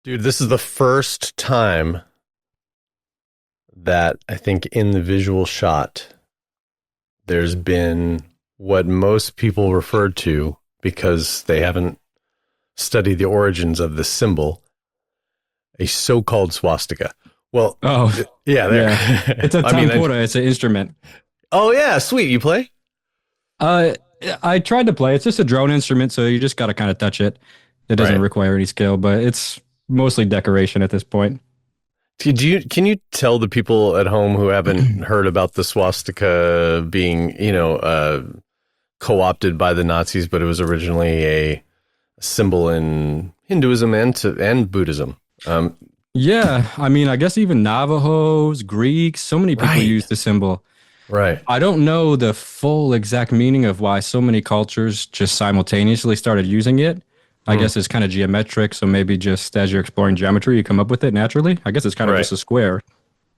Dude, this is the first time that I think in the visual shot there's been what most people refer to, because they haven't studied the origins of this symbol, a so-called swastika. Well, Oh, yeah, there. yeah. It's a I mean, tambura. It's an instrument. oh yeah, sweet. You play? Uh, I tried to play. It's just a drone instrument, so you just got to kind of touch it. It doesn't Right. require any skill, but it's mostly decoration at this point. Can you tell the people at home who haven't heard about the swastika being, co-opted by the Nazis, but it was originally a symbol in Hinduism and Buddhism. Yeah, I mean, I guess even Navajos, Greeks, so many people Right. use the symbol. Right. I don't know the full exact meaning of why so many cultures just simultaneously started using it. I guess it's kind of geometric, so maybe just as you're exploring geometry, you come up with it naturally. I guess it's kind of Right. just a square,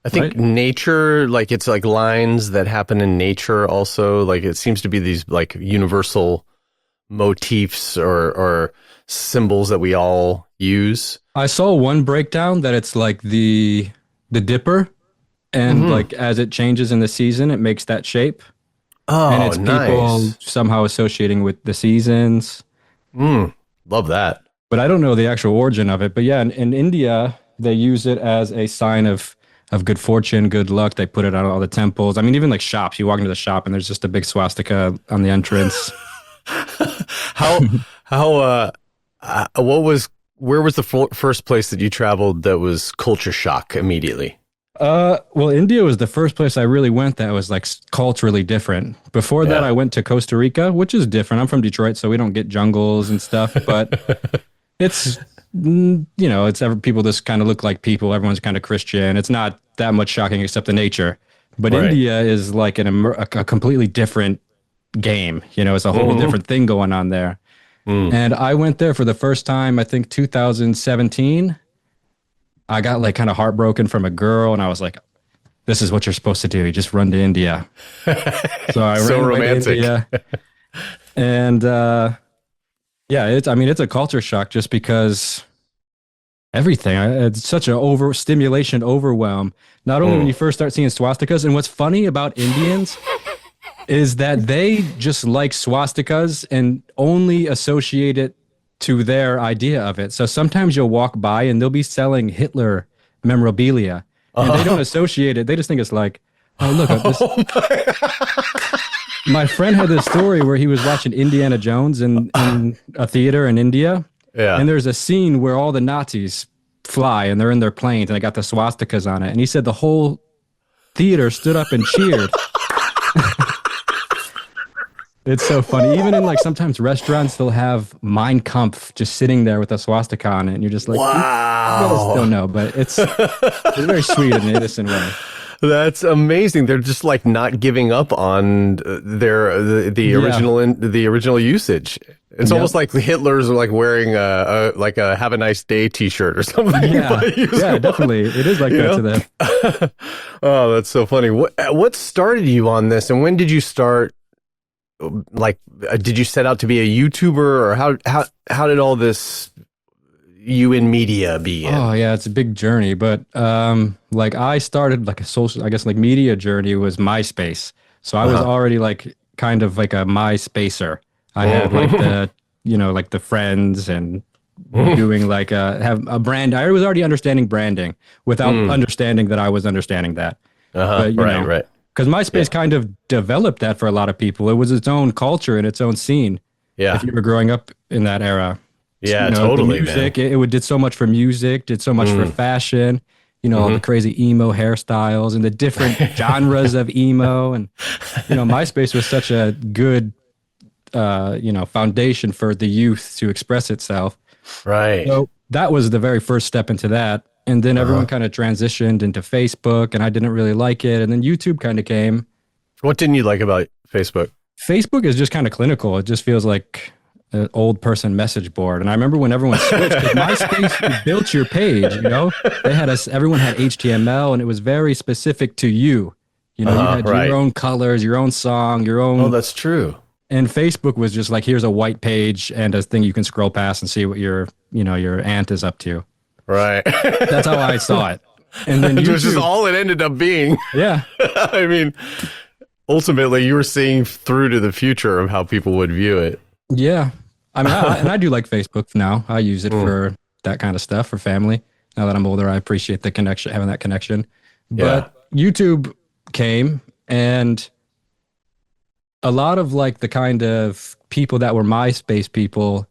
I think right? nature, like it's like lines that happen in nature also. Like it seems to be these like universal motifs or symbols that we all use. I saw one breakdown that it's like the dipper, and like as it changes in the season, it makes that shape, and Oh, it's people nice. somehow associating with the seasons. Love that. But I don't know the actual origin of it. But yeah, in India, they use it as a sign of good fortune, good luck. They put it on all the temples. I mean, even like shops. You walk into the shop and there's just a big swastika on the entrance. How how what was where was the first place that you traveled that was culture shock immediately? Well, India was the first place I really went that was like culturally different. Before that, Yeah. I went to Costa Rica, which is different. I'm from Detroit, so we don't get jungles and stuff, but it's, people just kind of look like people. Everyone's kind of Christian. It's not that much shocking except the nature. But Right. India is like a completely different game. It's a whole different thing going on there. And I went there for the first time, I think 2017. I got like kind of heartbroken from a girl, and I was like, this is what you're supposed to do. You just run to India. So I So ran away to romantic. India. And yeah, it's a culture shock just because everything, it's such an overstimulation, overwhelm. Not only when you first start seeing swastikas, and what's funny about Indians is that they just like swastikas and only associate it to their idea of it. So sometimes you'll walk by and they'll be selling Hitler memorabilia, and they don't associate it. They just think it's like, oh, look, my friend had this story where he was watching Indiana Jones in a theater in India. Yeah. And there's a scene where all the Nazis fly and they're in their planes and they got the swastikas on it. And he said the whole theater stood up and cheered. It's so funny. Even in like sometimes restaurants, they'll have Mein Kampf just sitting there with a swastika on it. And you're just like, you guys don't know, but it's very sweet in an innocent way. That's amazing. They're just like not giving up on the Yeah. original usage. It's Yep. almost like Hitler's like wearing a "Have a nice day" T-shirt or something. Yeah, But using yeah, one. definitely. It is like You that know? to them. Oh, that's so funny. What started you on this, and when did you start? Like, did you set out to be a YouTuber, or how did all this you in media begin? Oh yeah, it's a big journey, but like I started like a social, I guess like media journey was MySpace. So I was already like kind of like a MySpacer. I had like like the friends and doing like have a brand. I was already understanding branding without understanding that I was understanding that. But, Right. Because MySpace kind of developed that for a lot of people. It was its own culture and its own scene. Yeah. If you were growing up in that era. Yeah, The totally, music, it did so much for music, did so much for fashion, all the crazy emo hairstyles and the different genres of emo. And, MySpace was such a good, foundation for the youth to express itself. Right. So that was the very first step into that. And then everyone kind of transitioned into Facebook, and I didn't really like it. And then YouTube kind of came. What didn't you like about Facebook? Facebook is just kind of clinical. It just feels like an old person message board. And I remember when everyone switched, because MySpace you built your page, they had everyone had HTML, and it was very specific to you. You had right. your own colors, your own song, your own. Oh, that's true. And Facebook was just like, here's a white page and a thing you can scroll past and see what your aunt is up to. Right. That's how I saw it. And then Which is YouTube, all it ended up being. yeah, I mean, ultimately, you were seeing through to the future of how people would view it. yeah. I mean, and I do like Facebook now. I use it for that kind of stuff for family. Now that I'm older, I appreciate the connection, having that connection. But YouTube came, and a lot of like the kind of people that were MySpace people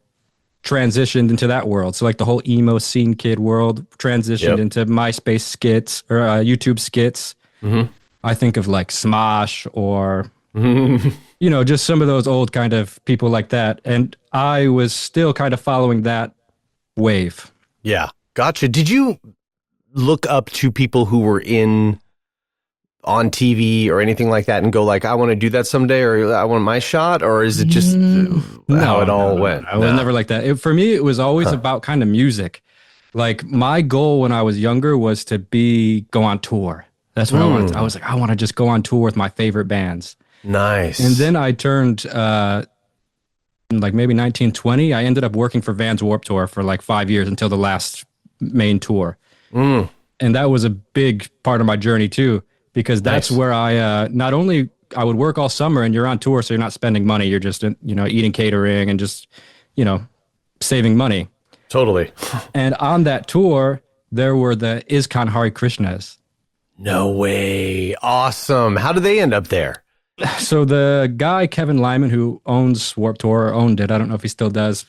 transitioned into that world. So like the whole emo scene kid world transitioned into MySpace skits or YouTube skits. I think of like Smosh or, you know, just some of those old kind of people like that. And I was still kind of following that wave. Yeah. Gotcha. Did you look up to people who were on TV or anything like that and go like, I want to do that someday, or I want my shot? Or is it just how it all went? I was never like that. For me, it was always about kind of music. Like my goal when I was younger was to go on tour. That's what I wanted. I was like, I want to just go on tour with my favorite bands. Nice. And then I turned like maybe 1920. I ended up working for Vans Warped Tour for like 5 years until the last main tour. And that was a big part of my journey too, because that's where I not only I would work all summer, and you're on tour, so you're not spending money. You're just, you know, eating catering and just, you know, saving money. Totally. And on that tour, there were the ISKCON Hare Krishnas. No way. Awesome. How did they end up there? So the guy, Kevin Lyman, who owns Warped Tour, or owned it, I don't know if he still does,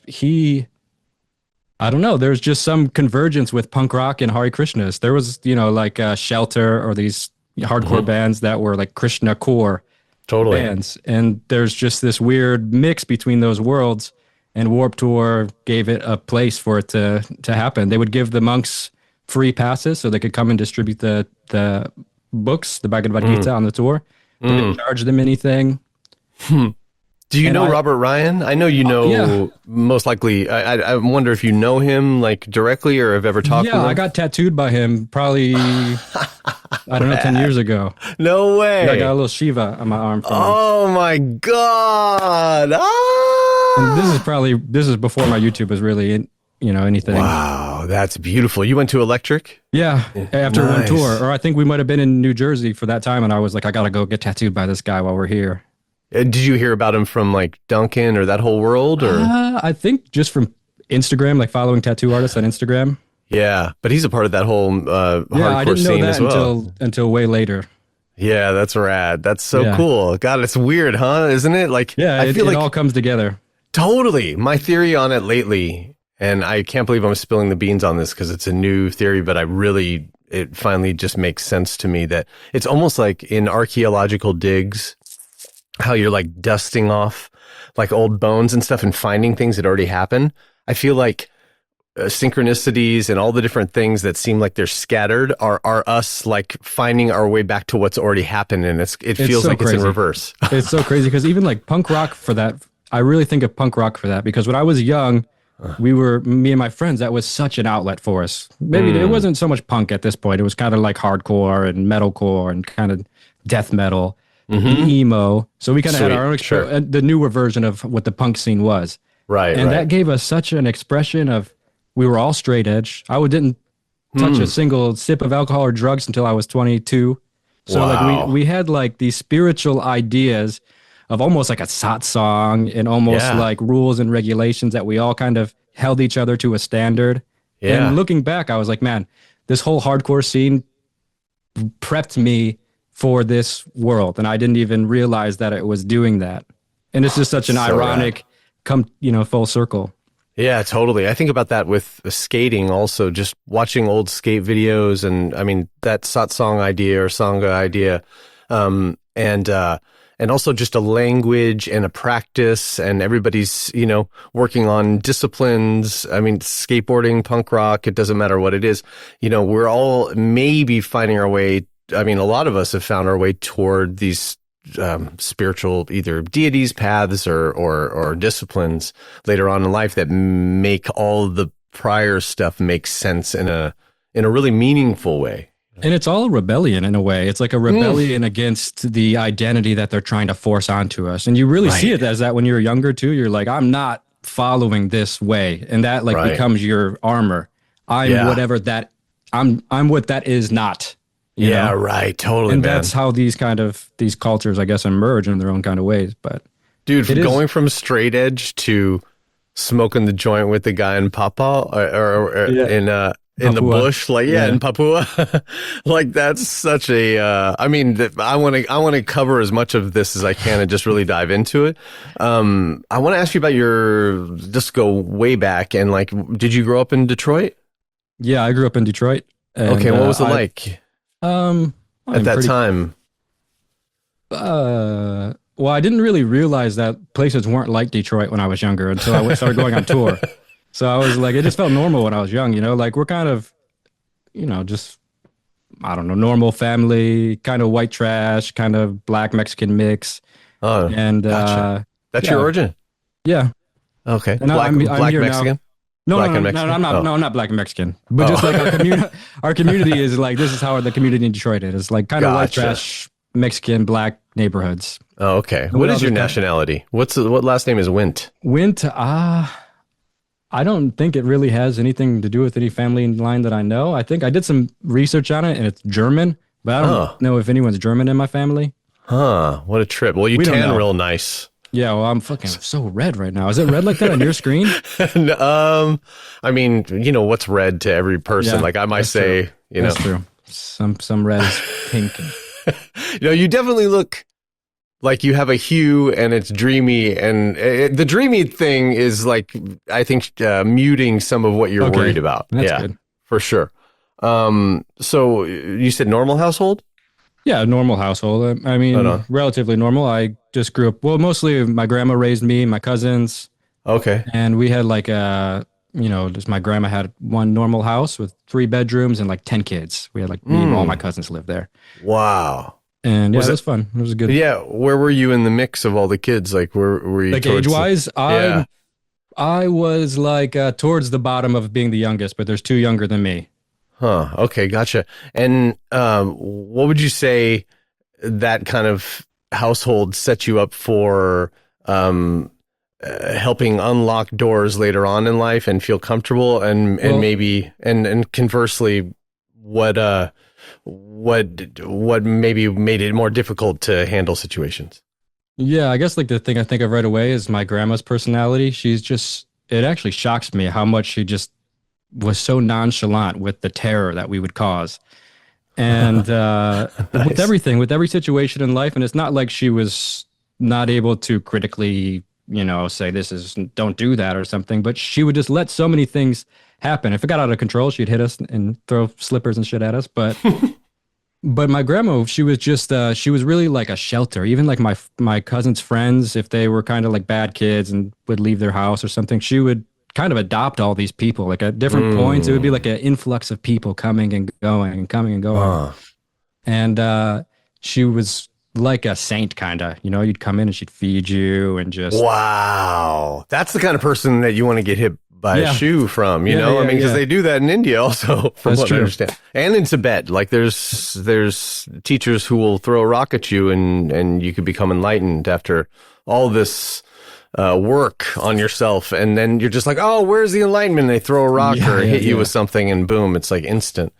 I don't know, there's just some convergence with punk rock and Hare Krishnas. There was, you know, like Shelter or these hardcore bands that were like Krishna core bands. And there's just this weird mix between those worlds, and Warped Tour gave it a place for it to happen. They would give the monks free passes so they could come and distribute the books, the Bhagavad Gita on the tour. They didn't charge them anything. Do you know Robert Ryan? I know you know most likely. I wonder if you know him like directly or have ever talked with him. Yeah, I got tattooed by him probably, I don't know, 10 years ago. No way. I got a little Shiva on my arm from him. Oh my God. And this is before my YouTube was really, you know, anything. Wow, that's beautiful. You went to Electric? Yeah, after one tour. Or I think we might have been in New Jersey for that time, and I was like, I got to go get tattooed by this guy while we're here. Did you hear about him from like Duncan or that whole world? Or I think just from Instagram, like following tattoo artists on Instagram. Yeah, but he's a part of that whole hardcore I didn't know scene that as well. until way later. Yeah, that's rad. That's so cool. God, it's weird, huh? Isn't it? Like, I feel like it all comes together. Totally. My theory on it lately, and I can't believe I'm spilling the beans on this because it's a new theory, but it finally just makes sense to me that it's almost like in archaeological digs, how you're like dusting off like old bones and stuff and finding things that already happened. I feel like synchronicities and all the different things that seem like they're scattered are us like finding our way back to what's already happened. And it feels so like crazy. It's in reverse. It's so crazy because even like punk rock for that, I really think of punk rock for that, because when I was young, me and my friends, that was such an outlet for us. Maybe it wasn't so much punk at this point. It was kind of like hardcore and metalcore and kind of death metal. Emo. So we kind of had our own the newer version of what the punk scene was. Right. And that gave us such an expression of, we were all straight edge. I didn't touch a single sip of alcohol or drugs until I was 22. So like we had like these spiritual ideas of almost like a satsang and almost like rules and regulations that we all kind of held each other to a standard. Yeah. And looking back, I was like, man, this whole hardcore scene prepped me for this world, and I didn't even realize that it was doing that. And it's just such an ironic full circle. Yeah, totally. I think about that with skating also, just watching old skate videos, and I mean that satsang idea or sangha idea, and also just a language and a practice, and everybody's, working on disciplines. I mean, skateboarding, punk rock, it doesn't matter what it is. We're all maybe finding our way. I mean, a lot of us have found our way toward these spiritual either deities, paths, or disciplines later on in life that make all the prior stuff make sense in a really meaningful way. And it's all a rebellion in a way. It's like a rebellion against the identity that they're trying to force onto us. And you really see it as that when you're younger too. You're like, I'm not following this way. And that becomes your armor. I'm Yeah. whatever that I'm what that is not. You Yeah, know? right. Totally, And man. that's how these cultures, I guess, emerge in their own kind of ways. But Dude, it is, going from straight edge to smoking the joint with the guy in Papua or yeah, in the Papua. bush, like Yeah. in Papua, like that's such a. I mean, I want to cover as much of this as I can and just really dive into it. I want to ask you about just go way back and like, did you grow up in Detroit? Yeah, I grew up in Detroit. And, Okay, what was it like Um, at I'm that pretty. time? Well, I didn't really realize that places weren't like Detroit when I was younger until started going on tour. So I was like, it just felt normal when I was young, you know, like we're kind of, just, I don't know, normal family, kind of white trash, kind of black Mexican mix. Oh, And, gotcha. That's your yeah, origin. yeah. Okay, And I'm black here now. Mexican, No, black no, and no, no, Mexican. I'm not. Oh. No, I'm not black and Mexican. But just Oh. like our community is like this is how the community in Detroit is. It's like kind of white Gotcha. trash, Mexican, black neighborhoods. Oh, okay. And What we is all your just nationality? What last name is Wint? Went I don't think it really has anything to do with any family line that I know. I think I did some research on it and it's German, but I don't Oh, know if anyone's German in my family. huh. What a trip. Well, you We don't tan know. real nice. Yeah, well, I'm fucking so red right now. Is it red like that on your screen? I mean, what's red to every person. Yeah, Like I might that's say, That's true. Some red is pink. you definitely look like you have a hue and it's dreamy. And the dreamy thing is like, I think, muting some of what you're Okay, worried about. that's Yeah, good. for sure. So you said normal household? Yeah, normal household. I Right mean, on. relatively normal. I just grew up, well, mostly my grandma raised me, my cousins, Okay. and we had like just my grandma had one normal house with 3 bedrooms and like 10 kids. We had like me and all my cousins lived there. Wow. And yeah, Was it it- was fun. It was good. Yeah, where were you in the mix of all the kids? Like, where were you? Like towards age wise, Yeah. I was like towards the bottom of being the youngest, but there's two younger than me. Huh. Okay, gotcha. And what would you say that kind of household set you up for helping unlock doors later on in life and feel comfortable and Well, maybe and conversely, what maybe made it more difficult to handle situations? yeah, I guess like the thing I think of right away is my grandma's personality. It actually shocks me how much she just was so nonchalant with the terror that we would cause. And with Nice. everything, with every situation in life, and it's not like she was not able to critically, say don't do that or something, but she would just let so many things happen. If it got out of control, she'd hit us and throw slippers and shit at us. But my grandma, she was really like a shelter. Even like my cousin's friends, if they were kind of like bad kids and would leave their house or something, she would kind of adopt all these people. Like at different points, it would be like an influx of people coming and going and coming and going. Huh. And she was like a saint, kind of. You'd come in and she'd feed you and just Wow. That's the kind of person that you want to get hit by a Yeah. shoe from, Yeah, I yeah, mean, because yeah. they do that in India also, from That's what I true. understand. And in Tibet, like there's teachers who will throw a rock at you and you could become enlightened after all this work on yourself. And then you're just like, oh, where's the enlightenment? And they throw a rock Yeah, or yeah, hit you yeah. with something and boom, it's like instant.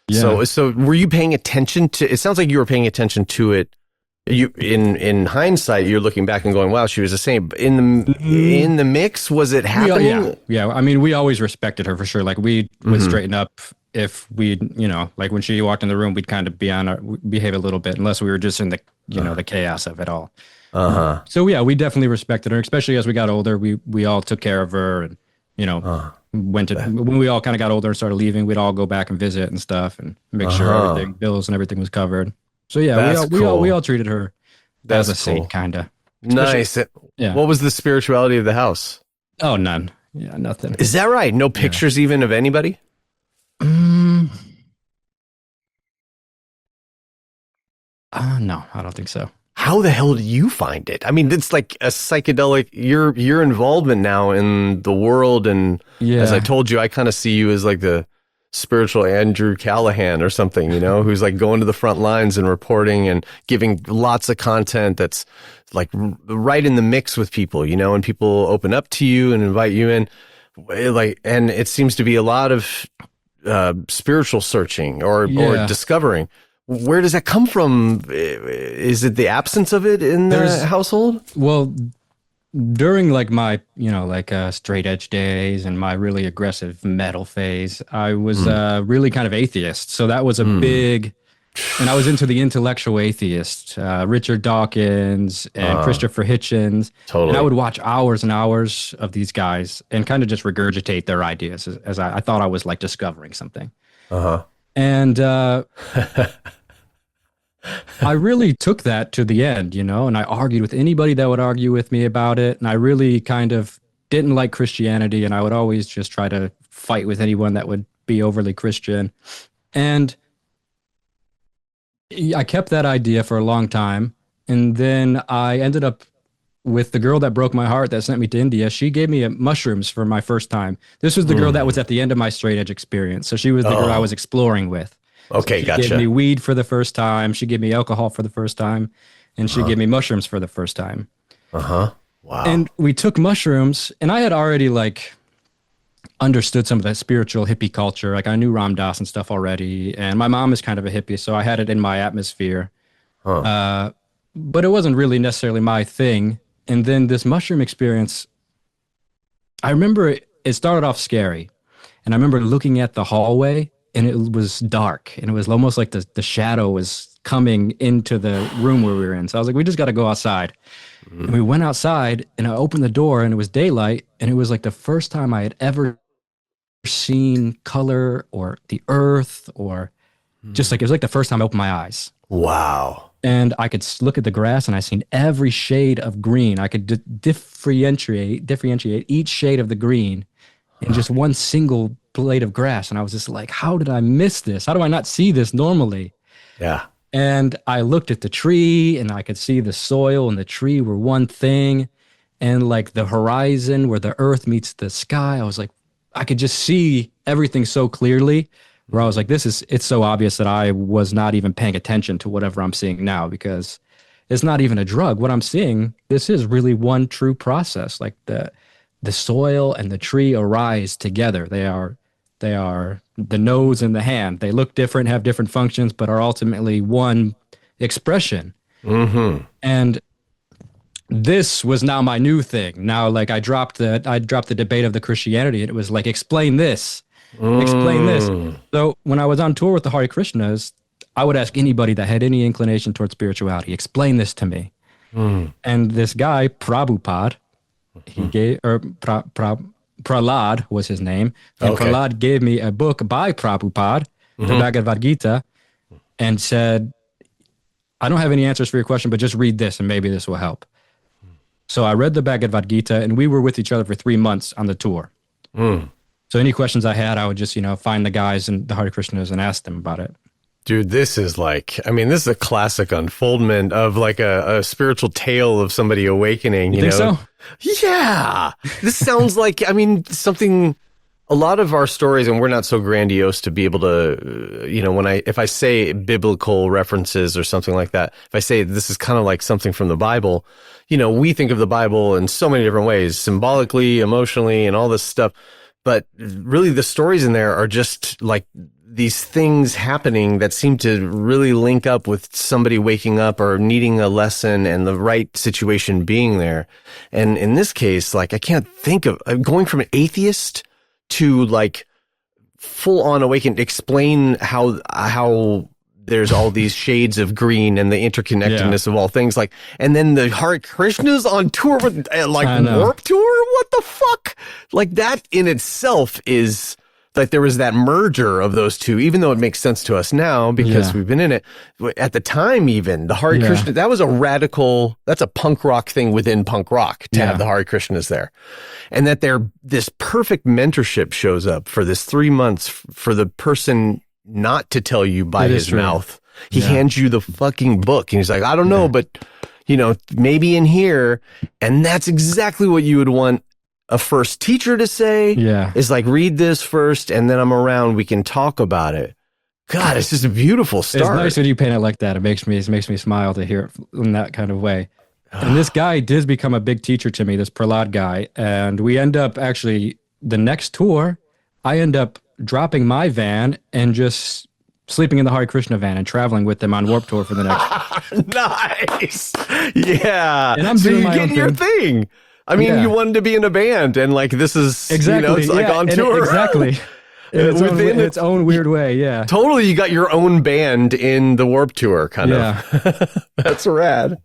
Yeah. So were you paying attention to, it sounds like you were paying attention to it. You in hindsight, you're looking back and going, "Wow, she was the same." But in the mix, was it happening? Yeah. I mean, we always respected her for sure. Like we would straighten up if like when she walked in the room, we'd kind of behave a little bit, unless we were just in the the chaos of it all. So yeah, we definitely respected her, especially as we got older. We all took care of her, and when we all kind of got older and started leaving, we'd all go back and visit and stuff, and make sure bills and everything was covered. So yeah, That's cool. we all treated her That's as a saint, cool. kind of. Nice. Yeah. What was the spirituality of the house? Oh, none. Yeah, nothing. Is that right? No pictures even of anybody? No, I don't think so. How the hell do you find it? I mean, it's like a psychedelic. Your involvement now in the world, and Yeah. as I told you, I kind of see you as like the spiritual Andrew Callahan or something, who's like going to the front lines and reporting and giving lots of content that's like right in the mix with people, and people open up to you and invite you in. And it seems to be a lot of spiritual searching or Yeah. discovering. Where does that come from? Is it the absence of it in the household? Well, during like my, straight edge days and my really aggressive metal phase, I was really kind of atheist. So that was a big, and I was into the intellectual atheists, Richard Dawkins and Christopher Hitchens. Totally. And I would watch hours and hours of these guys and kind of just regurgitate their ideas as I thought I was like discovering something. And I really took that to the end, and I argued with anybody that would argue with me about it. And I really kind of didn't like Christianity, and I would always just try to fight with anyone that would be overly Christian. And I kept that idea for a long time. And then I ended up with the girl that broke my heart that sent me to India. She gave me mushrooms for my first time. This was the girl that was at the end of my straight edge experience. So she was the girl I was exploring with. Okay, she gotcha. She gave me weed for the first time. She gave me alcohol for the first time. And she gave me mushrooms for the first time. Wow. And we took mushrooms, and I had already understood some of that spiritual hippie culture. Like I knew Ram Dass and stuff already. And my mom is kind of a hippie, so I had it in my atmosphere. But it wasn't really necessarily my thing. And then this mushroom experience, I remember it started off scary. And I remember looking at the hallway, and it was dark, and it was almost like the shadow was coming into the room where we were in. So I was like, we just got to go outside. And we went outside, and I opened the door, and it was daylight, and it was like the first time I had ever seen color or the earth, or just like, it was like the first time I opened my eyes. Wow. And I could look at the grass, and I seen every shade of green. I could differentiate each shade of the green in just one single blade of grass. And I was just like, how did I miss this? How do I not see this normally? Yeah. And I looked at the tree, and I could see the soil and the tree were one thing. And like the horizon where the earth meets the sky, I was like, I could just see everything so clearly, where I was like, it's so obvious that I was not even paying attention to whatever I'm seeing now, because it's not even a drug. What I'm seeing, this is really one true process. Like the soil and the tree arise together. They are the nose and the hand. They look different, have different functions, but are ultimately one expression. And this was now my new thing. Now, like I dropped the debate of the Christianity, and it was like, explain this. Explain this. So when I was on tour with the Hare Krishnas, I would ask anybody that had any inclination towards spirituality, explain this to me. And this guy, Prabhupada, he gave, or Prahlad was his name. And Prahlad gave me a book by Prabhupada, the Bhagavad Gita, and said, I don't have any answers for your question, but just read this and maybe this will help. So I read the Bhagavad Gita, and we were with each other for 3 months on the tour. So any questions I had, I would just, find the guys in the Hare Krishnas and ask them about it. Dude, this is this is a classic unfoldment of like a spiritual tale of somebody awakening. You think so? Yeah. This sounds like, something, a lot of our stories, and we're not so grandiose to be able to, if I say biblical references or something like that, if I say this is kind of like something from the Bible, we think of the Bible in so many different ways, symbolically, emotionally, and all this stuff. But really the stories in there are just like these things happening that seem to really link up with somebody waking up or needing a lesson and the right situation being there. And in this case, like I can't think of going from an atheist to like full on awakened, explain how there's all these shades of green and the interconnectedness of all things, like, and then the Hare Krishnas on tour with Warp Tour. What the fuck? Like that in itself is like there was that merger of those two, even though it makes sense to us now because we've been in it. At the time, even the Hare Krishna, that was that's a punk rock thing within punk rock to have the Hare Krishnas there. And that this perfect mentorship shows up for this 3 months for the person not to tell you by his mouth. He hands you the fucking book and he's like, I don't know, but maybe in here. And that's exactly what you would want a first teacher to say. Is like, read this first and then I'm around. We can talk about it. God, it's just a beautiful start. It's nice when you paint it like that. It makes me smile to hear it in that kind of way. And this guy did become a big teacher to me, this Prahlad guy. And we end up actually, the next tour, I end up dropping my van and just sleeping in the Hare Krishna van and traveling with them on Warped Tour for the next. Nice. Yeah. And I'm so doing you're my getting own your thing. thing. I mean, you wanted to be in a band, and like this is exactly it's like on tour. exactly. In its own weird way, yeah. Totally, you got your own band in the Warped Tour, kind of. That's rad.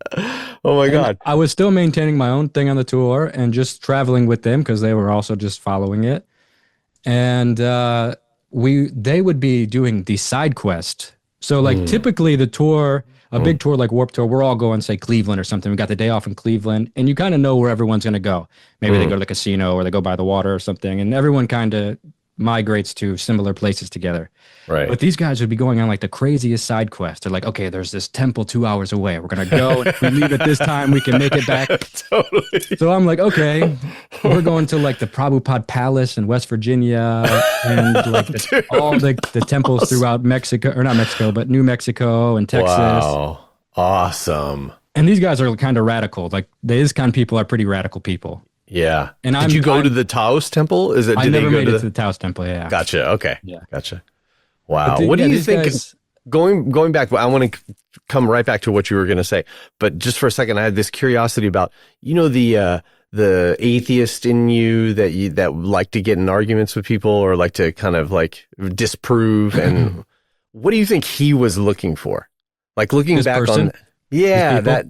Oh my God. I was still maintaining my own thing on the tour and just traveling with them because they were also just following it. And they would be doing the side quest. So like typically the tour, a big tour like Warped Tour, we're all going, say, Cleveland or something. We got the day off in Cleveland, and you kind of know where everyone's going to go. Maybe they go to the casino or they go by the water or something, and everyone kind of migrates to similar places together. Right. But these guys would be going on like the craziest side quest. They're like, okay, there's this temple 2 hours away. We're going to go, and if we leave at this time, we can make it back. Totally. So I'm like, okay, we're going to like the Prabhupada Palace in West Virginia and like all the temples throughout Mexico, or not Mexico, but New Mexico and Texas. Wow. Awesome. And these guys are kind of radical. Like the ISKCON people are pretty radical people. Yeah. And did you go to the Taos temple? I never made it to the Taos temple. Yeah. Gotcha. Okay. Yeah. Gotcha. Wow. What do you think? Going back, I want to come right back to what you were going to say, but just for a second, I had this curiosity about, the atheist in you that like to get in arguments with people or like to kind of like disprove. And what do you think he was looking for? Like looking This back person? on, what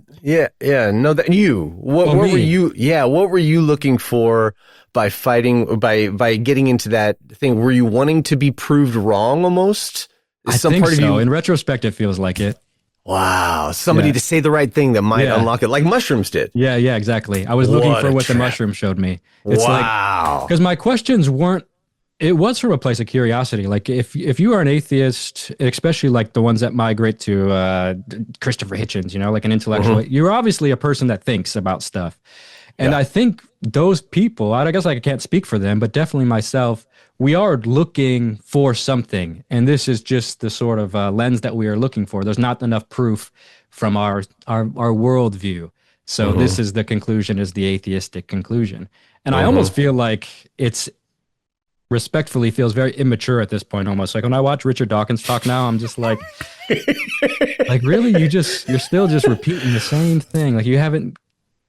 were you? Yeah. What were you looking for by fighting, by getting into that thing? Were you wanting to be proved wrong almost? I think so. In retrospect, it feels like it. Wow. Somebody to say the right thing that might unlock it, like mushrooms did. Yeah, exactly. I was looking for what the mushroom showed me. It's wow. Because my questions weren't, it was from a place of curiosity. Like if you are an atheist, especially like the ones that migrate to Christopher Hitchens, like an intellectual, you're obviously a person that thinks about stuff. And I think those people, I guess I can't speak for them, but definitely myself, we are looking for something. And this is just the sort of lens that we are looking for. There's not enough proof from our worldview. So this is the conclusion, is the atheistic conclusion. And I almost feel like it's respectfully feels very immature at this point almost. Like when I watch Richard Dawkins talk now, I'm just like, like really, you're still just repeating the same thing. Like you haven't.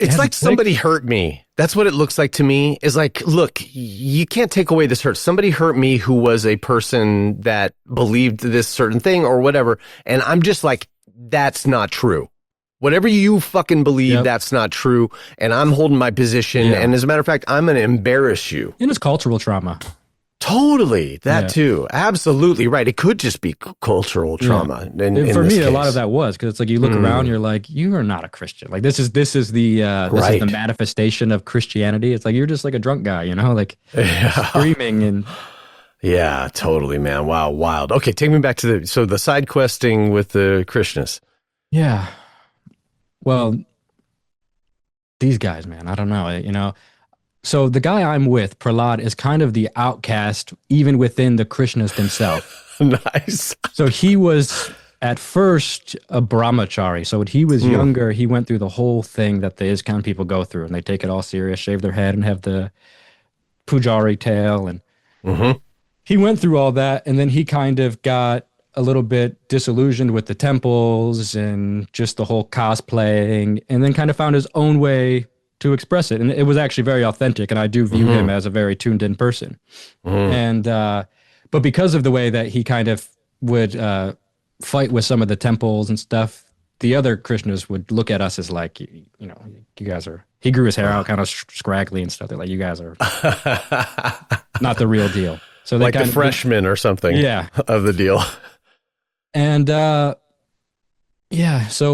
It's like somebody hurt me. That's what it looks like to me. Is like, look, you can't take away this hurt. Somebody hurt me who was a person that believed this certain thing or whatever. And I'm just like, that's not true. Whatever you fucking believe, that's not true. And I'm holding my position. And as a matter of fact, I'm going to embarrass you. And it's cultural trauma. Totally. That too. Absolutely right. It could just be cultural trauma. In for me, case. a lot of that was because it's like you look around, you're like, you are not a Christian. Like this is the manifestation of Christianity. It's like you're just like a drunk guy, like screaming and. Yeah, totally, man. Wow, wild. Okay, take me back to the side questing with the Krishnas. Yeah. Well, these guys, man, I don't know, So the guy I'm with, Prahlad, is kind of the outcast even within the Krishnas themselves. Nice. So he was at first a brahmachari. So when he was younger, he went through the whole thing that the ISKCON people go through, and they take it all serious, shave their head, and have the pujari tail. And he went through all that, and then he kind of got a little bit disillusioned with the temples and just the whole cosplaying, and then kind of found his own way to express it. And it was actually very authentic, and I do view him as a very tuned in person. And but because of the way that he kind of would fight with some of the temples and stuff, the other Krishnas would look at us as like, you guys are, he grew his hair out kind of scraggly and stuff. They're like, you guys are not the real deal. So they like the freshman or something of the deal. And so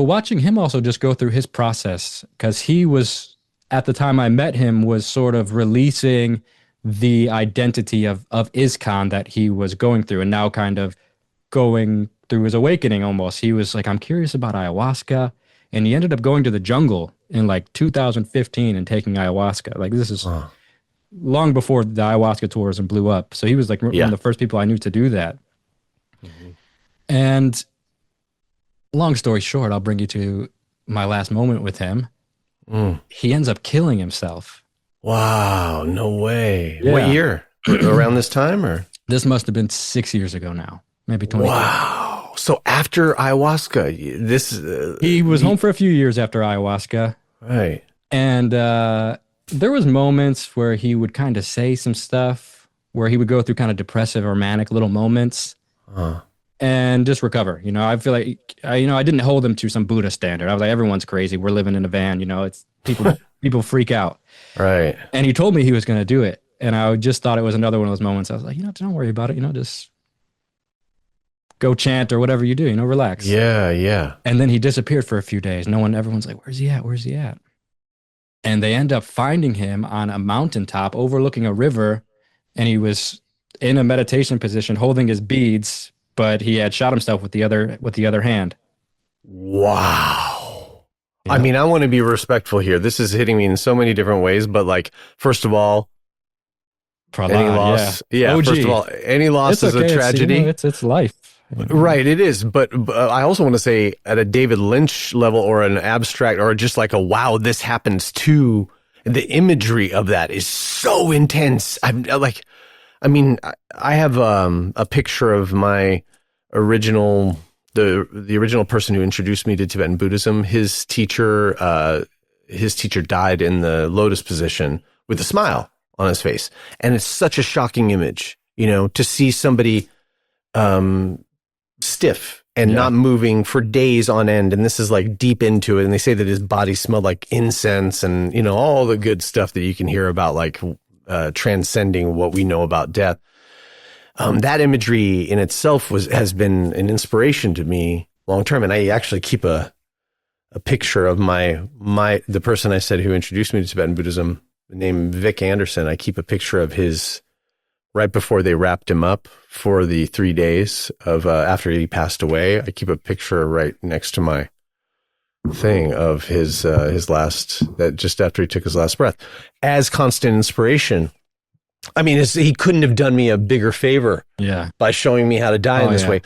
watching him also just go through his process, because he was, at the time I met him, was sort of releasing the identity of ISKCON that he was going through, and now kind of going through his awakening almost. He was like, I'm curious about ayahuasca. And he ended up going to the jungle in like 2015 and taking ayahuasca. Like this is long before the ayahuasca tourism blew up. So he was like one of the first people I knew to do that. And long story short, I'll bring you to my last moment with him. He ends up killing himself. Wow, no way. Yeah. What year? Around this time or? This must have been 6 years ago now, maybe 20. Wow. So after ayahuasca, He was home for a few years after ayahuasca. right. And there was moments where he would kind of say some stuff where he would go through kind of depressive or manic little moments and just recover. I feel like, I didn't hold him to some Buddha standard. I was like, everyone's crazy. We're living in a van. It's people freak out. Right. And he told me he was going to do it. And I just thought it was another one of those moments. I was like, don't worry about it. Just go chant or whatever you do, relax. Yeah. Yeah. And then he disappeared for a few days. Everyone's like, where's he at? Where's he at? And they end up finding him on a mountaintop overlooking a river. And he was in a meditation position holding his beads, but he had shot himself with the other hand. Wow. Yeah. I mean, I want to be respectful here. This is hitting me in so many different ways, but like, first of all, any loss, first of all, any loss is a tragedy. It's life. Right, it is. But I also want to say at a David Lynch level or an abstract or just like wow, this happens too. The imagery of that is so intense. I have a picture of my original, the original person who introduced me to Tibetan Buddhism. His teacher died in the lotus position with a smile on his face. And it's such a shocking image, to see somebody stiff and not moving for days on end. And this is like deep into it. And they say that his body smelled like incense and, all the good stuff that you can hear about, like transcending what we know about death. That imagery in itself has been an inspiration to me long term. And I actually keep a picture of the person I said who introduced me to Tibetan Buddhism, named Vic Anderson. I keep a picture of his right before they wrapped him up for the 3 days of after he passed away. I keep a picture right next to my thing of his last, that just after he took his last breath, as constant inspiration. I mean, he couldn't have done me a bigger favor by showing me how to die in this way.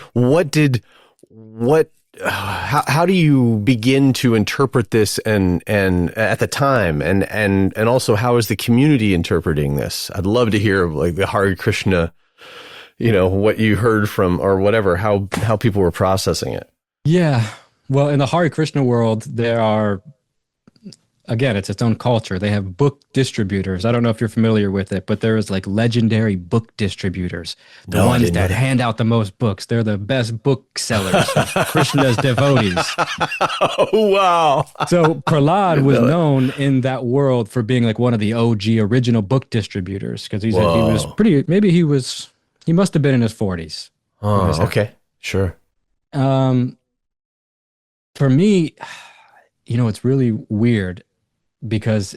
How do you begin to interpret this and at the time and also how is the community interpreting this? I'd love to hear like the Hare Krishna, what you heard from or whatever, how people were processing it. Yeah. Well, in the Hare Krishna world, there are, again, it's its own culture. They have book distributors. I don't know if you're familiar with it, but there is like legendary book distributors. The ones that hand out the most books. They're the best book sellers. Krishna's devotees. Oh, wow. So Prahlad was known in that world for being like one of the OG original book distributors because he was pretty, he must have been in his 40s. Oh, okay. Sure. For me, it's really weird. Because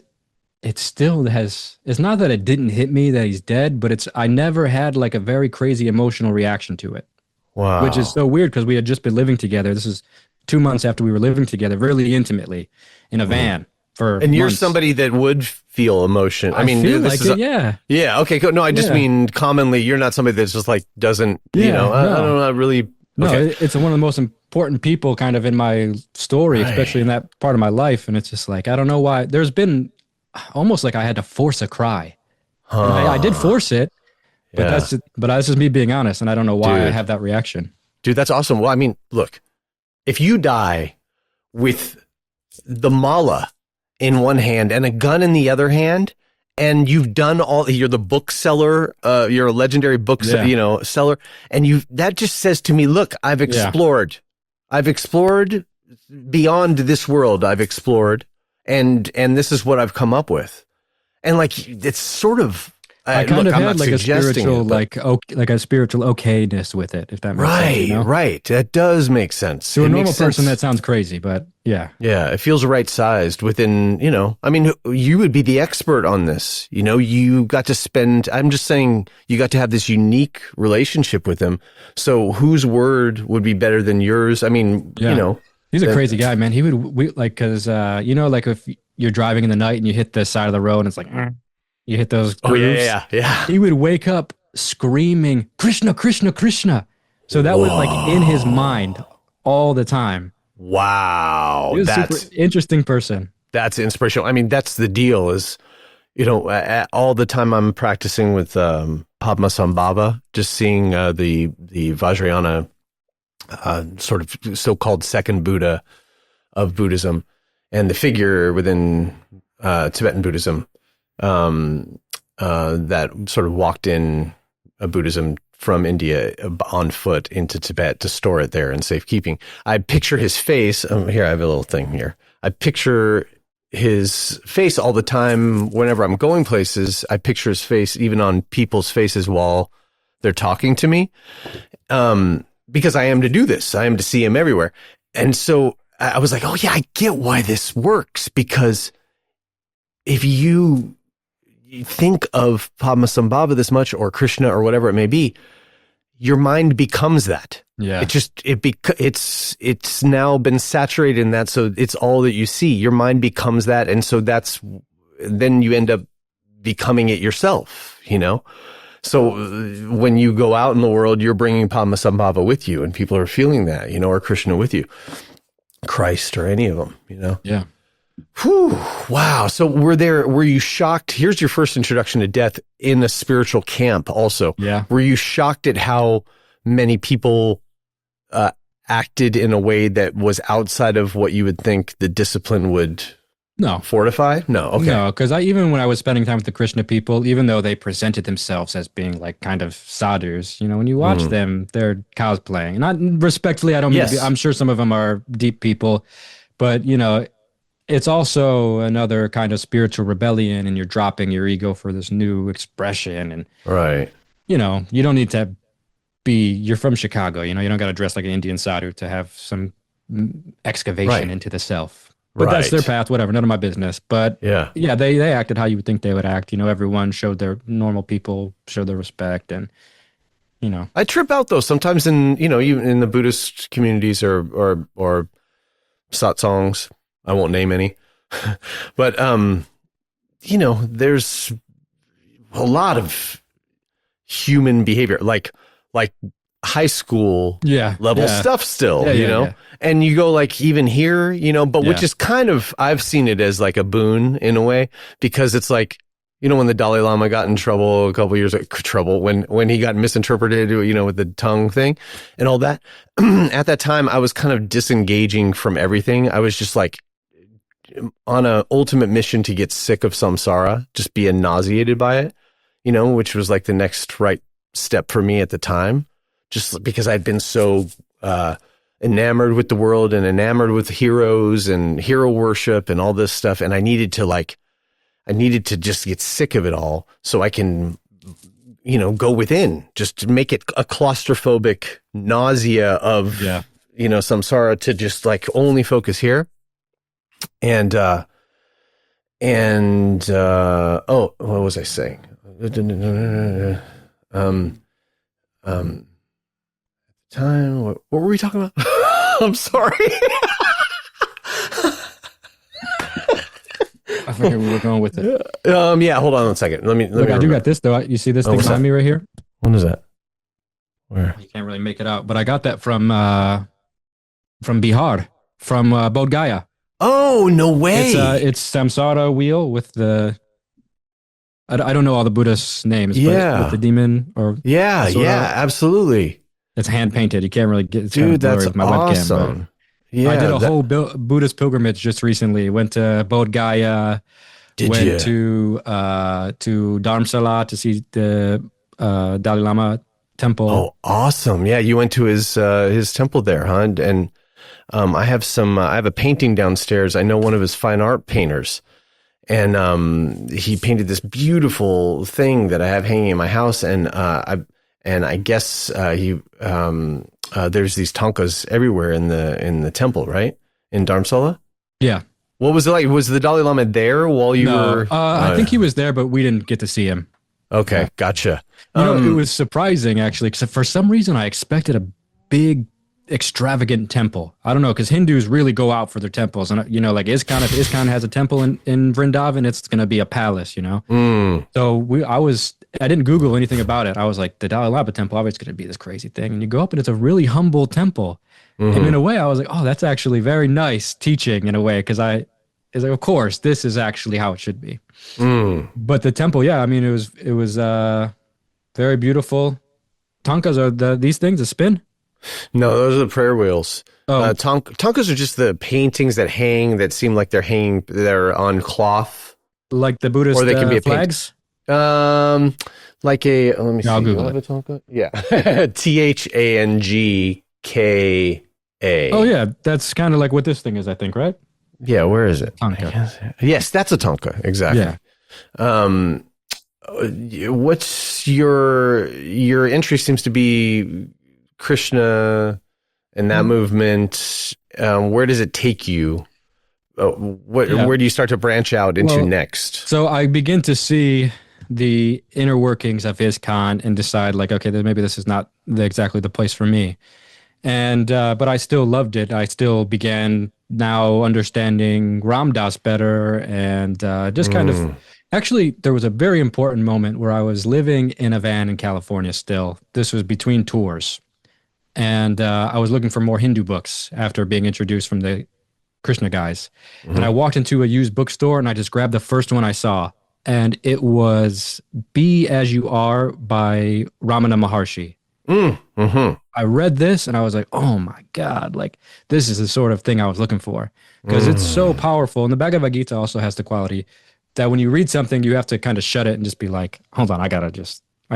it still it's not that it didn't hit me that he's dead, but I never had like a very crazy emotional reaction to it. Wow. Which is so weird because we had just been living together. This is 2 months after we were living together, really intimately in a van for And you're months. somebody that would feel emotion. I mean, feel like it, yeah. Yeah. Okay. Cool. No, I just mean commonly you're not somebody that's just like doesn't, I don't know, really. No, okay. it's one of the most important people kind of in my story, especially in that part of my life. And it's just like, I don't know why. There's been almost like I had to force a cry. I did force it, but that's just me being honest. And I don't know why I have that reaction. Dude, that's awesome. Well, I mean, look, if you die with the mala in one hand and a gun in the other hand, and you've done you're the bookseller, you're a legendary book seller, and that just says to me, look, I've explored beyond this world. I've explored, and this is what I've come up with. And like, it's sort of, I kind of had like a spiritual, like a spiritual okayness with it, if that makes sense. Right. That does make sense. To a normal person, that sounds crazy, but yeah. Yeah, it feels right sized within, I mean, you would be the expert on this. You got to spend, I'm just saying, you got to have this unique relationship with him. So whose word would be better than yours? I mean, He's a crazy guy, man. He would, because, like if you're driving in the night and you hit the side of the road and it's like, you hit those grooves. Oh, yeah. He would wake up screaming, Krishna, Krishna, Krishna. So that was like in his mind all the time. Wow. He was a super interesting person. That's inspirational. I mean, that's the deal is, all the time I'm practicing with Padmasambhava, just seeing the Vajrayana sort of so-called second Buddha of Buddhism, and the figure within Tibetan Buddhism that sort of walked in Buddhism from India on foot into Tibet to store it there in safekeeping. I picture his face. Here, I have a little thing here. I picture his face all the time whenever I'm going places. I picture his face even on people's faces while they're talking to me, because I am to do this. I am to see him everywhere. And so I was like, oh yeah, I get why this works, because if you think of Padmasambhava this much, or Krishna, or whatever it may be, your mind becomes that. Yeah. It's now been saturated in that, so it's all that you see. Your mind becomes that, and so then you end up becoming it yourself, you know? So when you go out in the world, you're bringing Padmasambhava with you, and people are feeling that, you know, or Krishna with you, Christ, or any of them, you know? Yeah. Whew, wow. So were you shocked? Here's your first introduction to death in a spiritual camp also. Yeah. Were you shocked at how many people acted in a way that was outside of what you would think the discipline would fortify? No. Okay. No, because even when I was spending time with the Krishna people, even though they presented themselves as being like kind of sadhus, you know, when you watch them, they're cosplaying. Not respectfully, I don't mean to be, I'm sure some of them are deep people, but you know, it's also another kind of spiritual rebellion, and you're dropping your ego for this new expression. And, right. You know, you don't need to you're from Chicago, you know, you don't got to dress like an Indian sadhu to have some excavation into the self. But that's their path, whatever, none of my business. But yeah, they acted how you would think they would act. You know, everyone showed their normal people, showed their respect, and, you know. I trip out though, sometimes in, you know, even in the Buddhist communities or satsangs. I won't name any, but, you know, there's a lot of human behavior, like high school level stuff still, you know, and you go like even here, you know, but which is kind of, I've seen it as like a boon in a way, because it's like, you know, when the Dalai Lama got in trouble a couple years ago, when he got misinterpreted, you know, with the tongue thing and all that, at that time, I was kind of disengaging from everything. I was just like, on a ultimate mission to get sick of samsara, just be nauseated by it, you know, which was like the next right step for me at the time, just because I'd been so enamored with the world and enamored with heroes and hero worship and all this stuff. And I needed to just get sick of it all so I can, you know, go within, just to make it a claustrophobic nausea of, you know, samsara, to just like only focus here. And what was I saying? Time, what were we talking about? I'm sorry. I forget where we were going with it. Yeah, hold on one second. Let me I do got this though. You see this thing behind me right here? What is that? Where? You can't really make it out, but I got that from Bihar, from Bodh Gaya. Oh, no way. It's samsara wheel with the, I don't know all the Buddhist names, but with the demon or. Yeah, absolutely. It's hand painted. You can't really get it. Dude, that's awesome. Webcam, I did a whole Buddhist pilgrimage just recently. Went to Bodh Gaya. Went to Dharamsala to see the Dalai Lama temple. Oh, awesome. Yeah, you went to his temple there, huh? And I have a painting downstairs. I know one of his fine art painters, and he painted this beautiful thing that I have hanging in my house. And I guess there's these tankas everywhere in the temple, right? In Dharamsala? Yeah. What was it like? Was the Dalai Lama there while you were? I think he was there, but we didn't get to see him. Okay, gotcha. You know, it was surprising actually, because for some reason I expected a big, extravagant temple. I don't know, because Hindus really go out for their temples, and you know, like ISKCON, if ISKCON has a temple in Vrindavan, it's going to be a palace, you know. So I didn't Google anything about it. I was like, the Dalai Lama temple, obviously it's going to be this crazy thing, and you go up and it's a really humble temple. And in a way, I was like, oh, that's actually very nice teaching in a way, because it's like, of course, this is actually how it should be. But the temple, yeah, I mean, it was Very beautiful. Tankas are these things a spin? No, those are the prayer wheels. Oh, Tonkas are just the paintings that hang that seem like they're on cloth, like the or Buddhist they can be a paint. flags? Um, like let me Yeah, I'll see. Google You'll it. have a Tonka? Yeah. Thangka. Oh yeah, that's kind of like what this thing is, I think, right? Yeah, where is it? I Tanka. guess. Yes, that's a Tonka. Exactly. Yeah. Um, what's your entry seems to be Krishna and that movement. Where does it take you? Yeah. Where do you start to branch out into Well, next? so I begin to see the inner workings of ISKCON and decide like, okay, then maybe this is not exactly the place for me. And but I still loved it. I still began now understanding Ram Dass better, and just kind of actually there was a very important moment where I was living in a van in California still. This was between tours, and I was looking for more Hindu books after being introduced from the Krishna guys. And I walked into a used bookstore and I just grabbed the first one I saw, and it was Be As You Are by Ramana Maharshi. Mm-hmm. I read this and I was like, oh my God, like this is the sort of thing I was looking for because it's so powerful. And the Bhagavad Gita also has the quality that when you read something, you have to kind of shut it and just be like, hold on, I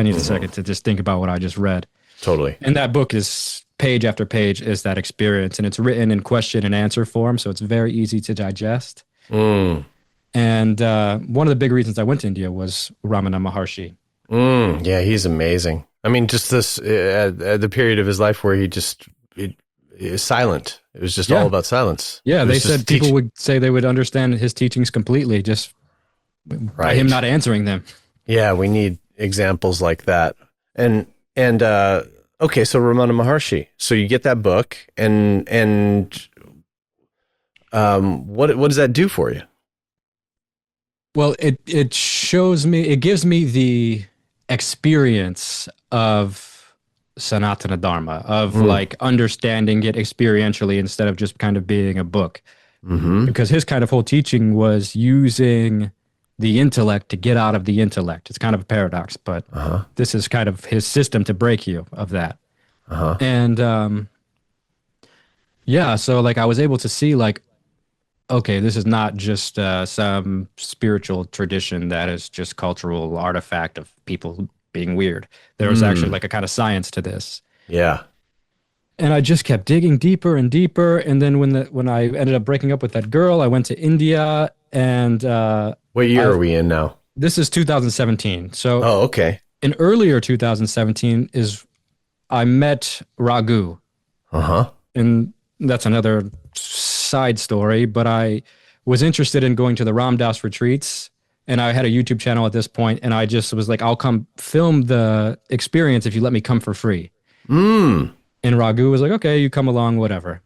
need a second to just think about what I just read. Totally. And that book is page after page is that experience, and it's written in question and answer form. So it's very easy to digest. And one of the big reasons I went to India was Ramana Maharshi. Yeah, he's amazing. I mean, just this at the period of his life where he just is silent. It was just all about silence. Yeah, It they was just said people would say they would understand his teachings completely just by him not answering them. Yeah, we need examples like that. And okay, so Ramana Maharshi. So you get that book, and what does that do for you? Well, it gives me the experience of Sanatana Dharma, of like understanding it experientially instead of just kind of being a book. Because his kind of whole teaching was using the intellect to get out of the intellect. It's kind of a paradox, but this is kind of his system to break you of that. And yeah, so like I was able to see like, okay, this is not just some spiritual tradition that is just cultural artifact of people being weird. There was actually like a kind of science to this. Yeah. And I just kept digging deeper and deeper. And then when I ended up breaking up with that girl, I went to India. And what year are we in now? This is 2017. So okay. in earlier 2017 is I met Raghu. And that's another side story, but I was interested in going to the Ram Dass retreats, and I had a YouTube channel at this point, and I just was like, I'll come film the experience if you let me come for free. And Raghu was like, okay, you come along, whatever.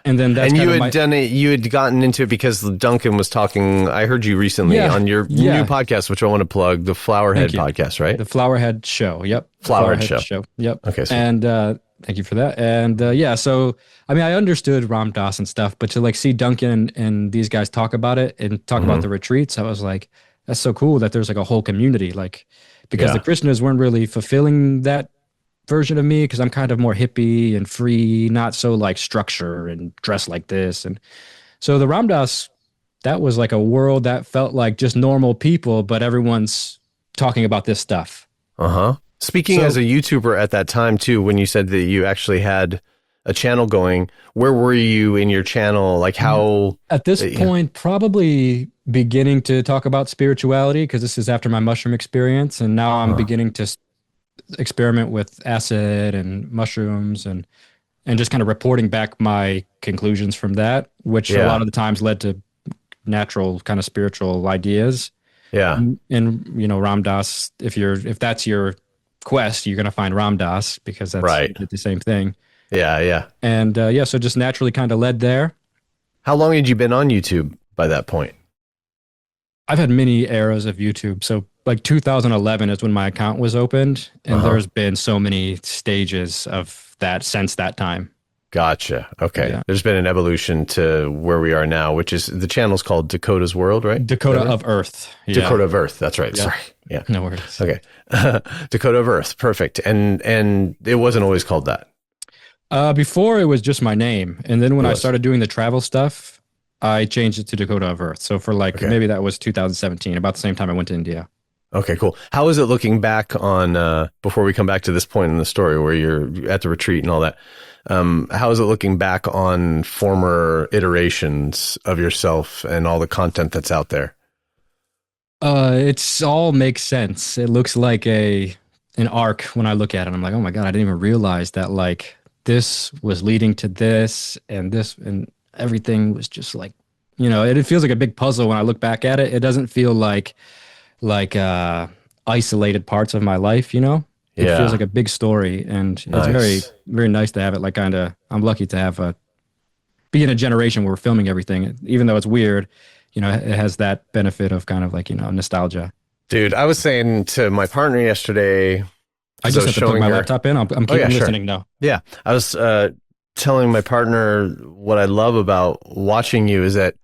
And then that's and you had done it. You had gotten into it because Duncan was talking. I heard you recently on your new podcast, which I want to plug, the Flowerhead podcast, right? The Flowerhead Show. Yep. Flowerhead Show. Yep. Okay. So. And thank you for that. And yeah, so I mean, I understood Ram Dass and stuff, but to like see Duncan and these guys talk about it and talk about the retreats, I was like, that's so cool that there's like a whole community, like because the Krishnas weren't really fulfilling that version of me because I'm kind of more hippie and free, not so like structure and dress like this. And so the Ram Dass, that was like a world that felt like just normal people, but everyone's talking about this stuff. Speaking as a YouTuber at that time too, when you said that you actually had a channel going, where were you in your channel? Like how? At this point, probably beginning to talk about spirituality because this is after my mushroom experience. And now I'm beginning to experiment with acid and mushrooms and just kind of reporting back my conclusions from that, which a lot of the times led to natural kind of spiritual ideas. Yeah. And you know, Ram Dass, if that's your quest, you're going to find Ram Dass because that's the same thing. Yeah. And so just naturally kind of led there. How long had you been on YouTube by that point? I've had many eras of YouTube. So like 2011 is when my account was opened, and there's been so many stages of that since that time. Gotcha. Okay. Yeah. There's been an evolution to where we are now, which is the channel's called Dakota's World, right? Dakota of Earth. Yeah. Dakota of Earth. That's right. Yeah. Sorry. Yeah. No worries. Okay. Dakota of Earth. Perfect. And it wasn't always called that. Before it was just my name. And then when It I was. started doing the travel stuff, I changed it to Dakota of Earth. So for like, Okay. maybe that was 2017, about the same time I went to India. Okay, cool. How is it looking back on, before we come back to this point in the story where you're at the retreat and all that? How is it looking back on former iterations of yourself and all the content that's out there? It's all makes sense. It looks like an arc when I look at it. I'm like, oh my God, I didn't even realize that like this was leading to this and everything was just like, it feels like a big puzzle when I look back at it. It doesn't feel like isolated parts of my life, It Yeah. feels like a big story, and it's Nice. very, very nice to have it. Like I'm lucky to have be in a generation where we're filming everything, even though it's weird. It has that benefit of kind of like nostalgia. Dude, I was saying to my partner yesterday, I as just have was to plug showing my her- laptop in. I'm keeping yeah, sure. listening now. Yeah, I was telling my partner what I love about watching you is that,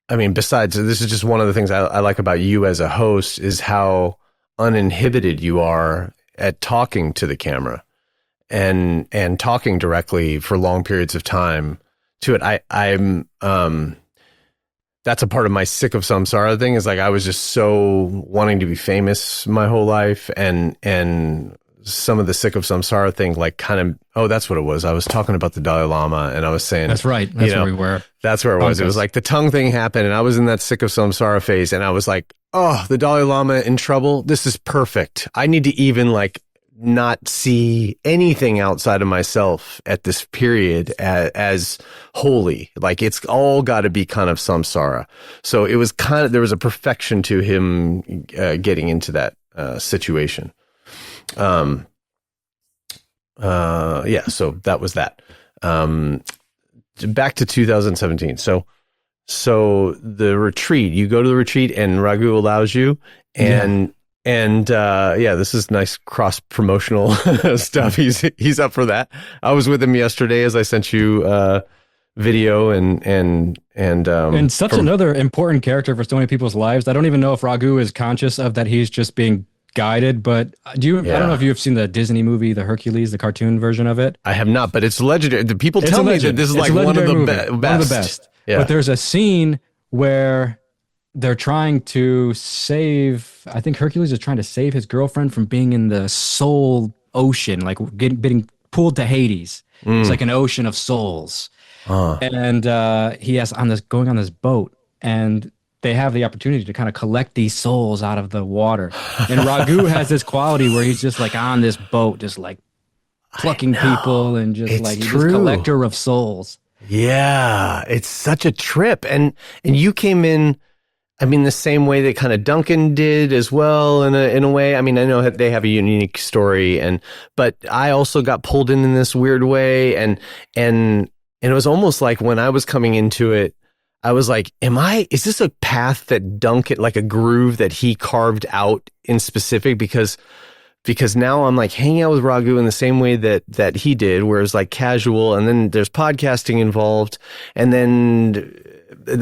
I mean, besides, this is just one of the things I like about you as a host is how uninhibited you are at talking to the camera and talking directly for long periods of time to it. I'm that's a part of my sick of samsara thing, is like I was just so wanting to be famous my whole life, and some of the sick of samsara thing, like kind of, oh, that's what it was. I was talking about the Dalai Lama, and I was saying, That's right. That's where we were. that's where it was. It was like the tongue thing happened, and I was in that sick of samsara phase, and I was like, oh, the Dalai Lama in trouble. This is perfect. I need to even like not see anything outside of myself at this period as holy. Like it's all got to be kind of samsara. So it was kind of, there was a perfection to him getting into that situation. Yeah, so that was that. Back to 2017. So the retreat, you go to the retreat and Raghu allows you, and this is nice cross promotional stuff. He's up for that. I was with him yesterday, as I sent you video and such another important character for so many people's lives. I don't even know if Raghu is conscious of that. He's just being guided, but I don't know if you've seen the Disney movie, the Hercules, the cartoon version of it. I have not, but it's legendary. The people tell me that this is like one of the best. One of the best. Yeah. But there's a scene where they're trying to save, I think Hercules is trying to save his girlfriend from being in the soul ocean, like getting pulled to Hades. It's like an ocean of souls. And he has going on this boat, and they have the opportunity to kind of collect these souls out of the water. And Raghu has this quality where he's just like on this boat, just like plucking people and just like he's this collector of souls. Yeah, it's such a trip. And you came in, I mean, the same way that kind of Duncan did as well, in a way. I mean, I know they have a unique story, but I also got pulled in this weird way, and it was almost like when I was coming into it, I was like, is this a path that Duncan, like a groove that he carved out in specific? Because now I'm like hanging out with Raghu in the same way that he did, where it's like casual, and then there's podcasting involved, and then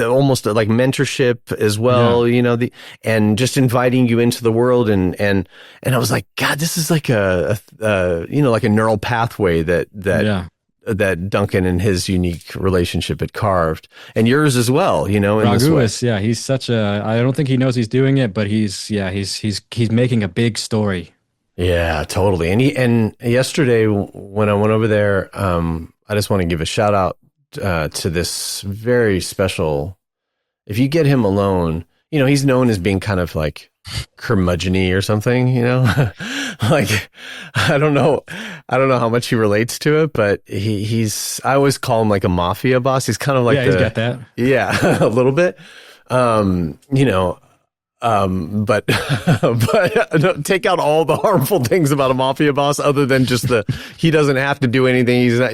almost like mentorship as well, and just inviting you into the world, and I was like, God, this is like a like a neural pathway that Duncan and his unique relationship had carved, and yours as well, in Raghu this way. He's such I don't think he knows he's doing it, but he's making a big story. Yeah, totally. And yesterday when I went over there, I just want to give a shout out to this very special, if you get him alone, he's known as being kind of like curmudgeon-y or something, like, I don't know how much he relates to it, but I always call him like a mafia boss. He's kind of like, he's got that. Yeah, a little bit. But take out all the harmful things about a mafia boss, other than just he doesn't have to do anything. He's not,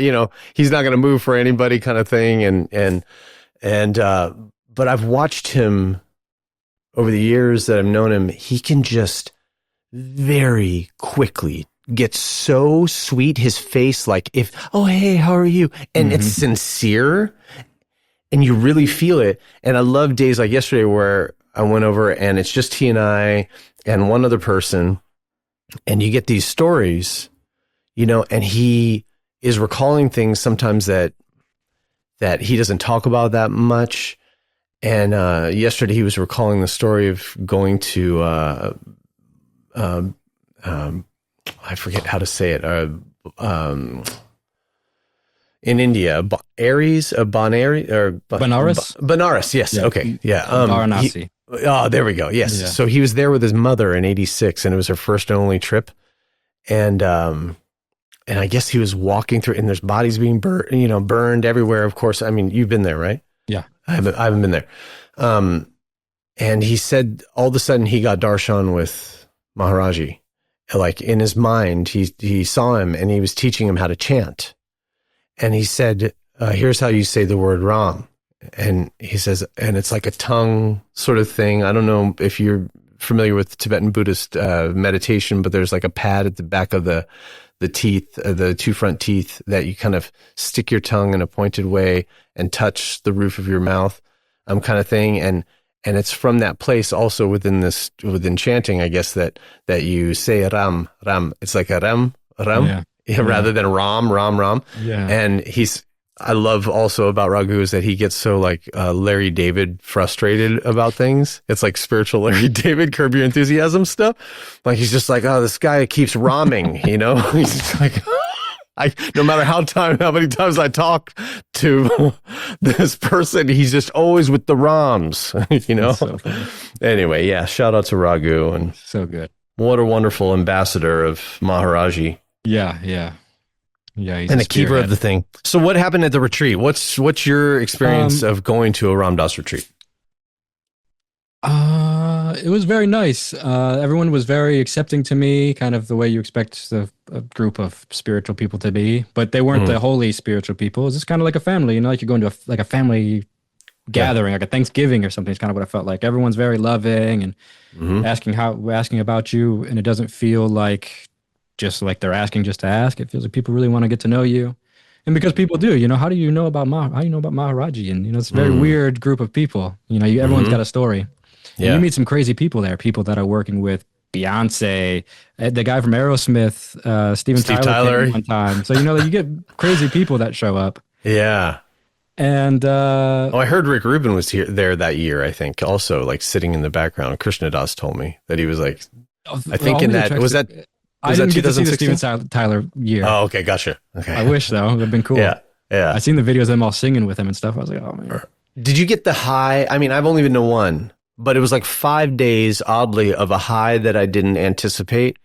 he's not going to move for anybody kind of thing. But I've watched him over the years that I've known him. He can just very quickly gets so sweet. His face, like oh, hey, how are you? And it's sincere and you really feel it. And I love days like yesterday where I went over and it's just he and I and one other person. And you get these stories, and he is recalling things sometimes that he doesn't talk about that much. And yesterday he was recalling the story of going to, I forget how to say it, in India, Benares. Yes. Yeah. Okay. Yeah. Varanasi. There we go. Yes. Yeah. So he was there with his mother in '86 and it was her first and only trip. And I guess he was walking through and there's bodies being burned everywhere. Of course. I mean, you've been there, right? Yeah. I haven't been there. And he said all of a sudden he got darshan with Maharaji. Like in his mind, he saw him and he was teaching him how to chant. And he said, here's how you say the word Ram. And he says, and it's like a tongue sort of thing. I don't know if you're familiar with Tibetan Buddhist meditation, but there's like a pad at the back of the teeth, the two front teeth, that you kind of stick your tongue in a pointed way and touch the roof of your mouth, kind of thing. And it's from that place also within chanting, I guess, that you say Ram. It's like a Ram. Yeah, rather than Ram. Yeah. And I love also about Raghu is that he gets so like Larry David frustrated about things. It's like spiritual Larry David, Curb Your Enthusiasm stuff. Like he's just like, oh, this guy keeps ramming, He's just like, no matter how many times I talk to this person, he's just always with the Rams, So anyway, yeah, shout out to Raghu and so good. What a wonderful ambassador of Maharaji. Yeah. He's and a keeper of the thing. So what happened at the retreat? What's your experience of going to a Ram Dass retreat? It was very nice. Everyone was very accepting to me, kind of the way you expect a group of spiritual people to be, but they weren't the holy spiritual people. It was just kind of like a family, like you're going to a family gathering, like a Thanksgiving or something. It's kind of what I felt like. Everyone's very loving and asking about you, and it doesn't feel like just like they're asking just to ask. It feels like people really want to get to know you. And because people do, how do you know about Maharaji? And, it's a very weird group of people. Everyone's got a story. Yeah. And you meet some crazy people there, people that are working with Beyonce, the guy from Aerosmith, Steve Tyler came one time. So, you get crazy people that show up. Yeah. And I heard Rick Rubin was there that year, I think, also like sitting in the background. Krishna Das told me that he was like, I think I didn't get to see the Steven Tyler year. Oh, okay. Gotcha. Okay. I wish, though. It would have been cool. Yeah. I seen the videos of them all singing with him and stuff. I was like, oh, man. Did you get the high? I mean, I've only been to one, but it was like 5 days, oddly, of a high that I didn't anticipate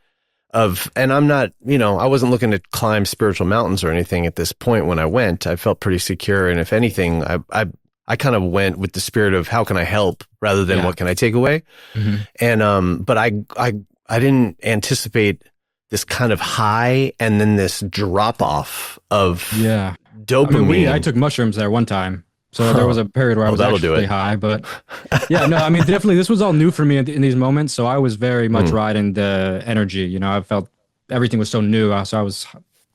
and I'm not, I wasn't looking to climb spiritual mountains or anything at this point when I went. I felt pretty secure. And if anything, I kind of went with the spirit of how can I help rather than what can I take away? Mm-hmm. And, but I didn't anticipate this kind of high and then this drop off of dopamine. I took mushrooms there one time. So there was a period where I was actually high, but definitely this was all new for me in these moments. So I was very much riding the energy, I felt everything was so new. So I was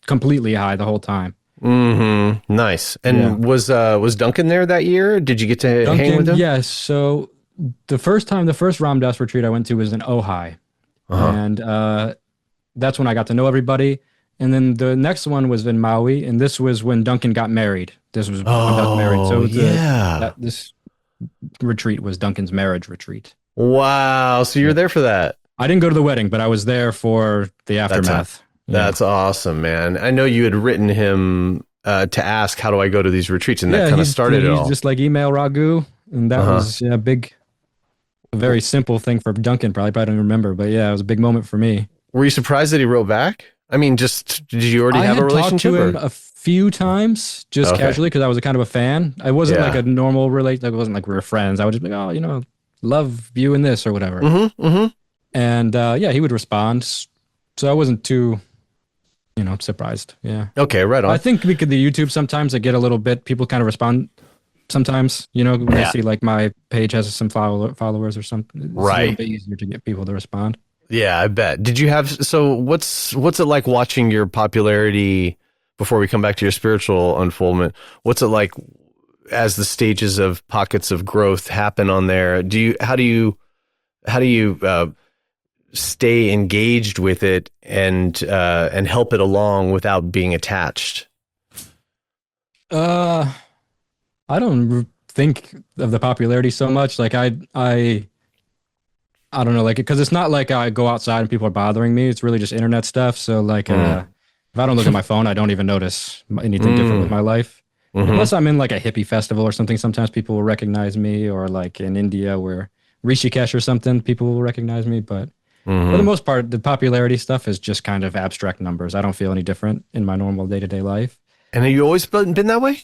completely high the whole time. Mm-hmm. Nice. And was Duncan there that year? Did you get to hang with him? Yes. So the first Ram Dass retreat I went to was in Ojai. And that's when I got to know everybody. And then the next one was in Maui, and this was when Duncan got married. This was when Duncan got married. So this retreat was Duncan's marriage retreat. Wow. So you're there for that. I didn't go to the wedding, but I was there for the aftermath. That's awesome, man. I know you had written him to ask, how do I go to these retreats? And that kind of started it all. He's just like email Raghu. And that was a very simple thing for Duncan. Probably don't remember, but it was a big moment for me. Were you surprised that he wrote back? I mean, did you already have a relationship? I had talked to him a few times, just casually, because I was a kind of a fan. I wasn't like a normal relation. It wasn't like we were friends. I would just be like, love you in this or whatever. Mm-hmm, mm-hmm. And he would respond. So I wasn't too, surprised. Yeah. Okay, right on. I think because the YouTube sometimes I get a little bit, people kind of respond sometimes, when they see like my page has some followers or something. It's a little bit easier to get people to respond. Yeah, I bet. Did you have, so what's it like watching your popularity before we come back to your spiritual unfoldment? What's it like as the stages of pockets of growth happen on there? How do you stay engaged with it and help it along without being attached? Uh, I don't think of the popularity so much. Like I don't know, like because it's not like I go outside and people are bothering me. It's really just internet stuff. So like, if I don't look at my phone, I don't even notice anything different with my life. Mm-hmm. Unless I'm in like a hippie festival or something, sometimes people will recognize me, or like in India where Rishikesh or something, people will recognize me. But for the Mm-hmm. most part, the popularity stuff is just kind of abstract numbers. I don't feel any different in my normal day-to-day life. And have you always been that way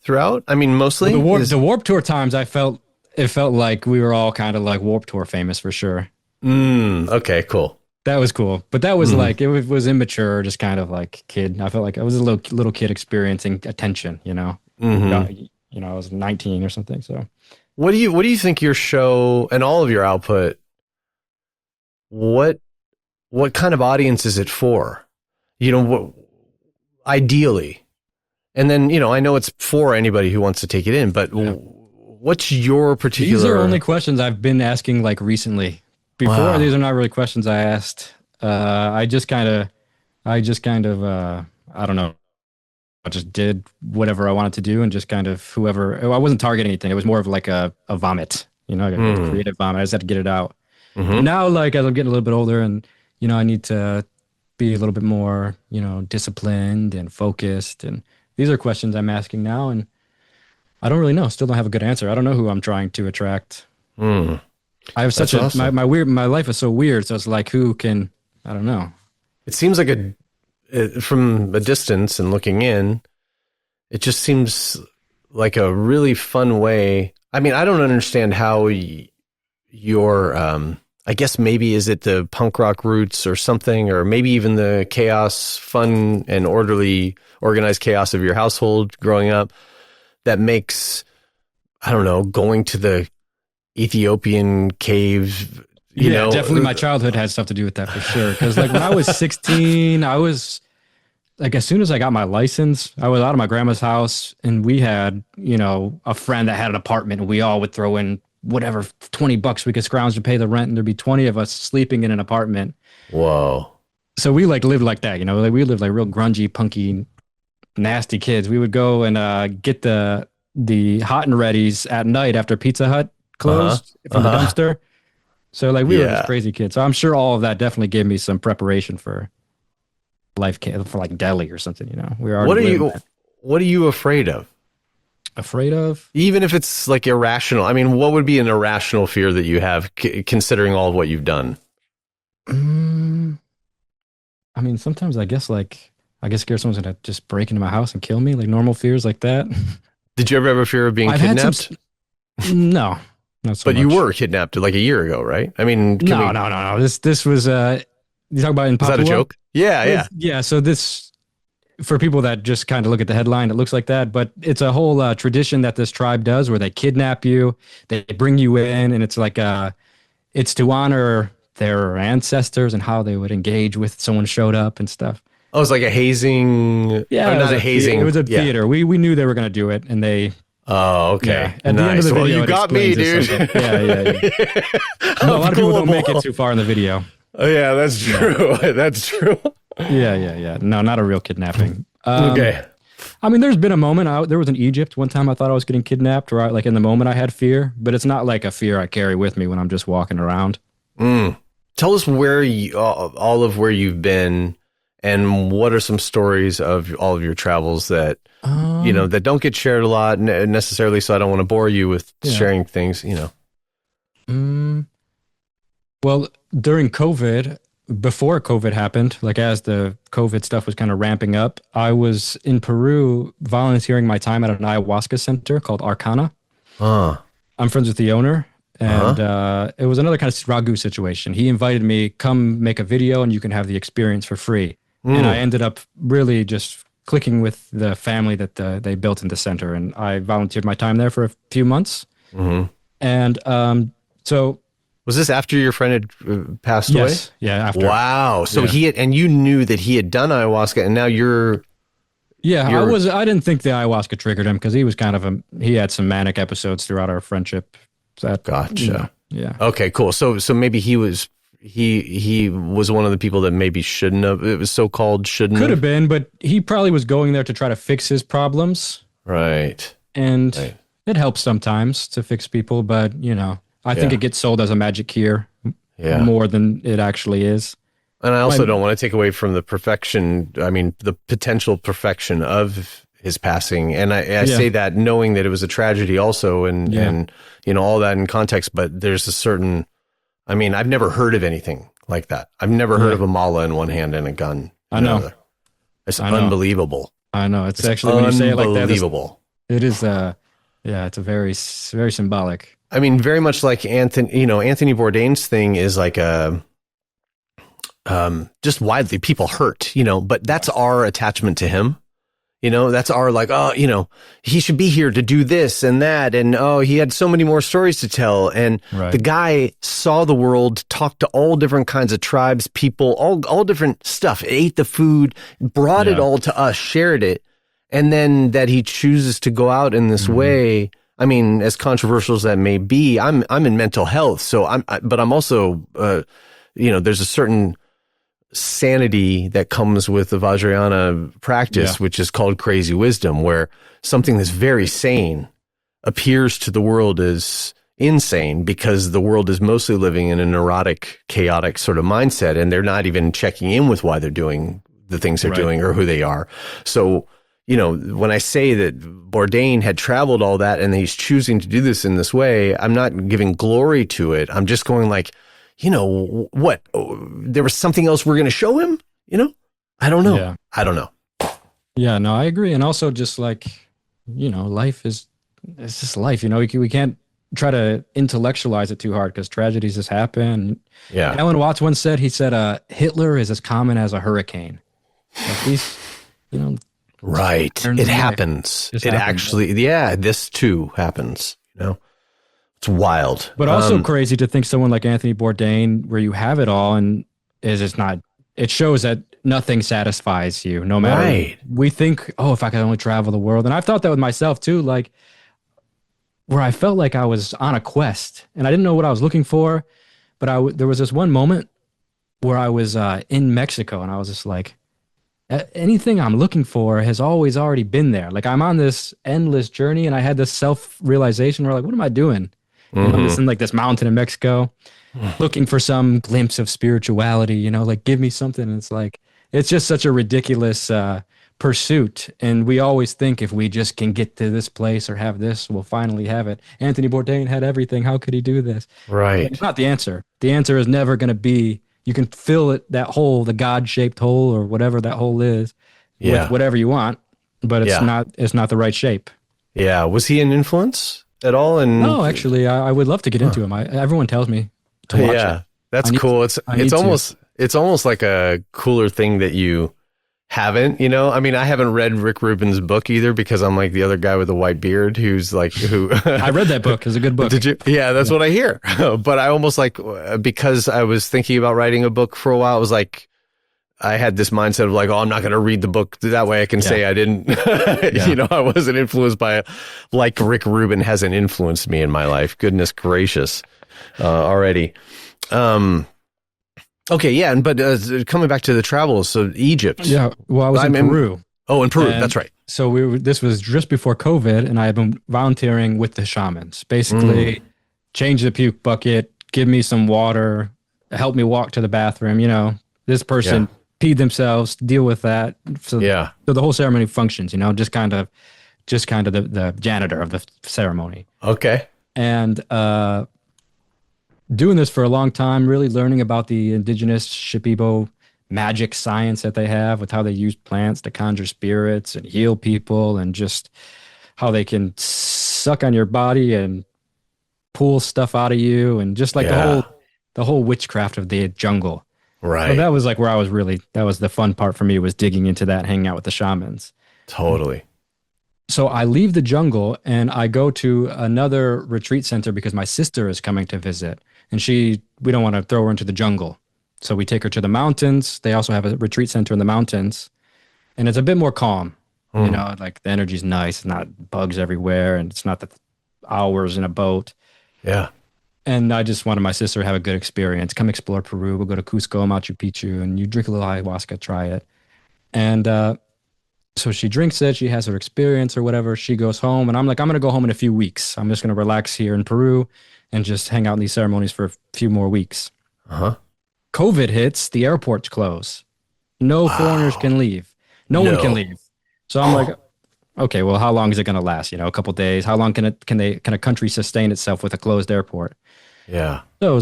throughout? I mean, Well, mostly is. the Warp Tour times, it felt like we were all kind of like Warp Tour famous for sure. Okay, cool. That was cool, but that was Mm-hmm. like was immature, just kind of like kid. I felt like I was a little kid experiencing attention, you know. Mm-hmm. Yeah, you know, I was 19 or something. So What do you think your show and all of your output, what what kind of audience is it for? What ideally? And then, I know it's for anybody who wants to take it in, but yeah. what's your These are only particular. questions I've been asking like recently. Before, these Wow. are not really questions I asked. I just kind of, I don't know. I just did whatever I wanted to do and just kind of whoever. I wasn't targeting anything. It was more of like a vomit, you know, like a Mm, creative vomit. I just had to get it out. But mm-hmm. now, like as I'm getting a little bit older, and I need to be a little bit more, disciplined and focused. And these are questions I'm asking now, and I don't really know. Still don't have a good answer. I don't know who I'm trying to attract. Mm, I have such that's a awesome. my life is so weird. So it's like who can I don't know. It seems like from a distance and looking in, it just seems like a really fun way. I mean, I don't understand how your, I guess maybe is it the punk rock roots or something, or maybe even the chaos, fun and orderly, organized chaos of your household growing up that makes, I don't know, going to the Ethiopian caves, you Yeah, know, definitely my childhood had stuff to do with that for sure. Because like when I was 16, I was like as soon as I got my license, I was out of my grandma's house and we had, a friend that had an apartment and we all would throw in whatever $20 we could scrounge to pay the rent and there'd be 20 of us sleeping in an apartment. whoa. So we like lived like that, like we lived like real grungy, punky, nasty kids. We would go and get the hot and readies at night after Pizza Hut Uh-huh. closed from the Uh-huh. dumpster. So like we were just Yeah. crazy kids. So I'm sure all of that definitely gave me some preparation for for like Delhi or something. We were What already are living you, that. what are you afraid of? Afraid of? Even if it's like irrational. I mean, what would be an irrational fear that you have considering all of what you've done? Mm, I mean, sometimes I guess scared someone's gonna just break into my house and kill me, like normal fears like that. Did you ever have a fear of being I've had some. kidnapped? No, not so But you much. were kidnapped like a year ago, right? I mean, can No, we, no, no, no. This was you talk about in is that a Papua? joke? Yeah, yeah. Yeah. So this for people that just kind of look at the headline, it looks like that, but it's a whole tradition that this tribe does where they kidnap you, they bring you in, and it's like it's to honor their ancestors and how they would engage with someone showed up and stuff. Oh, it's like a hazing, or Yeah, not a it hazing. was a Yeah. theater. We knew they were going to do it, and they Oh, okay. yeah. At the end of Nice. the Well, video, you it got me, explains it dude. something. Yeah, yeah, yeah. No, a I'm lot of people don't make it gullible. too far in the video. Oh, yeah, that's Yeah, true. That's true. yeah, yeah, yeah. No, not a real kidnapping. Okay. I mean, there's been a moment. There was in Egypt one time I thought I was getting kidnapped, or like in the moment I had fear, but it's not like a fear I carry with me when I'm just walking around. Mm. Tell us where all of where you've been, and what are some stories of all of your travels that Um, that don't get shared a lot necessarily. So I don't want to bore you with yeah. sharing things. Mm, well, during COVID, before COVID happened, like as the COVID stuff was kind of ramping up, I was in Peru volunteering my time at an ayahuasca center called Arcana. Uh, I'm friends with the owner, and uh-huh. it was another kind of ragu situation. He invited me, come make a video, and you can have the experience for free. And I Mm, ended up really just clicking with the family that they built in the center, and I volunteered my time there for a few months. mm-hmm. And so Was this after your friend had passed away? Yes. Yeah. After. Wow. So Yeah. and you knew that he had done ayahuasca, and now I didn't think the ayahuasca triggered him because he was kind of he had some manic episodes throughout our friendship. Gotcha. Yeah. Okay, cool. So maybe he was one of the people that maybe shouldn't have. It was so-called shouldn't Could have been, but he probably was going there to try to fix his problems. Right. And Right. it helps sometimes to fix people, but I think it gets sold as a magic cure more than it actually is. And I also don't want to take away from the potential perfection of his passing. And I say that knowing that it was a tragedy also, and all that in context, but there's a certain, I've never heard of anything like that. I've never heard of a mala in one hand and a gun. I know. It's unbelievable. I know. It's actually, when you say it like that, unbelievable. It is, it's a very symbolic. Very much like Anthony Bourdain's thing is like just widely people hurt, but that's our attachment to him. That's our he should be here to do this and that. And, he had so many more stories to tell. And the guy saw the world, talked to all different kinds of tribes, people, all different stuff, ate the food, brought it all to us, shared it. And then that he chooses to go out in this way. As controversial as that may be, I'm in mental health. But I'm also, there's a certain sanity that comes with the Vajrayana practice, which is called crazy wisdom, where something that's very sane appears to the world as insane because the world is mostly living in a neurotic, chaotic sort of mindset, and they're not even checking in with why they're doing the things they're doing or who they are. So, when I say that Bourdain had traveled all that and he's choosing to do this in this way, I'm not giving glory to it. I'm just going like, what? There was something else we're going to show him? I don't know. Yeah. I don't know. Yeah, no, I agree. And also just like, life it's just life, we can't try to intellectualize it too hard because tragedies just happen. Yeah. Alan Watts once said, Hitler is as common as a hurricane. Like these, Right. It happens. It actually, this too happens, It's wild. But also crazy to think someone like Anthony Bourdain, where you have it all and it shows that nothing satisfies you, no matter. Right. We think, if I could only travel the world. And I've thought that with myself too, like where I felt like I was on a quest and I didn't know what I was looking for. But there was this one moment where I was in Mexico and I was just like, anything I'm looking for has always already been there. Like I'm on this endless journey and I had this self-realization where like, what am I doing? I'm just in like this mountain in Mexico looking for some glimpse of spirituality, like give me something. And it's like, it's just such a ridiculous pursuit. And we always think if we just can get to this place or have this, we'll finally have it. Anthony Bourdain had everything. How could he do this? Right. It's not the answer. The answer is never going to be, you can fill it, that hole, the God-shaped hole or whatever that hole is with whatever you want, but it's not the right shape. Yeah. Was he an influence at all? No, actually, I would love to get into him. Everyone tells me to watch it. That's cool. It's almost like a cooler thing that you haven't, I haven't read Rick Rubin's book either because I'm like the other guy with the white beard who I read that book. It's a good book. Did you? Yeah, that's what I hear. But I almost because I was thinking about writing a book for a while, I was like, I had this mindset of like, I'm not going to read the book. That way I can say I didn't, I wasn't influenced by it like Rick Rubin hasn't influenced me in my life. Goodness gracious. Already. Okay, yeah, but coming back to the travels, so Egypt. Yeah, well, I was in Peru. Oh, in Peru, that's right. So this was just before COVID, and I had been volunteering with the shamans. Basically, change the puke bucket, give me some water, help me walk to the bathroom. This person peed themselves, deal with that. So the whole ceremony functions. Just kind of the janitor of the ceremony. Okay, and doing this for a long time, really learning about the indigenous Shipibo magic science that they have with how they use plants to conjure spirits and heal people and just how they can suck on your body and pull stuff out of you and just like the whole witchcraft of the jungle. Right. So that was like where that was the fun part for me was digging into that, hanging out with the shamans. Totally. So I leave the jungle and I go to another retreat center because my sister is coming to visit, and we don't want to throw her into the jungle. So we take her to the mountains. They also have a retreat center in the mountains, and it's a bit more calm. Like the energy's nice, it's not bugs everywhere, and it's not the hours in a boat. Yeah. And I just wanted my sister to have a good experience. Come explore Peru. We'll go to Cusco, Machu Picchu, and you drink a little ayahuasca, try it. And so she drinks it. She has her experience or whatever. She goes home, and I'm like, I'm going to go home in a few weeks. I'm just going to relax here in Peru and just hang out in these ceremonies for a few more weeks. Uh-huh. COVID hits, the airports close. No foreigners can leave. No one can leave. So I'm like, okay, well, how long is it going to last? A couple of days. How long can a country sustain itself with a closed airport? Yeah. So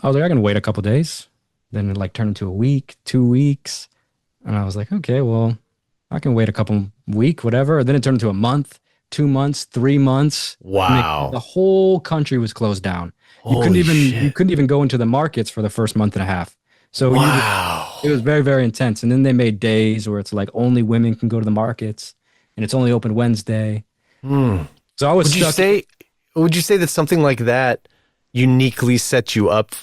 I can wait a couple of days. Then it turned into a week, 2 weeks. And I was like, okay, well, I can wait a couple week, whatever. And then it turned into a month, 2 months, 3 months. Wow. The whole country was closed down. You couldn't even go into the markets for the first month and a half. So it was very, very intense. And then they made days where it's like only women can go to the markets, and it's only open Wednesday. So I was would you say that something like that uniquely set you up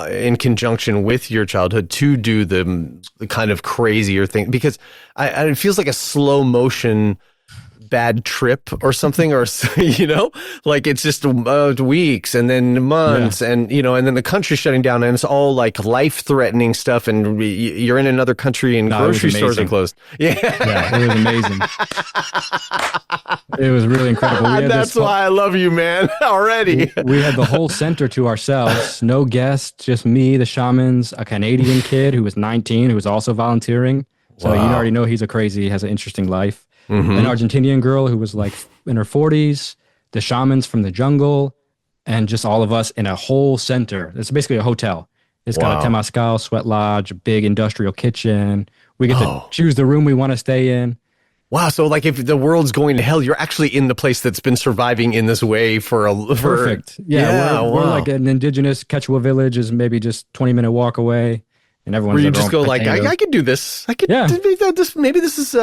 in conjunction with your childhood to do the kind of crazier thing? Because it feels like a slow motion bad trip or something, or like it's just weeks and then months, and and then the country's shutting down, and it's all like life-threatening stuff, and you're in another country and grocery stores are closed. Yeah, it was amazing. It was really incredible. That's why I love you, man. Already. We had the whole center to ourselves, no guests, just me, the shamans, a Canadian kid who was 19 who was also volunteering. So you already know he's has an interesting life. An Argentinian girl who was like in her 40s, the shamans from the jungle, and just all of us in a whole center. It's basically a hotel. It's got a temazcal, sweat lodge, a big industrial kitchen. We get to choose the room we want to stay in. Wow. So like if the world's going to hell, you're actually in the place that's been surviving in this way for Perfect. Yeah. We're like an indigenous Quechua village is maybe just 20-minute walk away. And everyone's where you just go like, I could do this. I could maybe this is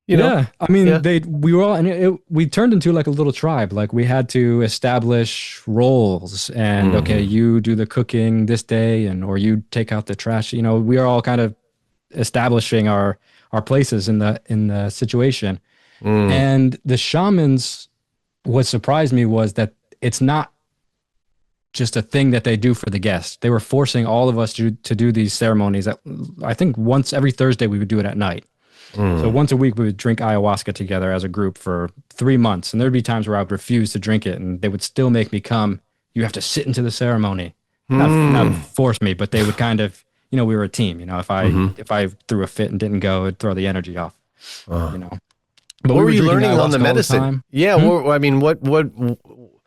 Yeah, I mean, we were all, and we turned into like a little tribe. Like we had to establish roles, and okay, you do the cooking this day, or you take out the trash. We are all kind of establishing our places in the situation. And the shamans, what surprised me was that it's not just a thing that they do for the guests. They were forcing all of us to do these ceremonies. I think once every Thursday we would do it at night. So once a week we would drink ayahuasca together as a group for 3 months. And there'd be times where I would refuse to drink it, and they would still make me come. You have to sit into the ceremony. Not force me, but they would kind of, we were a team. If I threw a fit and didn't go, it'd throw the energy off. But what were you learning on the medicine? Yeah. Well, I mean, what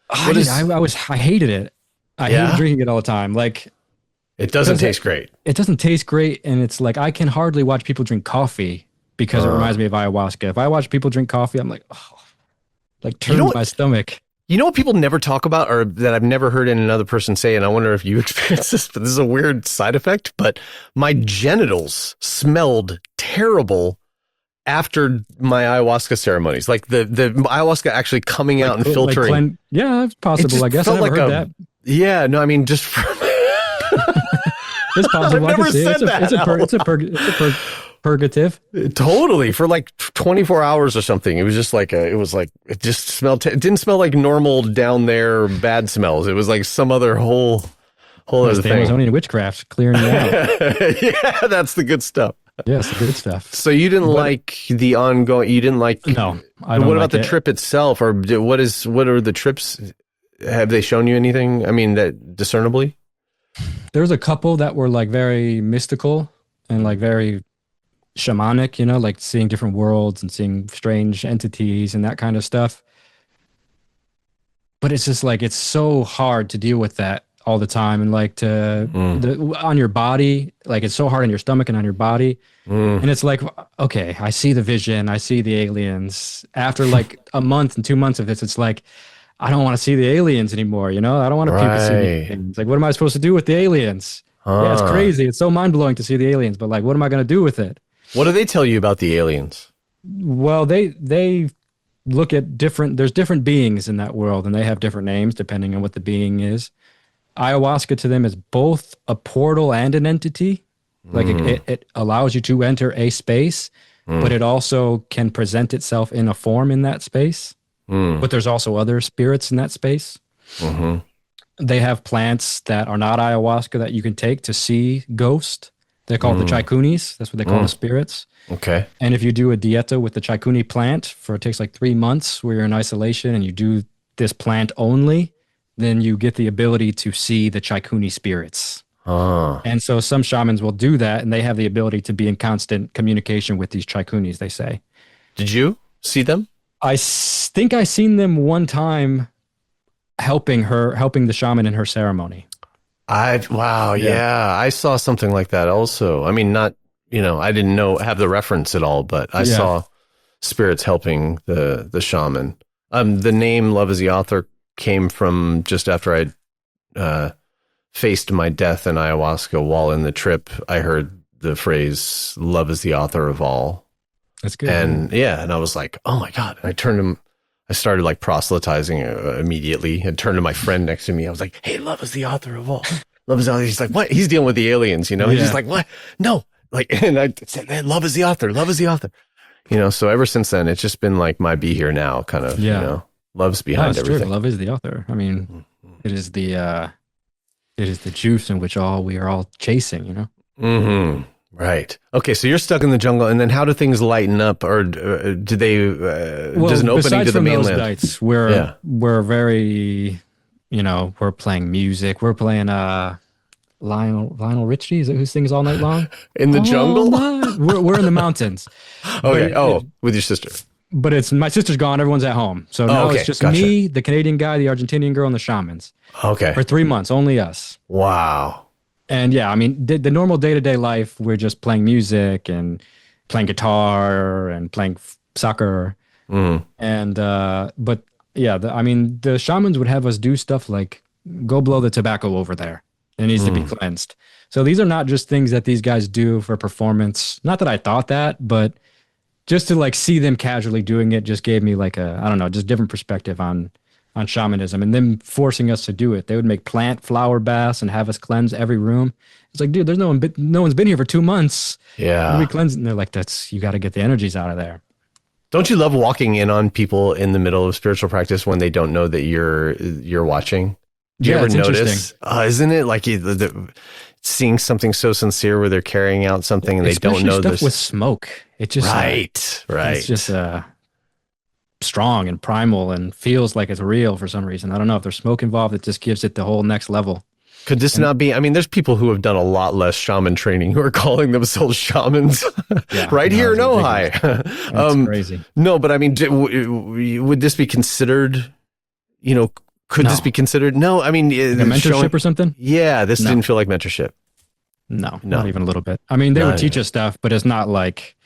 I hated it. I hated drinking it all the time. Like, it doesn't taste great. It doesn't taste great. And it's like, I can hardly watch people drink coffee because it reminds me of ayahuasca. If I watch people drink coffee, I'm like, turns my stomach. You know what people never talk about, or that I've never heard another person say, and I wonder if you experience this, but this is a weird side effect, but my genitals smelled terrible after my ayahuasca ceremonies. Like the ayahuasca actually coming out and filtering. Yeah, it's possible. I guess I never heard that. Yeah, no, I mean, just from... It's possible. I've never said that. It's a purgative. Totally. For like 24 hours or something. It was just like it just smelled, it didn't smell like normal down there bad smells. It was like some other whole other thing. Amazonian witchcraft clearing you out. Yeah, that's the good stuff. Yes, the good stuff. So you didn't like the ongoing, you didn't like. No, I don't. What about the trip itself, or what are the trips? Have they shown you anything? I mean, that discernibly? There was a couple that were like very mystical and like very shamanic, like seeing different worlds and seeing strange entities and that kind of stuff. But it's just like, it's so hard to deal with that all the time. And like on your body, like it's so hard on your stomach and on your body. And it's like, okay, I see the vision. I see the aliens. After like a month and 2 months of this, it's like, I don't want to see the aliens anymore. I don't want to people see the aliens. Like, what am I supposed to do with the aliens? Yeah, it's crazy. It's so mind blowing to see the aliens, but like, what am I going to do with it? What do they tell you about the aliens? Well, they look at there's different beings in that world, and they have different names depending on what the being is. Ayahuasca to them is both a portal and an entity. Like it allows you to enter a space, but it also can present itself in a form in that space. But there's also other spirits in that space. They have plants that are not ayahuasca that you can take to see ghosts. They're called the chaikunis. That's what they call the spirits. Okay. And if you do a dieta with the chaikuni plant it takes like 3 months where you're in isolation and you do this plant only, then you get the ability to see the chaikuni spirits. And so some shamans will do that, and they have the ability to be in constant communication with these chaikunis, they say. Did you see them? I think I seen them one time helping the shaman in her ceremony. Yeah. I saw something like that also. I mean, not, I didn't have the reference at all, but I saw spirits helping the shaman. The name Love is the Author came from just after I'd faced my death in ayahuasca while in the trip. I heard the phrase, love is the author of all. That's good. And and I was like, oh my God. And I started like proselytizing immediately and turned to my friend next to me. I was like, hey, love is the author of all. Love is the author. He's like, what? He's dealing with the aliens, He's just like, what? No. And I said, hey, love is the author. Love is the author. So ever since then, it's just been like my be here now kind of, love's behind everything. True. Love is the author. I mean, it is the juice in which we are all chasing, Right. Okay. So you're stuck in the jungle, and then how do things lighten up, or do they? Does an opening to the mainland? Those nights, we're very, we're playing music. We're playing Lionel Richie. Is that who sings all night long? In the jungle? We're in the mountains. Okay. With your sister. But my sister's gone. Everyone's at home. So now it's just me, the Canadian guy, the Argentinian girl, and the shamans. Okay. For 3 months, only us. Wow. And I mean, the normal day-to-day life, we're just playing music and playing guitar and playing soccer. And, but I mean, the shamans would have us do stuff like go blow the tobacco over there. It needs to be cleansed. So these are not just things that these guys do for performance. Not that I thought that, but just to like see them casually doing it just gave me like just different perspective on shamanism, and them forcing us to do it. They would make plant flower baths and have us cleanse every room. It's like, dude, there's no one's been here for 2 months. Yeah. We cleanse, and they're like, you got to get the energies out of there. Don't you love walking in on people in the middle of spiritual practice when they don't know that you're watching? Do you ever notice? Isn't it like seeing something so sincere where they're carrying out something and they don't know stuff this with smoke? It just right. It's just strong and primal and feels like it's real for some reason. I don't know if there's smoke involved. It just gives it the whole next level. Could this not be? I mean, there's people who have done a lot less shaman training who are calling themselves shamans right here in Ojai. That's crazy. No, but I mean, would this be considered, could this be considered? No, I mean, like a mentorship or something? Yeah, this didn't feel like mentorship. No, not even a little bit. I mean, they would teach us stuff, but it's not like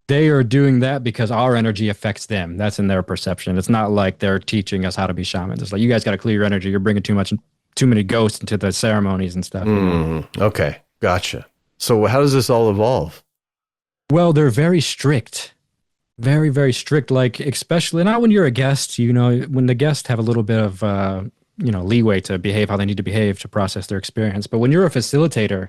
they are doing that because our energy affects them. That's in their perception. It's not like they're teaching us how to be shamans. It's like, you guys got to clear your energy. You're bringing too many ghosts into the ceremonies and stuff. Okay, gotcha. So how does this all evolve? Well, they're very strict. Very, very strict. Like, especially not when you're a guest, when the guests have a little bit of, leeway to behave how they need to behave to process their experience. But when you're a facilitator,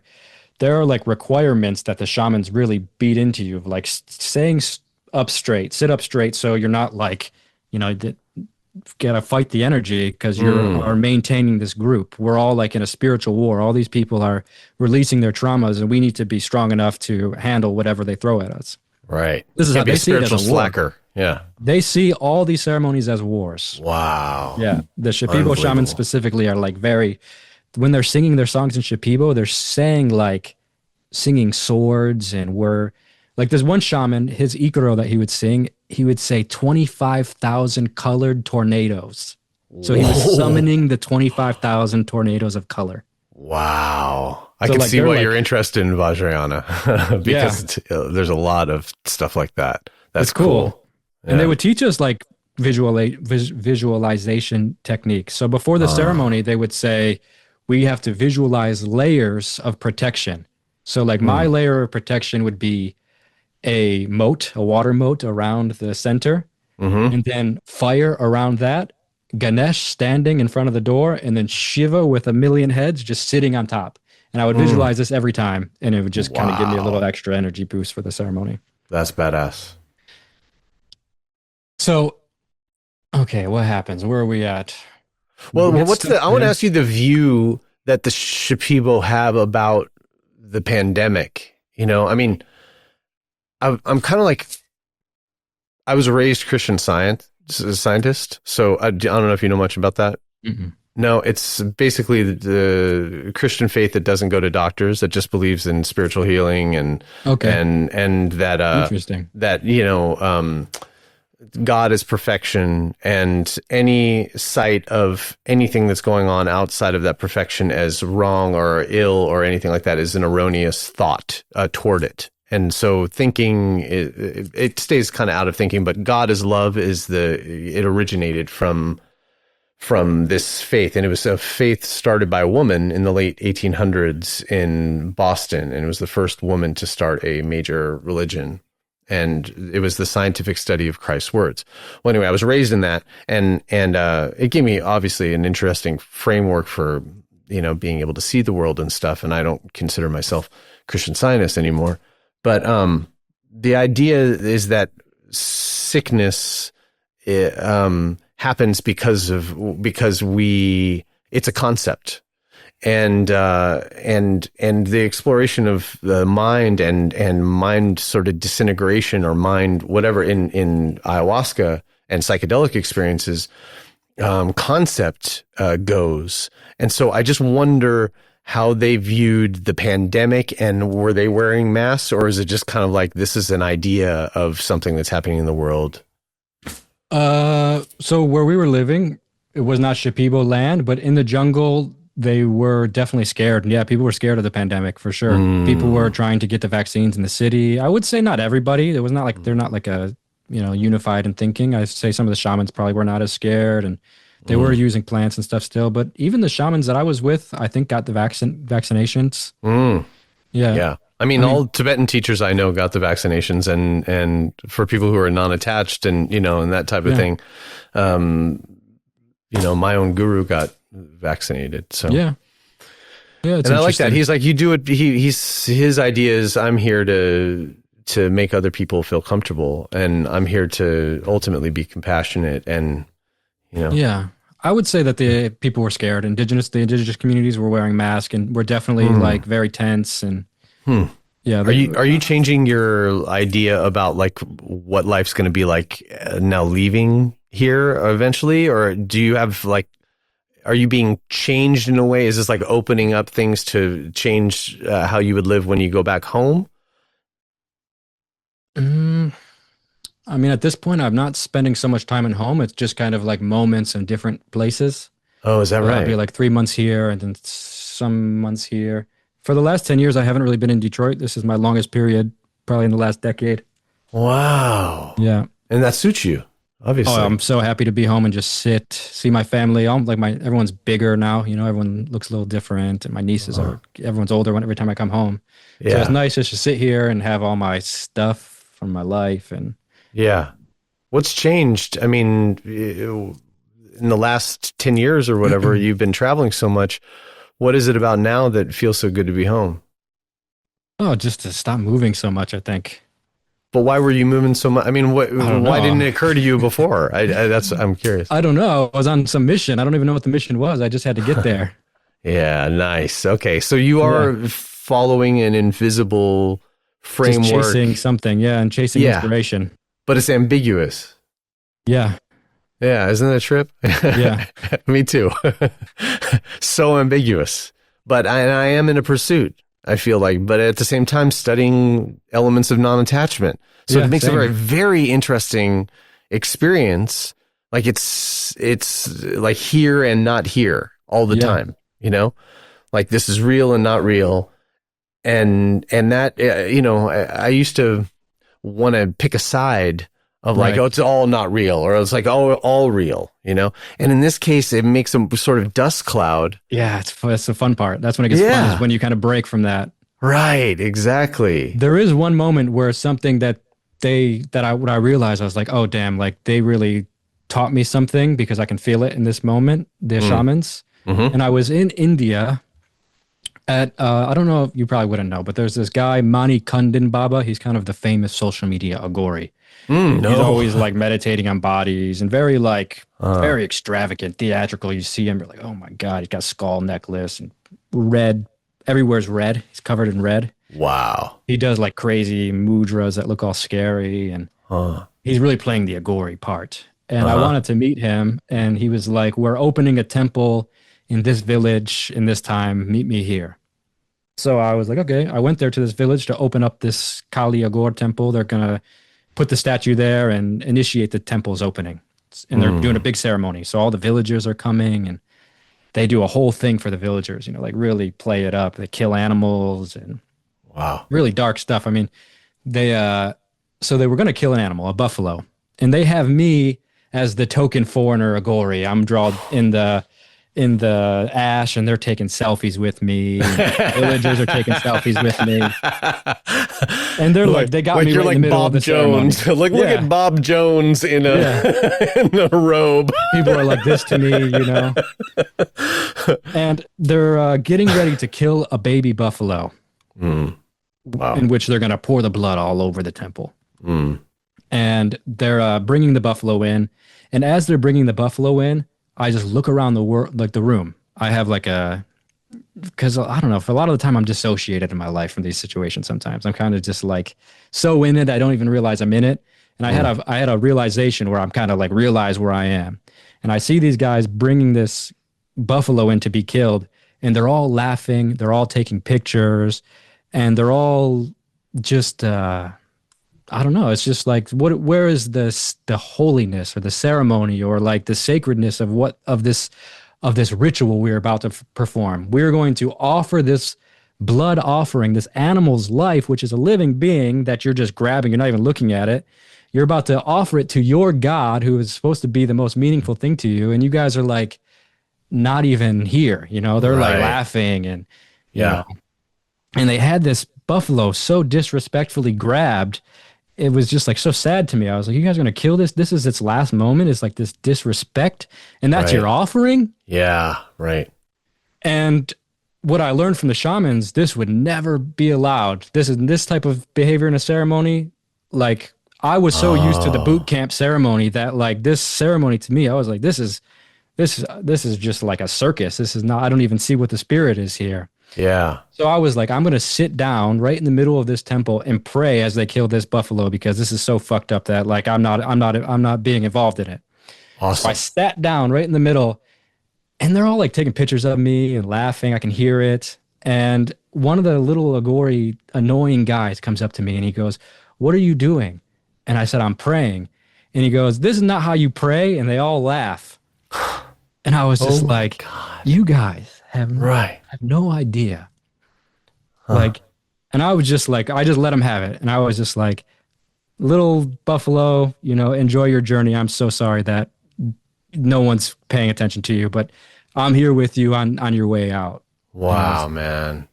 there are like requirements that the shamans really beat into you, like saying sit up straight. So you're not like, gotta fight the energy because you are maintaining this group. We're all like in a spiritual war. All these people are releasing their traumas, and we need to be strong enough to handle whatever they throw at us. Right. This is how they see it as a slacker. War. Yeah. They see all these ceremonies as wars. Wow. Yeah. The Shipibo shamans specifically are like when they're singing their songs in Shipibo, they're singing swords, and there's one shaman, his ikaro that he would sing, he would say 25,000 colored tornadoes. So he was summoning the 25,000 tornadoes of color. Wow. I can see why you're interested in Vajrayana because there's a lot of stuff like that. That's cool. Yeah. And they would teach us like visualization techniques. So before the ceremony, they would say, we have to visualize layers of protection. So like my layer of protection would be a water moat around the center. and then fire around that, Ganesh standing in front of the door, and then Shiva with a million heads just sitting on top. And I would visualize this every time, and it would just kind of give me a little extra energy boost for the ceremony. That's badass. So, okay, what happens? Where are we at? Well, I want to ask you the view that the Shipibo have about the pandemic. You know, I mean, I'm kind of like, I was a raised Christian scientist, so I don't know if you know much about that. Mm-mm. No, it's basically the Christian faith that doesn't go to doctors, that just believes in spiritual healing and that Interesting. that God is perfection, and any sight of anything that's going on outside of that perfection as wrong or ill or anything like that is an erroneous thought toward it. And so thinking, it stays kind of out of thinking, but God is love it originated from this faith. And it was a faith started by a woman in the late 1800s in Boston. And it was the first woman to start a major religion. And it was the scientific study of Christ's words. Well, anyway, I was raised in that, and it gave me obviously an interesting framework for, you know, being able to see the world and stuff. And I don't consider myself Christian Scientist anymore. But the idea is that sickness happens because it's a concept, and the exploration of the mind and mind sort of disintegration or mind whatever in ayahuasca and psychedelic experiences, concept goes. And so I just wonder how they viewed the pandemic, and were they wearing masks, or is it just kind of like, this is an idea of something that's happening in the world? So where we were living, it was not Shipibo land, but in the jungle, they were definitely scared. Yeah, people were scared of the pandemic for sure. People were trying to get the vaccines in the city. I would say not everybody. It was not like, they're not like a, you know, unified in thinking. I'd say some of the shamans probably were not as scared, and they were using plants and stuff still. But even the shamans that I was with, I think, got the vaccinations. Yeah. I mean, all Tibetan teachers I know got the vaccinations, and for people who are non-attached and, you know, and that type of thing, you know, my own guru got vaccinated. So yeah, and I like that. He's like, you do it. His idea is, I'm here to make other people feel comfortable, and I'm here to ultimately be compassionate, and, you know. Yeah. I would say that the people were scared. The indigenous communities were wearing masks and were definitely like very tense, and yeah. Are you changing your idea about like what life's going to be like now leaving here eventually, or do you have like, are you being changed in a way? Is this like opening up things to change how you would live when you go back home? I mean, at this point, I'm not spending so much time at home. It's just kind of like moments in different places. Oh, is that right? I'll be like 3 months here and then some months here. For the last 10 years, I haven't really been in Detroit. This is my longest period, probably in the last decade. Wow. Yeah. And that suits you, obviously. Oh, I'm so happy to be home and just sit, see my family. Everyone's bigger now. You know, everyone looks a little different. And my nieces everyone's older every time I come home. Yeah. So it's nice just to sit here and have all my stuff from my life. And yeah. What's changed? I mean, in the last 10 years or whatever, you've been traveling so much. What is it about now that feels so good to be home? Oh, just to stop moving so much, I think. But why were you moving so much? I mean, why didn't it occur to you before? I'm curious. I don't know. I was on some mission. I don't even know what the mission was. I just had to get there. Yeah, nice. Okay, so you are following an invisible framework. Just chasing something, and chasing inspiration. But it's ambiguous. Yeah. Yeah, isn't that a trip? Yeah. Me too. So ambiguous. But I am in a pursuit, I feel like, but at the same time studying elements of non-attachment. So it makes a very, very interesting experience. Like it's like here and not here all the time, you know? Like this is real and not real. And that, you know, I used to want to pick a side of like, oh, it's all not real, or it's like, oh, all real, you know? And in this case, it makes a sort of dust cloud. Yeah, that's the fun part. That's when it gets fun, is when you kind of break from that. Right, exactly. There is one moment where something that what I realized, I was like, oh damn, like they really taught me something because I can feel it in this moment, the shamans. Mm-hmm. And I was in India at I don't know if you probably wouldn't know, but there's this guy, Mani Kundin Baba. He's kind of the famous social media Agori. He's No. always like meditating on bodies and very like very extravagant, theatrical. You see him, you're like, oh my God, he's got a skull necklace and red. Everywhere's red. He's covered in red. Wow. He does like crazy mudras that look all scary, and he's really playing the Agori part. And I wanted to meet him, and he was like, we're opening a temple in this village in this time. Meet me here. So I was like, okay. I went there to this village to open up this Kali Agor temple. They're going to put the statue there and initiate the temple's opening. And they're doing a big ceremony. So all the villagers are coming, and they do a whole thing for the villagers, you know, like really play it up. They kill animals and Wow. really dark stuff. I mean, so they were going to kill an animal, a buffalo, and they have me as the token foreigner Agori. I'm drawn in the ash, and they're taking selfies with me. Villagers are taking selfies with me, and they're like they got me you're right in the middle Bob of the Jones. ceremony. Like, look at Bob Jones in a robe. People are like this to me, you know. And they're getting ready to kill a baby buffalo, Wow. in which they're going to pour the blood all over the temple. And they're bringing the buffalo in, and as they're bringing the buffalo in, I just look around the world, like the room. I have like because I don't know, for a lot of the time I'm dissociated in my life from these situations. Sometimes I'm kind of just like so in it, I don't even realize I'm in it. And I had a realization where I'm kind of like realize where I am. And I see these guys bringing this buffalo in to be killed, and they're all laughing. They're all taking pictures, and they're all just, I don't know. It's just like, where is the holiness or the ceremony or like the sacredness of this ritual we're about to perform? We're going to offer this blood offering, this animal's life, which is a living being that you're just grabbing. You're not even looking at it. You're about to offer it to your God, who is supposed to be the most meaningful thing to you. And you guys are like, not even here, you know, they're like laughing and, you know, and they had this buffalo so disrespectfully grabbed. It was just like so sad to me. I was like, you guys are going to kill this? This is its last moment. It's like this disrespect. And that's your offering? Yeah, right. And what I learned from the shamans, this would never be allowed. This type of behavior in a ceremony. Like I was so used to the boot camp ceremony that like this ceremony to me, I was like, this is just like a circus. This is not, I don't even see what the spirit is here. Yeah. So I was like, I'm going to sit down right in the middle of this temple and pray as they kill this buffalo, because this is so fucked up that like I'm not being involved in it. Awesome. So I sat down right in the middle, and they're all like taking pictures of me and laughing. I can hear it. And one of the little Agori annoying guys comes up to me and he goes, "What are you doing?" And I said, "I'm praying." And he goes, "This is not how you pray." And they all laugh. And I was just like, God. You guys have no idea. Like, and I was just like, I just let him have it. And I was just like, little buffalo, you know, enjoy your journey. I'm so sorry that no one's paying attention to you, but I'm here with you on your way out. Wow, man.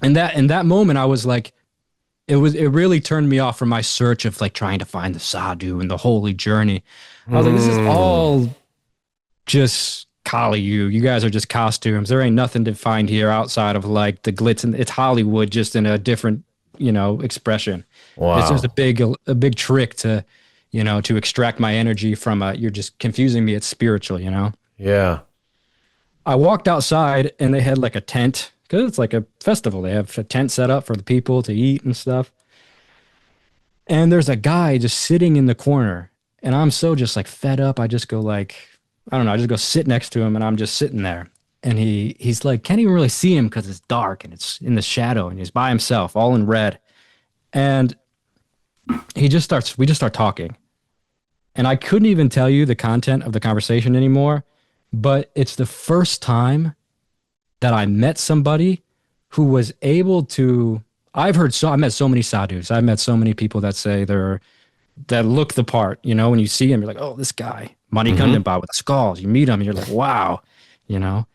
And in that moment, I was like, it really turned me off from my search of like trying to find the sadhu and the holy journey. I was like, this is all just Kali, you guys are just costumes. There ain't nothing to find here outside of like the glitz, and it's Hollywood just in a different, you know, expression. Wow. It's just a big trick to, you know, to extract my energy from you're just confusing me. It's spiritual, you know? Yeah. I walked outside and they had like a tent, because it's like a festival. They have a tent set up for the people to eat and stuff. And there's a guy just sitting in the corner, and I'm so just like fed up. I just go like, I don't know, I just go sit next to him, and I'm just sitting there. And he's like, can't even really see him because it's dark and it's in the shadow, and he's by himself, all in red. And we just start talking. And I couldn't even tell you the content of the conversation anymore, but it's the first time that I met somebody who was able to, I met so many sadhus. I've met so many people that say that look the part, you know, when you see him, you're like, oh, this guy. Mani Kundin with the skulls. You meet him and you're like, wow, you know?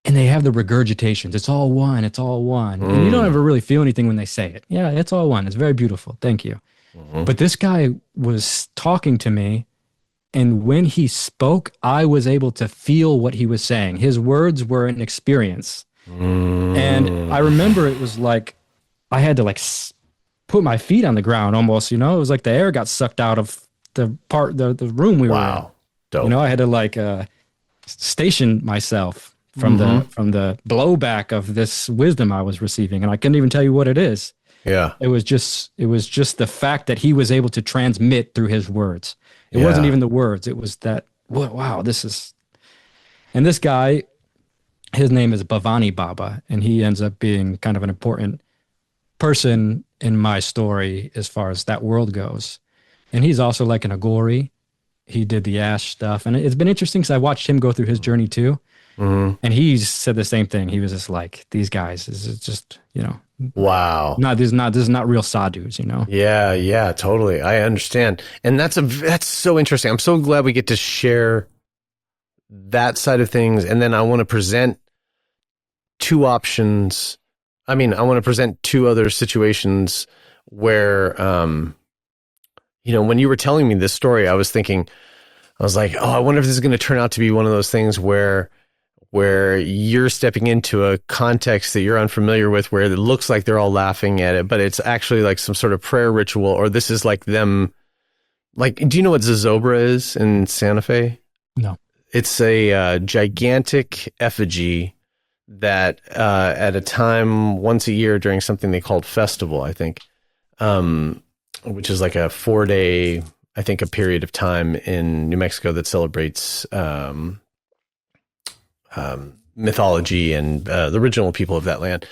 and they have the regurgitations. It's all one. It's all one. And you don't ever really feel anything when they say it. Yeah, it's all one. It's very beautiful. Thank you. But this guy was talking to me, and when he spoke, I was able to feel what he was saying. His words were an experience. And I remember it was like I had to like put my feet on the ground almost, you know? It was like the air got sucked out of the room we were in. Wow. Dope. You know, I had to like station myself from the blowback of this wisdom I was receiving, and I couldn't even tell you what it is. Yeah. It was just the fact that he was able to transmit through his words. It wasn't even the words. It was that, wow, this is. And this guy, his name is Bhavani Baba, and he ends up being kind of an important person in my story as far as that world goes. And he's also like an Agori. He did the ash stuff. And it's been interesting because I watched him go through his journey too. And he's said the same thing. He was just like, these guys, this is just, you know. Wow. This is not real sadhus, you know? Yeah, totally. I understand. And that's so interesting. I'm so glad we get to share that side of things. And then I want to present two options. I mean, I want to present two other situations where, you know, when you were telling me this story, I was like, oh, I wonder if this is going to turn out to be one of those things where you're stepping into a context that you're unfamiliar with, where it looks like they're all laughing at it, but it's actually like some sort of prayer ritual, or this is like them. Like, do you know what zozobra is in Santa Fe? No. It's a gigantic effigy that at a time once a year during something they called festival, I think, which is like a 4-day, I think, a period of time in New Mexico that celebrates mythology and the original people of that land.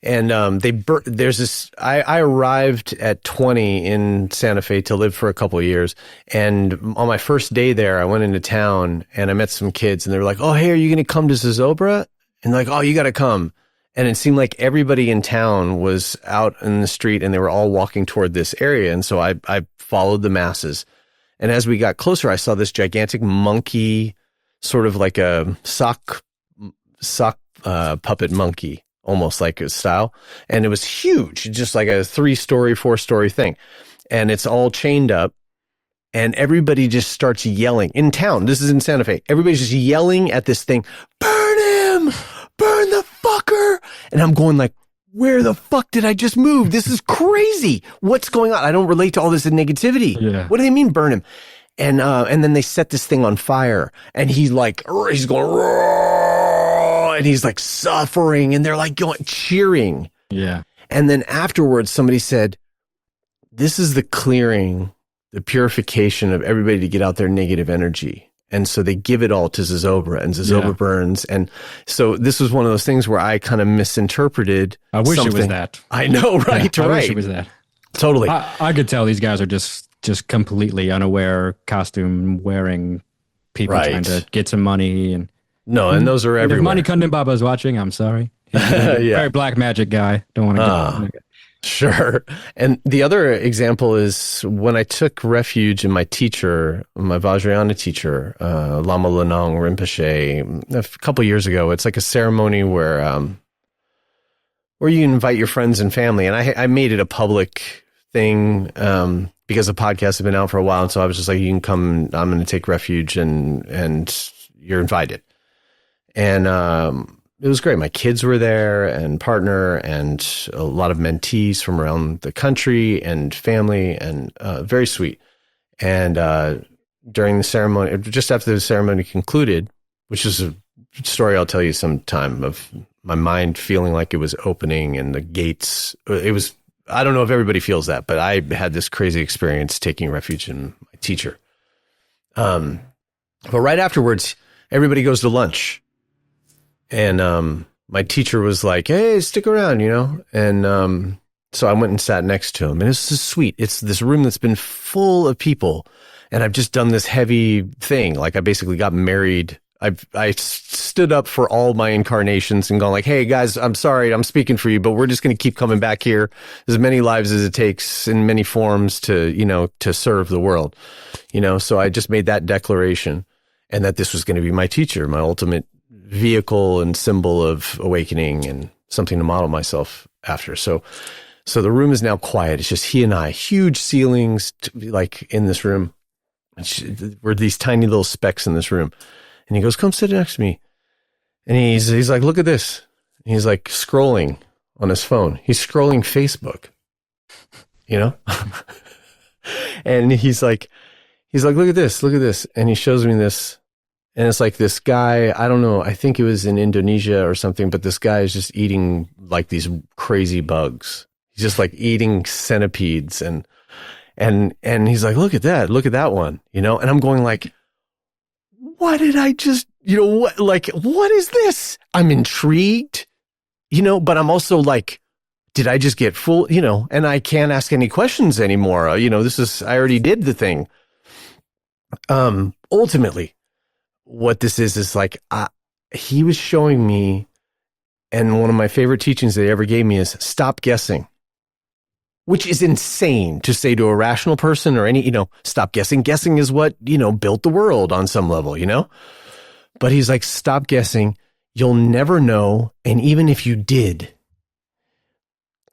And there's this, I arrived at 20 in Santa Fe to live for a couple of years. And on my first day there, I went into town and I met some kids, and they were like, oh, hey, are you going to come to Zozobra? And like, oh, you got to come. And it seemed like everybody in town was out in the street and they were all walking toward this area. And so I followed the masses. And as we got closer, I saw this gigantic monkey, sort of like a sock puppet monkey, almost like a style. And it was huge, just like a 3-story, 4-story thing. And it's all chained up. And everybody just starts yelling in town. This is in Santa Fe. Everybody's just yelling at this thing, burn him, burn the fucker. And I'm going like, where the fuck did I just move? This is crazy. What's going on? I don't relate to all this negativity. Yeah. What do they mean burn him? And then they set this thing on fire, and he's like, he's going, roar, and he's like suffering, and they're like cheering. Yeah. And then afterwards, somebody said, this is the clearing, the purification of everybody to get out their negative energy. And so they give it all to Zozobra, and Zozobra burns. And so this was one of those things where I kind of misinterpreted. I wish something. it was that. I know, right? Yeah, I right. wish it was that. Totally. I could tell these guys are just completely unaware, costume wearing people trying to get some money. And and those are everywhere. If Money Kundin Baba is watching, I'm sorry. He's a very black magic guy. Don't want to get Sure. And the other example is when I took refuge in my teacher, my Vajrayana teacher, Lama Lanang Rinpoche, a couple years ago. It's like a ceremony where you invite your friends and family. And I made it a public thing because the podcast had been out for a while. And so I was just like, you can come, I'm going to take refuge and you're invited. And it was great. My kids were there, and partner, and a lot of mentees from around the country and family, and very sweet. And during the ceremony, just after the ceremony concluded, which is a story I'll tell you sometime, of my mind feeling like it was opening and the gates, it was, I don't know if everybody feels that, but I had this crazy experience taking refuge in my teacher. But right afterwards, everybody goes to lunch. And my teacher was like, hey, stick around, you know? And so I went and sat next to him. And it's just sweet. It's this room that's been full of people. And I've just done this heavy thing. Like, I basically got married. I stood up for all my incarnations and gone like, hey, guys, I'm sorry, I'm speaking for you, but we're just going to keep coming back here as many lives as it takes in many forms to, you know, to serve the world, you know? So I just made that declaration, and that this was going to be my teacher, my ultimate vehicle and symbol of awakening and something to model myself after. So the room is now quiet. It's just he and I, huge ceilings, like in this room. We're these tiny little specks in this room. And he goes, come sit next to me. And he's like, look at this. And he's like scrolling on his phone. He's scrolling Facebook, you know? And he's like, look at this. And he shows me this. And it's like this guy, I don't know, I think it was in Indonesia or something, but this guy is just eating like these crazy bugs. He's just like eating centipedes and he's like, look at that one, you know? And I'm going like, what did I just, you know, what is this? I'm intrigued, you know, but I'm also like, did I just get full, you know, and I can't ask any questions anymore. You know, I already did the thing. Ultimately, what this is like, he was showing me, and one of my favorite teachings they ever gave me is stop guessing, which is insane to say to a rational person or any, you know, stop guessing. Guessing is what, you know, built the world on some level, you know, but he's like, stop guessing. You'll never know. And even if you did,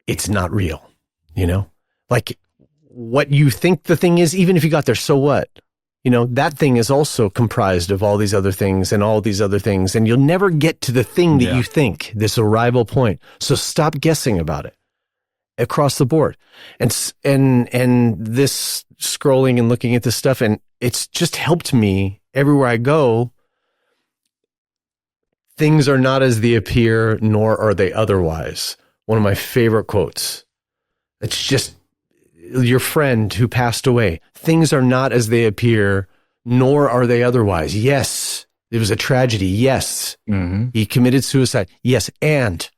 it's not real, you know, like what you think the thing is, even if you got there, so what? You know, that thing is also comprised of all these other things and all these other things. And you'll never get to the thing that you think, this arrival point. So stop guessing about it across the board. And this scrolling and looking at this stuff, and it's just helped me everywhere I go. Things are not as they appear, nor are they otherwise. One of my favorite quotes. It's just your friend who passed away. Things are not as they appear, nor are they otherwise. Yes, it was a tragedy. Yes, he committed suicide. Yes, and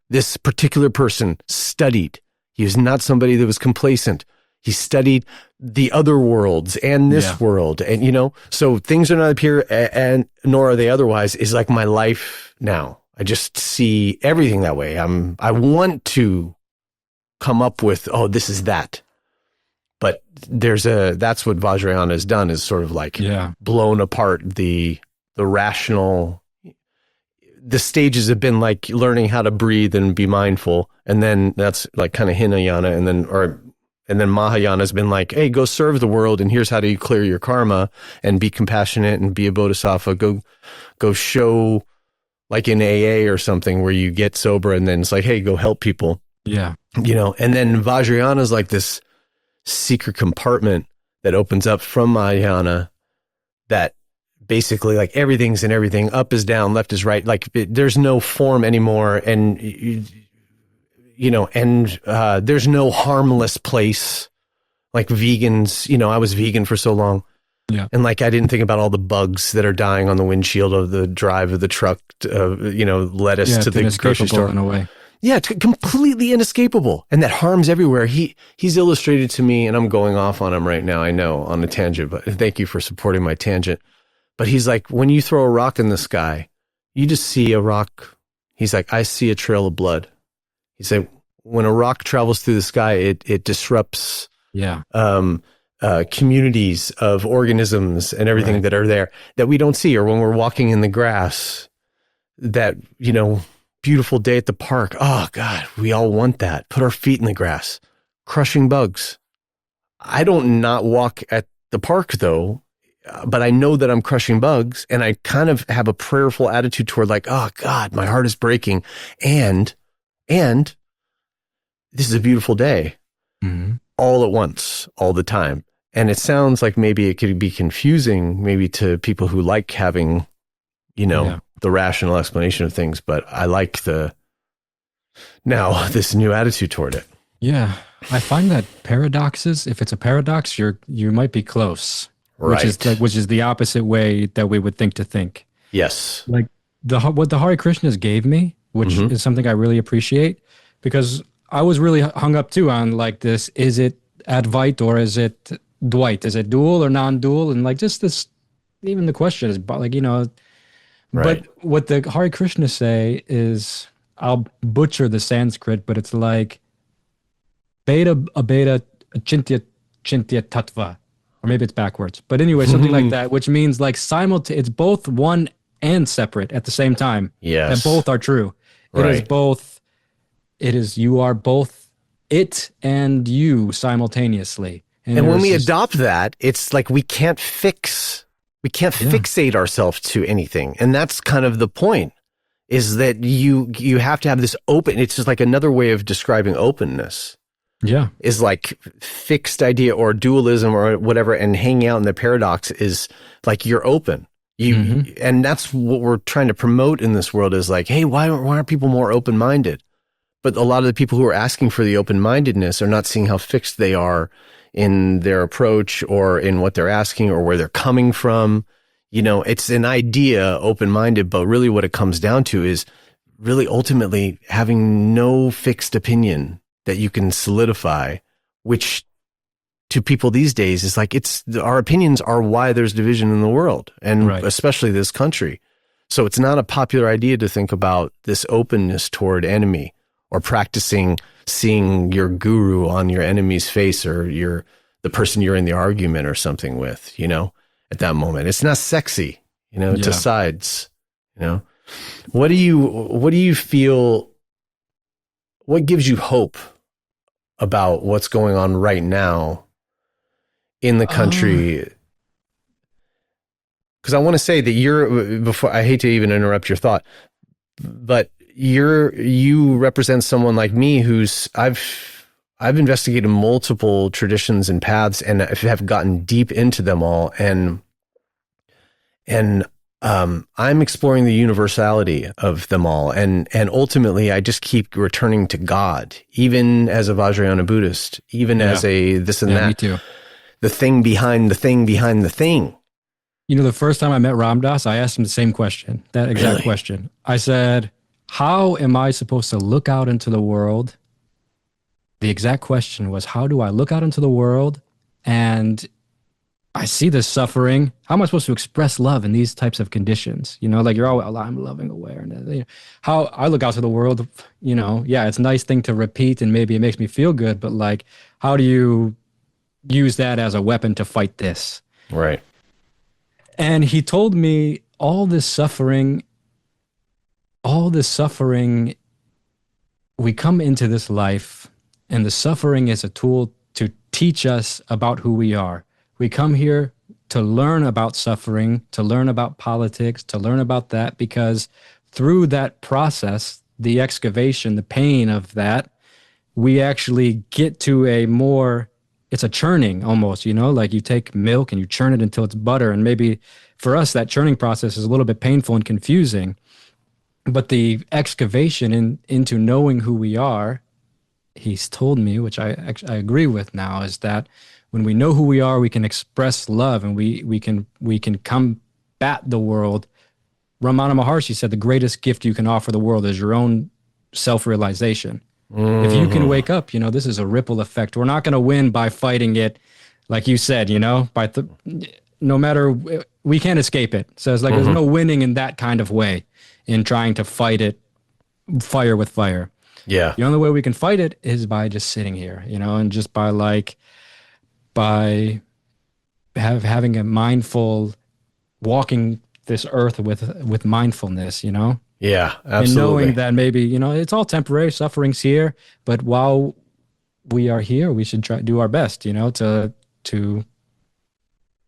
this particular person studied. He was not somebody that was complacent. He studied the other worlds and this world, and you know. So things are not appear, and nor are they otherwise. Is like my life now. I just see everything that way. I want to come up with, oh, this is that. But that's what Vajrayana has done, is sort of like blown apart the rational. The stages have been like learning how to breathe and be mindful. And then that's like kind of Hinayana. And then Mahayana has been like, hey, go serve the world. And here's how to clear your karma and be compassionate and be a bodhisattva. Go show, like in AA or something, where you get sober and then it's like, hey, go help people. Yeah. You know, and then Vajrayana is like this secret compartment that opens up from Mahayana that basically like everything's in everything, up is down, left is right. Like there's no form anymore. And, you know, and there's no harmless place. Like vegans, you know, I was vegan for so long. Yeah. And like, I didn't think about all the bugs that are dying on the windshield of the drive of the truck, you know, led us to the grocery store. In a way. Yeah, it's completely inescapable. And that harm's everywhere. He's illustrated to me, and I'm going off on him right now, I know, on a tangent, but thank you for supporting my tangent. But he's like, when you throw a rock in the sky, you just see a rock. He's like, I see a trail of blood. He said, when a rock travels through the sky, it disrupts communities of organisms and everything that are there that we don't see. Or when we're walking in the grass, that, you know, beautiful day at the park. Oh God, we all want that. Put our feet in the grass, crushing bugs. I don't not walk at the park though, but I know that I'm crushing bugs, and I kind of have a prayerful attitude toward like, oh God, my heart is breaking. And this is a beautiful day all at once, all the time. And it sounds like maybe it could be confusing maybe to people who like having, you know, the rational explanation of things, but I like this new attitude toward it. Yeah. I find that paradoxes, if it's a paradox, you might be close, which is the opposite way that we would think to think. Yes. Like what the Hare Krishnas gave me, which is something I really appreciate, because I was really hung up too on like this, is it Advait or is it Dwight? Is it dual or non-dual? And like just this, even the question is like, you know, but what the Hare Krishna say is, I'll butcher the Sanskrit, but it's like beta abeta chintya tattva, or maybe it's backwards. But anyway, something like that, which means like it's both one and separate at the same time. Yes. That both are true. It is Right. both. You are both it and you simultaneously. And when we adopt that, it's like we can't fixate ourselves to anything. And that's kind of the point, is that you have to have this open, it's just like another way of describing openness. Yeah. Is like fixed idea or dualism or whatever, and hanging out in the paradox is like you're open. And that's what we're trying to promote in this world, is like, hey, why aren't people more open-minded? But a lot of the people who are asking for the open-mindedness are not seeing how fixed they are in their approach or in what they're asking or where they're coming from. You know, it's an idea, open-minded, but really what it comes down to is really ultimately having no fixed opinion that you can solidify, which to people these days is like, our opinions are why there's division in the world, and especially this country. So it's not a popular idea to think about this openness toward enemy, or practicing seeing your guru on your enemy's face, or the person you're in the argument or something with, you know, at that moment. It's not sexy, you know, to sides, you know. What do you feel, what gives you hope about what's going on right now in the country? Because I want to say that I hate to even interrupt your thought, but you represent someone like me I've investigated multiple traditions and paths, and have gotten deep into them all, and I'm exploring the universality of them all, and ultimately I just keep returning to God, even as a Vajrayana Buddhist, even as a this and that. Me too. The thing behind the thing behind the thing. You know, the first time I met Ram Dass, I asked him the same question, that exact question. I said, how am I supposed to look out into the world? The exact question was, how do I look out into the world and I see this suffering? How am I supposed to express love in these types of conditions? You know, like you're always, I'm loving awareness. How I look out to the world, you know, it's a nice thing to repeat and maybe it makes me feel good, but like, how do you use that as a weapon to fight this? Right. And he told me all this suffering, we come into this life, and the suffering is a tool to teach us about who we are. We come here to learn about suffering, to learn about politics, to learn about that, because through that process, the excavation, the pain of that, we actually get to it's a churning almost, you know, like you take milk and you churn it until it's butter. And maybe for us, that churning process is a little bit painful and confusing. But the excavation into knowing who we are, he's told me, which I agree with now, is that when we know who we are, we can express love, and we can combat the world. Ramana Maharshi said the greatest gift you can offer the world is your own self-realization. If you can wake up, you know, this is a ripple effect. We're not going to win by fighting it, like you said, you know, no matter, we can't escape it. So it's like there's no winning in that kind of way, in trying to fight it fire with fire. Yeah. The only way we can fight it is by just sitting here, you know, and just by having a mindful, walking this earth with mindfulness, you know? Yeah, absolutely. And knowing that maybe, you know, it's all temporary, suffering's here, but while we are here, we should try do our best, you know, to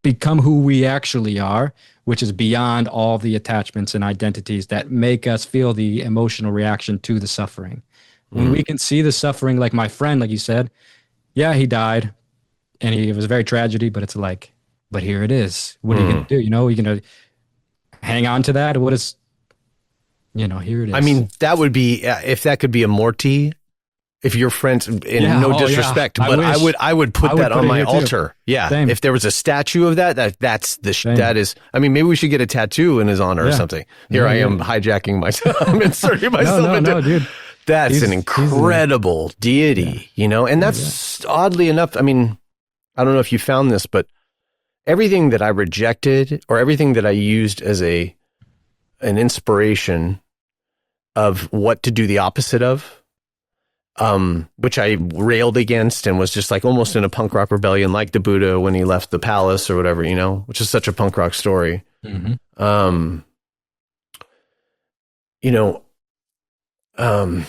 become who we actually are, which is beyond all the attachments and identities that make us feel the emotional reaction to the suffering. When we can see the suffering, like my friend, like you said, yeah, he died and it was a very tragedy, but it's like, but here it is. What are you going to do? You know, you're going to hang on to that? What is, you know, here it is. I mean, that would be, if that could be a morti, if your friends, no disrespect, but I would put that on my altar. Yeah. Same. If there was a statue of that's that is, I mean, maybe we should get a tattoo in his honor or something. Here I am hijacking myself. I'm inserting myself into no, dude. That's an incredible deity, you know, and that's oddly enough. I mean, I don't know if you found this, but everything that I rejected or everything that I used as an inspiration of what to do the opposite of, which I railed against and was just like almost in a punk rock rebellion, like the Buddha when he left the palace or whatever, you know, which is such a punk rock story. Mm-hmm. You know, oh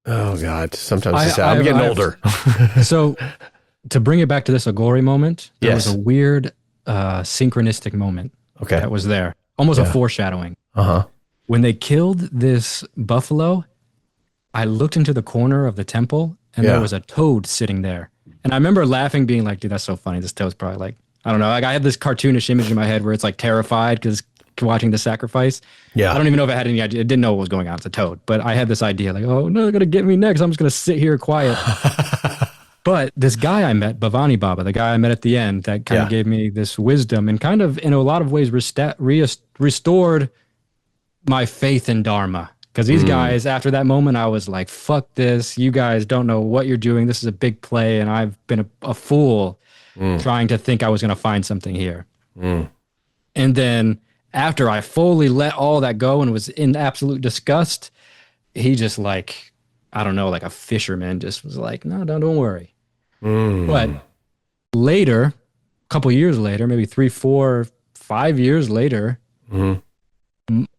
God, sometimes I'm getting older. So to bring it back to this Agori moment, there Yes. was a weird synchronistic moment Okay. that was there, almost a foreshadowing. Uh-huh. When they killed this buffalo, I looked into the corner of the temple and there was a toad sitting there. And I remember laughing, being like, dude, that's so funny. This toad's probably like, I don't know. Like I had this cartoonish image in my head where it's like terrified because watching the sacrifice. Yeah. I don't even know if I had any idea. I didn't know what was going on. It's a toad. But I had this idea like, oh, no, they're going to get me next. I'm just going to sit here quiet. But this guy I met, Bhavani Baba, the guy I met at the end that kind of gave me this wisdom and kind of in a lot of ways restored my faith in Dharma. Because these guys, after that moment, I was like, fuck this. You guys don't know what you're doing. This is a big play. And I've been a fool trying to think I was going to find something here. And then after I fully let all that go and was in absolute disgust, he just like, I don't know, like a fisherman just was like, no, don't worry. But later, a couple years later, maybe 3, 4, 5 years later,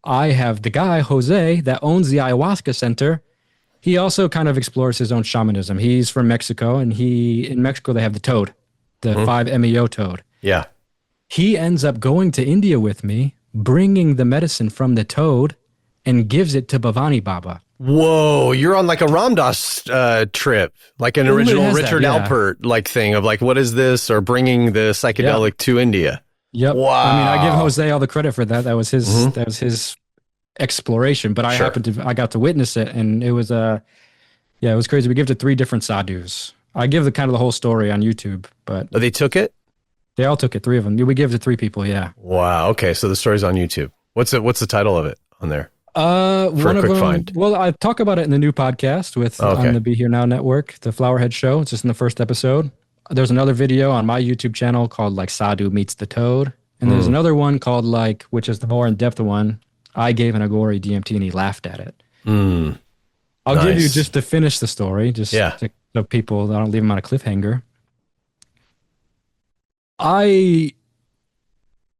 I have the guy, Jose, that owns the ayahuasca center. He also kind of explores his own shamanism. He's from Mexico, and in Mexico, they have the toad, the 5-MeO toad. Yeah. He ends up going to India with me, bringing the medicine from the toad, and gives it to Bhavani Baba. Whoa, you're on like a Ram Dass trip, like an original Richard Alpert like thing of like, what is this? Or bringing the psychedelic to India. Yep. Wow. I mean, I give Jose all the credit for that. That was his exploration, but I got to witness it, and it was it was crazy. We gave it to 3 different sadhus. I give the kind of the whole story on YouTube, but they took it? They all took it, 3 of them. We gave it to 3 people, yeah. Wow. Okay, so the story's on YouTube. What's the title of it on there? For one a quick find. Well, I talk about it in the new podcast on the Be Here Now Network, the Flowerhead Show. It's just in the first episode. There's another video on my YouTube channel called like Sadhu Meets the Toad. And there's another one called like, which is the more in-depth one. I gave an Agori DMT and he laughed at it. I'll give you just to finish the story, just so people, I don't leave them on a cliffhanger. I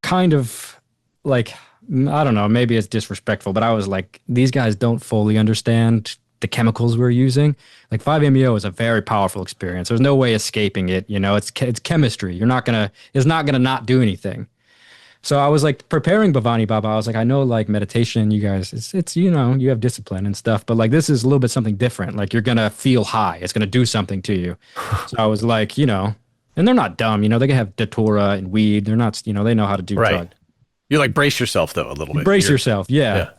kind of like, I don't know, maybe it's disrespectful, but I was like, these guys don't fully understand the chemicals we're using. Like 5-MeO is a very powerful experience. There's no way escaping it. You know, it's chemistry. It's not gonna not do anything. So I was like preparing Bhavani Baba. I was like, I know like meditation, you guys, it's you know, you have discipline and stuff, but like this is a little bit something different. Like you're gonna feel high. It's gonna do something to you. So I was like, you know, and they're not dumb. You know, they can have datura and weed. They're not, you know, they know how to do drugs. You like brace yourself though a little bit. Brace yourself, yeah.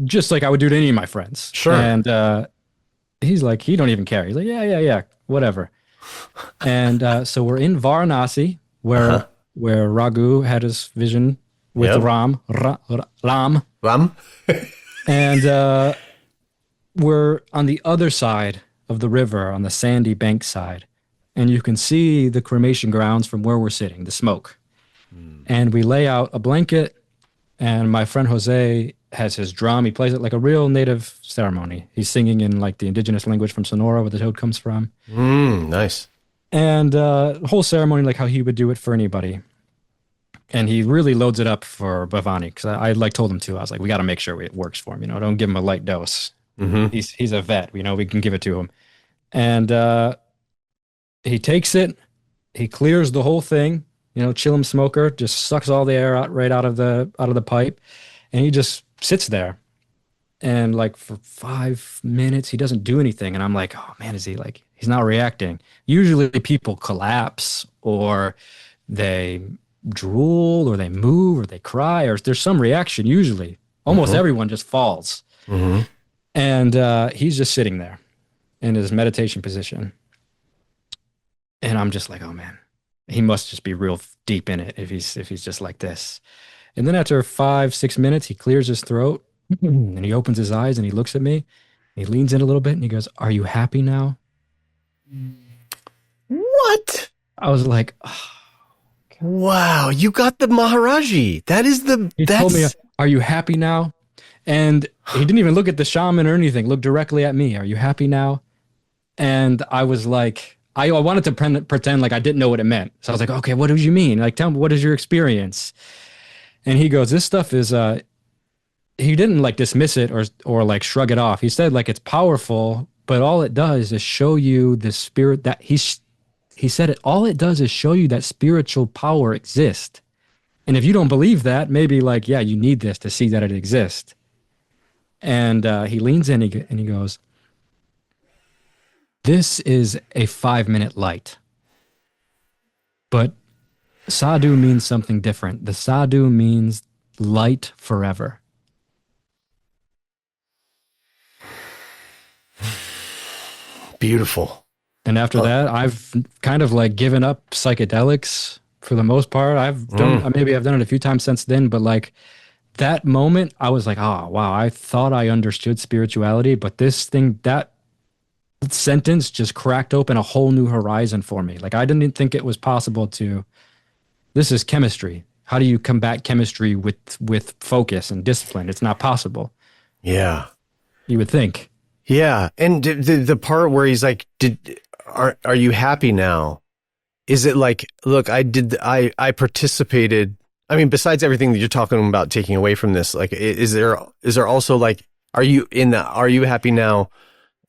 Just like I would do to any of my friends. Sure. And he's like, he don't even care. He's like, yeah, whatever. And so we're in Varanasi, where Raghu had his vision with Ram. And we're on the other side of the river, on the sandy bank side, and you can see the cremation grounds from where we're sitting, the smoke. And we lay out a blanket, and my friend Jose has his drum. He plays it like a real native ceremony. He's singing in like the indigenous language from Sonora, where the toad comes from. Nice. And the whole ceremony, like how he would do it for anybody. And he really loads it up for Bhavani, because I like told him to. I was like, we got to make sure it works for him. You know, don't give him a light dose. He's a vet. You know, we can give it to him. And he takes it. He clears the whole thing. You know, Chillum smoker just sucks all the air out right out of the pipe, and he just sits there. And like for 5 minutes, he doesn't do anything. And I'm like, oh man, is he like? He's not reacting. Usually, people collapse or they drool or they move or they cry or there's some reaction. Usually, almost everyone just falls. And he's just sitting there in his meditation position. And I'm just like, oh man, he must just be real deep in it if he's just like this. And then after 5-6 minutes, he clears his throat and he opens his eyes and he looks at me. He leans in a little bit and he goes, "Are you happy now?" What? I was like, oh, Wow, you got the Maharaji. He told me, "Are you happy now?" And he didn't even look at the shaman or anything. Looked directly at me. "Are you happy now?" And I was like, I wanted to pretend like I didn't know what it meant. So I was like, "Okay, what do you mean? Like, tell me, what is your experience?" And he goes, "This stuff is." He didn't like dismiss it or like shrug it off. He said like it's powerful, but all it does is show you the spirit that he said it. All it does is show you that spiritual power exists. And if you don't believe that, maybe like, yeah, you need this to see that it exists. And he leans in and he goes, "This is a 5-minute light. But sadhu means something different. The sadhu means light forever." Beautiful. And after that, I've kind of like given up psychedelics for the most part. I've done it a few times since then, but like that moment, I was like, oh, wow, I thought I understood spirituality, but that sentence just cracked open a whole new horizon for me. Like I didn't think it was possible this is chemistry. How do you combat chemistry with focus and discipline? It's not possible. Yeah. You would think. Yeah. And the part where he's like, are you happy now? Is it like, look, I participated. I mean, besides everything that you're talking about taking away from this, like, is there also like, are you happy now?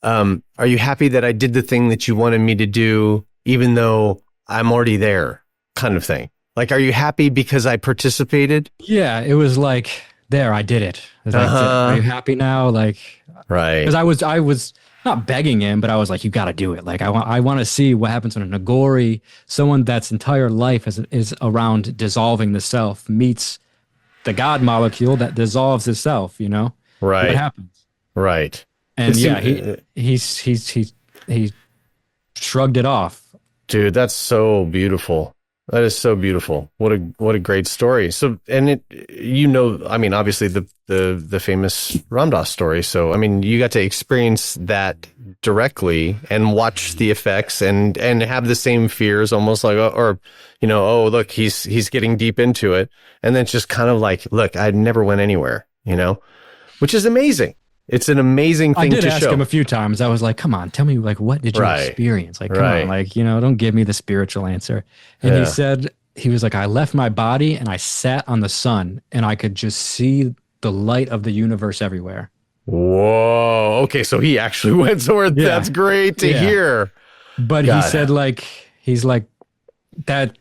Are you happy that I did the thing that you wanted me to do, even though I'm already there, kind of thing? Like, are you happy because I participated? Yeah. It was like, there, I did it. Like, are you happy now? Like, right. Because I was not begging him, but I was like, you got to do it. Like, I want to see what happens when a Nagori, someone that's entire life is around dissolving the self, meets the God molecule that dissolves itself, you know? Right. What happens? Right. And he shrugged it off. Dude, that's so beautiful. That is so beautiful. What a great story. So, and I mean, obviously the famous Ram Dass story. So, I mean, you got to experience that directly and watch the effects and have the same fears, almost like, oh, look, he's getting deep into it. And then it's just kind of like, look, I never went anywhere, which is amazing. It's an amazing thing to show. I did ask him a few times. I was like, come on, tell me, like, what did you experience? Like, come on, like, don't give me the spiritual answer. And he said, he was like, I left my body and I sat on the sun and I could just see the light of the universe everywhere. Whoa. Okay. So he actually went somewhere. Yeah. That's great to hear. But he said, like, he's like, that,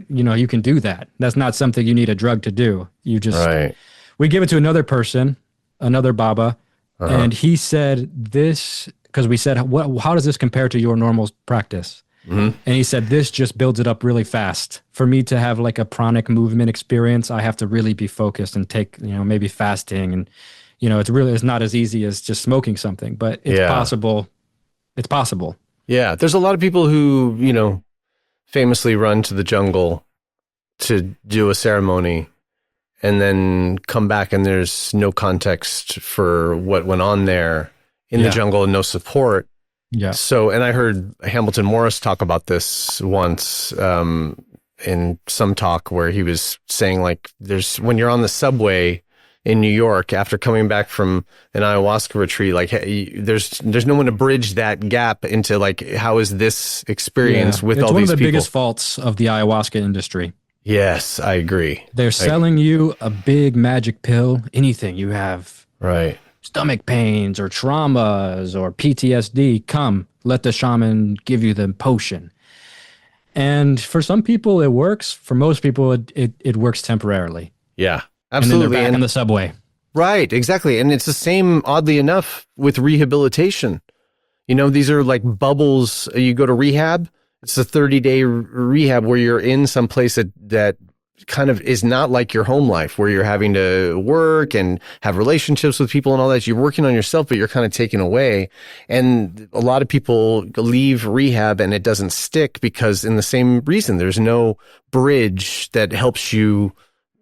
you can do that. That's not something you need a drug to do. You just, we give it to another person, another Baba. And he said this, because we said, how does this compare to your normal practice? Mm-hmm. And he said, this just builds it up really fast. For me to have like a pranic movement experience, I have to really be focused and take, maybe fasting. And, it's not as easy as just smoking something, but it's possible. It's possible. Yeah. There's a lot of people who, famously run to the jungle to do a ceremony and then come back and there's no context for what went on there in the jungle and no support. Yeah. So, and I heard Hamilton Morris talk about this once in some talk where he was saying like, when you're on the subway in New York after coming back from an ayahuasca retreat, like there's no one to bridge that gap into like, how is this experience with all these people? It's one of the biggest faults of the ayahuasca industry. Yes, I agree. They're selling you a big magic pill, anything you have. Right. Stomach pains or traumas or PTSD, come, let the shaman give you the potion. And for some people, it works. For most people, it works temporarily. Yeah, absolutely. And then they're back on the subway. Right, exactly. And it's the same, oddly enough, with rehabilitation. These are like bubbles. You go to rehab. It's a 30-day rehab where you're in some place that kind of is not like your home life, where you're having to work and have relationships with people and all that. You're working on yourself, but you're kind of taken away. And a lot of people leave rehab and it doesn't stick because in the same reason, there's no bridge that helps you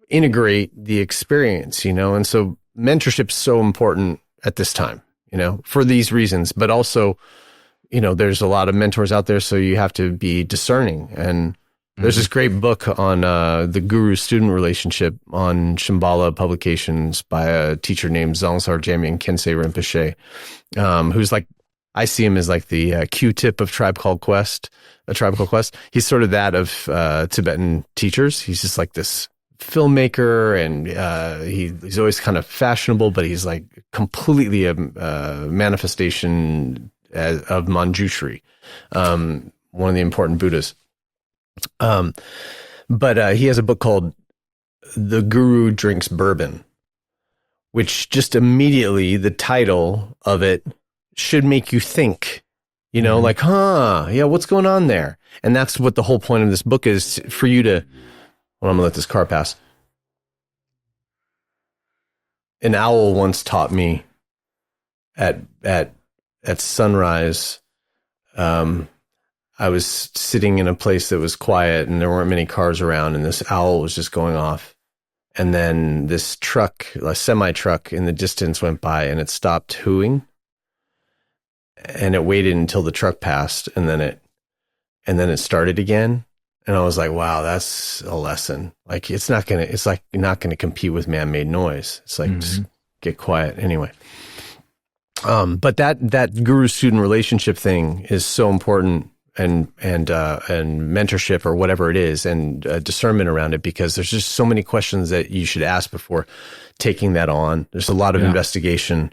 integrate the experience, And so mentorship's so important at this time, for these reasons, but also, there's a lot of mentors out there, so you have to be discerning and There's this great book on the guru-student relationship on Shambhala Publications by a teacher named Zongsar Gyamyen Khyentse Rinpoche, who's like, I see him as like the Q-tip of Tribe Called Quest. He's sort of that of Tibetan teachers. He's just like this filmmaker, and he's always kind of fashionable, but he's like completely a manifestation of Manjushri, one of the important Buddhas. But he has a book called The Guru Drinks Bourbon, which just immediately, the title of it should make you think, like, yeah, what's going on there? And that's what the whole point of this book is, for you to, well, I'm gonna let this car pass. An owl once taught me at sunrise, I was sitting in a place that was quiet and there weren't many cars around, and this owl was just going off. And then this truck, a semi-truck in the distance, went by and it stopped hooting. And it waited until the truck passed, and then it started again. And I was like, wow, that's a lesson. Like, it's not gonna compete with man-made noise. It's like, just get quiet anyway. But that guru-student relationship thing is so important, and mentorship, or whatever it is, and discernment around it, because there's just so many questions that you should ask before taking that on. There's a lot of investigation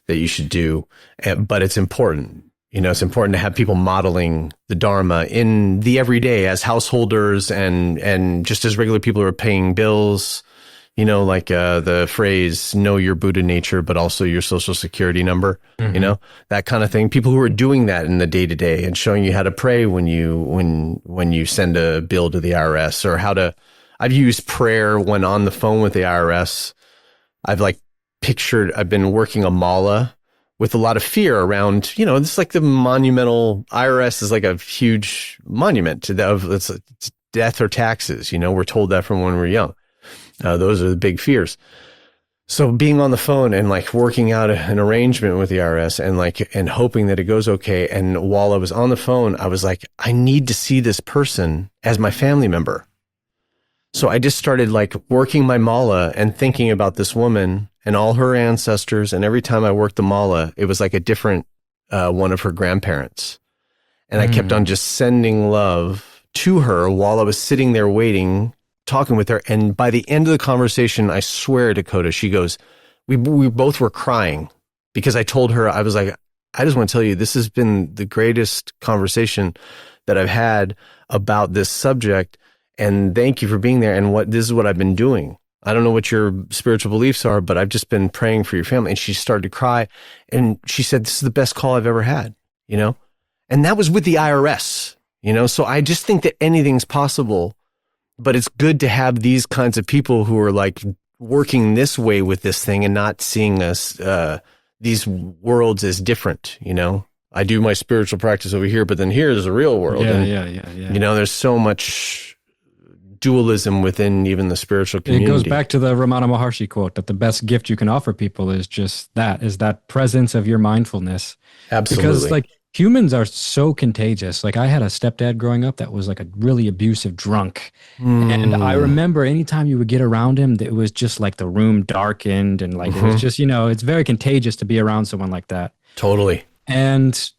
that you should do, but it's important. It's important to have people modeling the Dharma in the everyday as householders, and just as regular people who are paying bills. Like the phrase, know your Buddha nature, but also your social security number, that kind of thing. People who are doing that in the day to day, and showing you how to pray when you send a bill to the IRS, or I've used prayer when on the phone with the IRS. I've been working a mala with a lot of fear around, it's like the monumental IRS is like a huge monument it's death or taxes. We're told that from when we're young. Those are the big fears. So being on the phone and like working out an arrangement with the IRS, and hoping that it goes okay. And while I was on the phone, I was like, I need to see this person as my family member. So I just started like working my mala and thinking about this woman and all her ancestors. And every time I worked the mala, it was like a different one of her grandparents. And I kept on just sending love to her while I was sitting there waiting, talking with her. And by the end of the conversation, I swear, Dakota, she goes, we both were crying, because I told her, I was like, I just want to tell you, this has been the greatest conversation that I've had about this subject. And thank you for being there. And this is what I've been doing. I don't know what your spiritual beliefs are, but I've just been praying for your family. And she started to cry. And she said, this is the best call I've ever had, and that was with the IRS, so I just think that anything's possible. But it's good to have these kinds of people who are like working this way with this thing, and not seeing us, these worlds as different. I do my spiritual practice over here, but then here's the real world. Yeah. There's so much dualism within even the spiritual community. It goes back to the Ramana Maharshi quote that the best gift you can offer people is just that presence of your mindfulness. Absolutely. Because like humans are so contagious. Like I had a stepdad growing up that was like a really abusive drunk. And I remember anytime you would get around him, it was just like the room darkened, and like it was just, it's very contagious to be around someone like that. Totally. And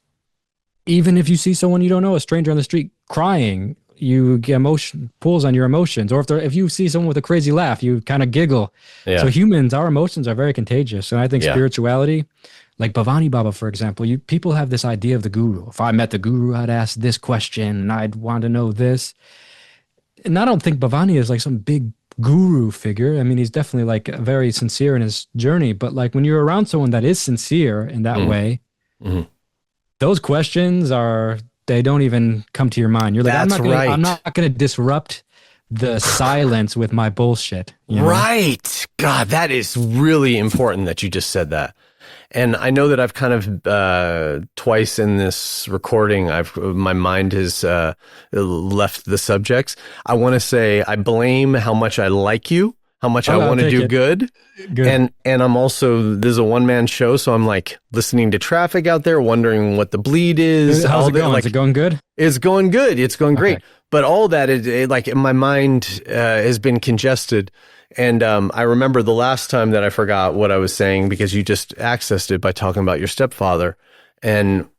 even if you see someone you don't know, a stranger on the street crying, you get pulls on your emotions. Or if you see someone with a crazy laugh, you kind of giggle. Yeah. So humans, our emotions are very contagious. And I think spirituality, like Bhavani Baba, for example, people have this idea of the guru. If I met the guru, I'd ask this question and I'd want to know this. And I don't think Bhavani is like some big guru figure. I mean, he's definitely like very sincere in his journey. But like when you're around someone that is sincere in that way, those questions they don't even come to your mind. You're like, I'm not going to disrupt the silence with my bullshit. Right. God, that is really important that you just said that. And I know that I've kind of twice in this recording, my mind has left the subjects. I want to say I blame how much I like you how much I I'll want to take do it. good. Good. And I'm also, this is a one-man show, so I'm like listening to traffic out there, wondering what the bleed is. How's all it going? like, Is it going good? it's going good. It's going great. Okay. But all that is like my mind has been congested. And I remember the last time that I forgot what I was saying because you just accessed it by talking about your stepfather. And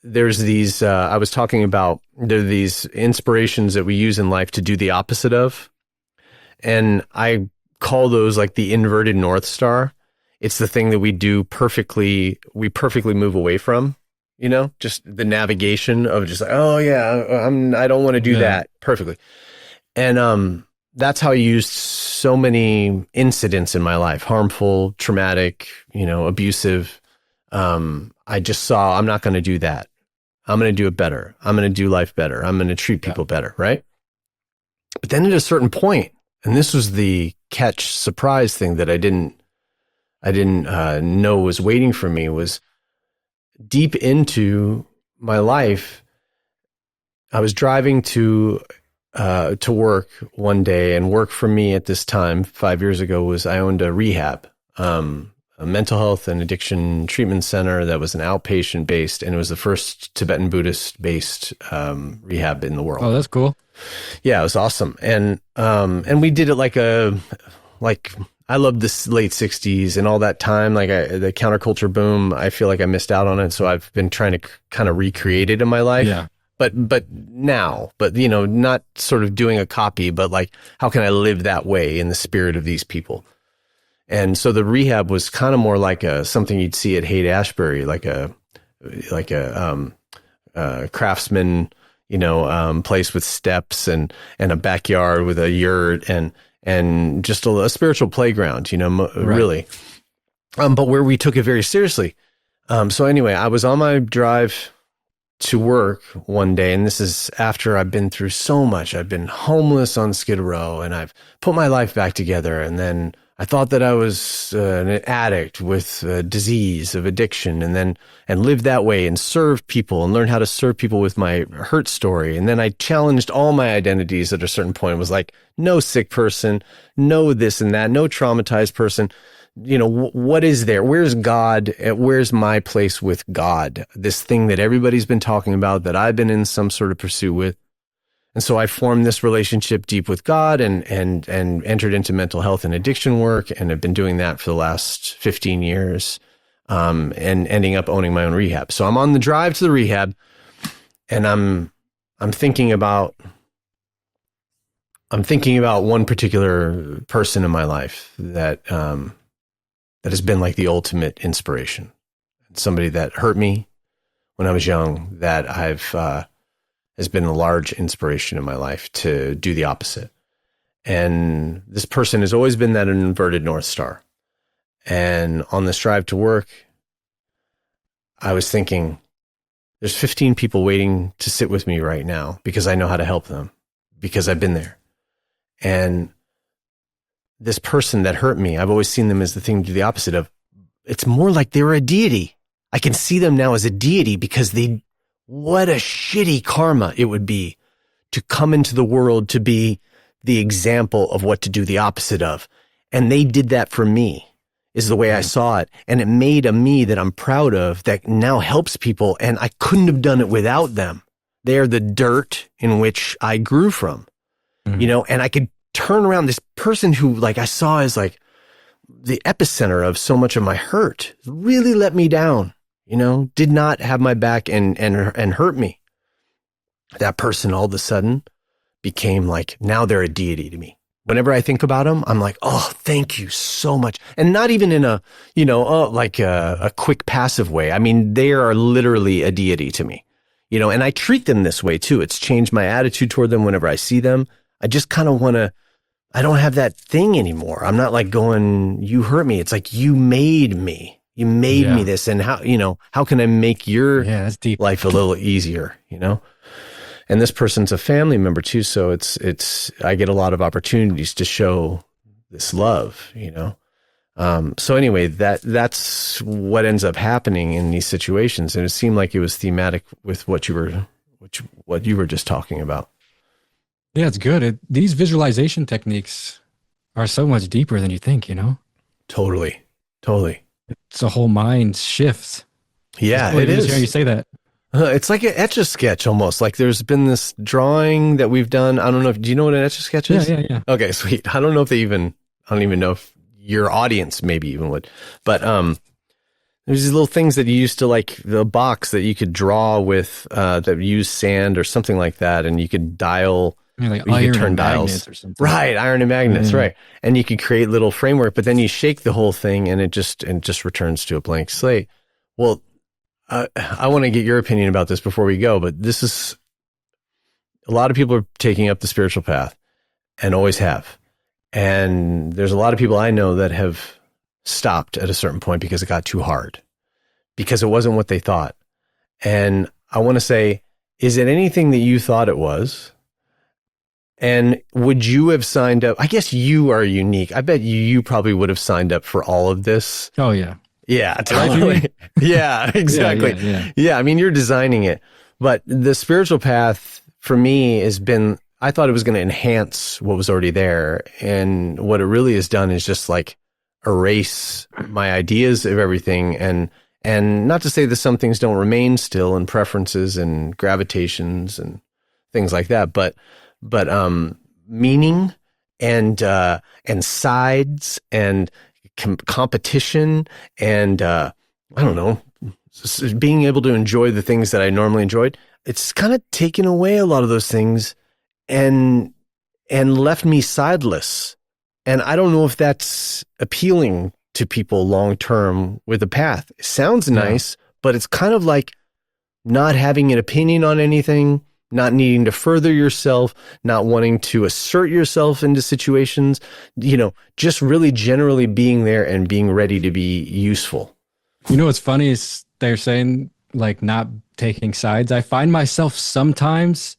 there's these, I was talking about, there are these inspirations that we use in life to do the opposite of. And I call those like the inverted North Star. It's the thing that we do perfectly, we perfectly move away from, you know, just the navigation of just like, oh yeah, I don't want to do that perfectly. And that's how I used so many incidents in my life, harmful, traumatic, you know, abusive. I just saw, I'm not going to do that. I'm going to do it better. I'm going to do life better. I'm going to treat people better. Right. But then at a certain point, and this was the catch surprise thing that I didn't know was waiting for me, was deep into my life. I was driving to work one day, and work for me at this time 5 years ago was I owned a rehab, a mental health and addiction treatment center that was an outpatient based, and it was the first Tibetan Buddhist based rehab in the world. Oh, that's cool. Yeah, it was awesome. And we did it like I loved this late 60s and all that time, like the counterculture boom. I feel like I missed out on it. So I've been trying to kind of recreate it in my life. Yeah. But now, you know, not sort of doing a copy, but like, how can I live that way in the spirit of these people? And so the rehab was kind of more like something you'd see at Haight-Ashbury, like a craftsman, you know, place with steps and a backyard with a yurt and just a spiritual playground, you know, really. But where we took it very seriously. So anyway, I was on my drive to work one day, and this is after I've been through so much. I've been homeless on Skid Row, and I've put my life back together. And then I thought that I was an addict with a disease of addiction, and lived that way and served people and learned how to serve people with my hurt story. And then I challenged all my identities at a certain point. It was like, no sick person, no this and that, no traumatized person. You know, what is there? Where's God? Where's my place with God? This thing that everybody's been talking about, that I've been in some sort of pursuit with. And so I formed this relationship deep with God and entered into mental health and addiction work, and have been doing that for the last 15 years, and ending up owning my own rehab. So I'm on the drive to the rehab, and I'm thinking about one particular person in my life that has been like the ultimate inspiration. Somebody that hurt me when I was young, that has been a large inspiration in my life to do the opposite. And this person has always been that inverted North Star. And on this drive to work, I was thinking, there's 15 people waiting to sit with me right now because I know how to help them, because I've been there. And this person that hurt me, I've always seen them as the thing to do the opposite of. It's more like they were a deity. I can see them now as a deity because what a shitty karma it would be to come into the world to be the example of what to do the opposite of. And they did that for me, is the way I saw it. And it made a me that I'm proud of, that now helps people. And I couldn't have done it without them. They're the dirt in which I grew from, you know, and I could turn around this person who, like, I saw as like the epicenter of so much of my hurt, really let me down, you know, did not have my back and hurt me. That person all of a sudden became like, now they're a deity to me. Whenever I think about them, I'm like, oh, thank you so much. And not even in a, you know, like a quick passive way. I mean, they are literally a deity to me, you know, and I treat them this way too. It's changed my attitude toward them whenever I see them. I just kind of want to, I don't have that thing anymore. I'm not like going, you hurt me. It's like, you made me. You made me this. And how, you know, how can I make your that's deep. life a little easier, you know? And this person's a family member too. So I get a lot of opportunities to show this love, you know? So anyway, that's what ends up happening in these situations. And it seemed like it was thematic with what you were just talking about. Yeah, it's good. These visualization techniques, are so much deeper than you think, you know? Totally. Totally. It's a whole mind shift. It's Yeah, cool it even just hearing you is. say that. It's like an etch a sketch almost. Like there's been this drawing that we've done. I don't know if, do you know what an etch a sketch Yeah, is? yeah, yeah. Okay, sweet. I don't even know if your audience maybe even would, but, there's these little things that you used to like the box that you could draw with, that use sand or something like that. And you could Yeah, like you could iron turn and dials. magnets or something. Right. Iron and magnets. Yeah. Right. And you could create little framework, but then you shake the whole thing and it just returns to a blank slate. Well, I want to get your opinion about this before we go, but this is a lot of people are taking up the spiritual path and always have. And there's a lot of people I know that have stopped at a certain point because it got too hard, because it wasn't what they thought. And I want to say, is it anything that you thought it was? And would you have signed up? I guess you are unique. I bet you probably would have signed up for all of this. Oh, yeah. Yeah, totally. Yeah, exactly. Yeah, I mean, you're designing it. But the spiritual path for me has been, I thought it was going to enhance what was already there. And what it really has done is just like erase my ideas of everything. And not to say that some things don't remain still, and preferences and gravitations and things like that, but meaning and sides and competition and I don't know, being able to enjoy the things that I normally enjoyed. It's kind of taken away a lot of those things and left me sideless. And I don't know if that's appealing to people long term with the path. It sounds nice, but it's kind of like not having an opinion on anything, not needing to further yourself, not wanting to assert yourself into situations, just really generally being there and being ready to be useful. You know what's funny is they're saying like not taking sides. I find myself sometimes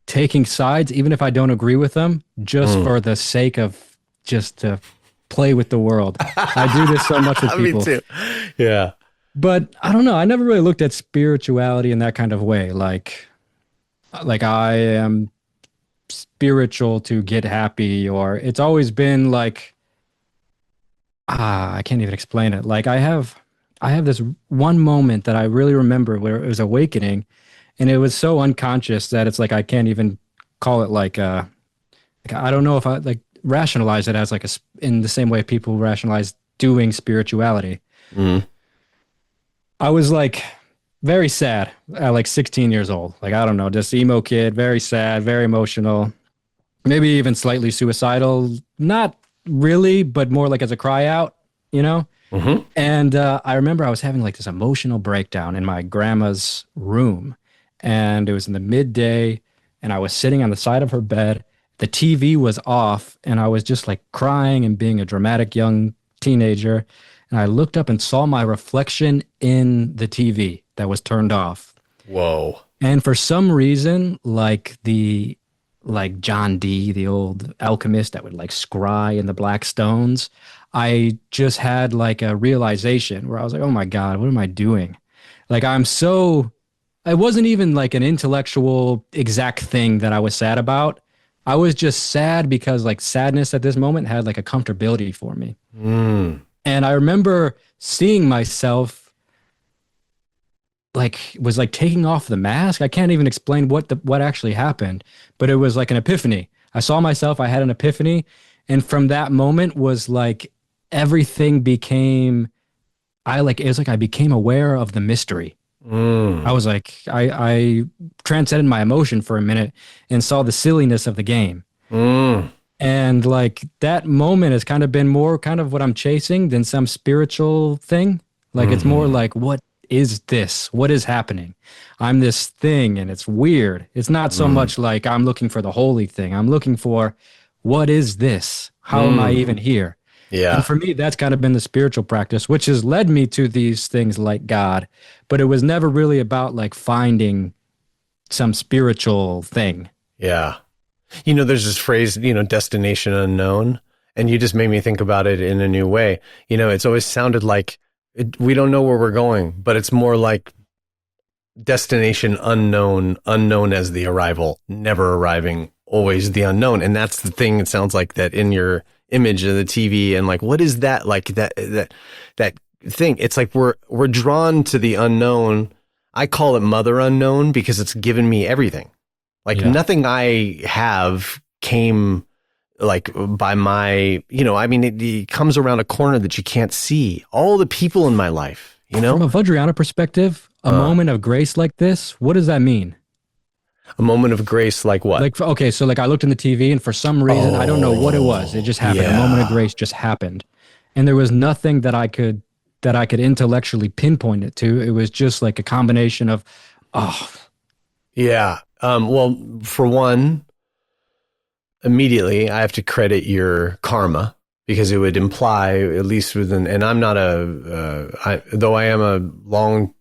taking sides, even if I don't agree with them, just for the sake of just to play with the world. I do this so much with people. Me too. Yeah. But I don't know. I never really looked at spirituality in that kind of way. Like I am spiritual to get happy, or it's always been like, I can't even explain it. Like I have this one moment that I really remember where it was awakening, and it was so unconscious that it's like I can't even call it like I don't know if I like rationalize it as like in the same way people rationalize doing spirituality. Mm-hmm. I was like very sad at like 16 years old. Like, I don't know, just emo kid, very sad, very emotional, maybe even slightly suicidal. Not really, but more like as a cry out, you know? Mm-hmm. And I remember I was having like this emotional breakdown in my grandma's room. And it was in the midday, and I was sitting on the side of her bed. The TV was off, and I was just like crying and being a dramatic young teenager. And I looked up and saw my reflection in the TV that was turned off. Whoa. And for some reason, like John Dee, the old alchemist that would like scry in the black stones, I just had like a realization where I was like, oh my God, what am I doing? Like it wasn't even like an intellectual exact thing that I was sad about. I was just sad because like sadness at this moment had like a comfortability for me. Mm. And I remember seeing myself was like taking off the mask. I can't even explain what actually happened, but it was like an epiphany. I saw myself, I had an epiphany, and from that moment was like everything became it was like I became aware of the mystery. I was like I transcended my emotion for a minute and saw the silliness of the game. And like that moment has kind of been more kind of what I'm chasing than some spiritual thing. Like it's more like, what is this? What is happening? I'm this thing and it's weird. It's not so much like I'm looking for the holy thing. I'm looking for, what is this? How am I even here? Yeah. And for me, that's kind of been the spiritual practice, which has led me to these things like God. But it was never really about like finding some spiritual thing. Yeah. There's this phrase, destination unknown, and you just made me think about it in a new way. It's always sounded like we don't know where we're going, but it's more like destination unknown as the arrival, never arriving, always the unknown. And that's the thing. It sounds like that in your image of the TV and like, what is that? Like that thing. It's like we're drawn to the unknown. I call it Mother Unknown because it's given me everything. Like nothing I have came like by my, I mean, it comes around a corner that you can't see. All the people in my life, From a Vajrayana perspective, a moment of grace like this, what does that mean? A moment of grace like what? Like, okay, so like I looked in the TV and for some reason, I don't know what it was. It just happened. A moment of grace just happened. And there was nothing that I could intellectually pinpoint it to. It was just like a combination of, Yeah. Well, for one, immediately I have to credit your karma because it would imply, at least and I'm not though I am a long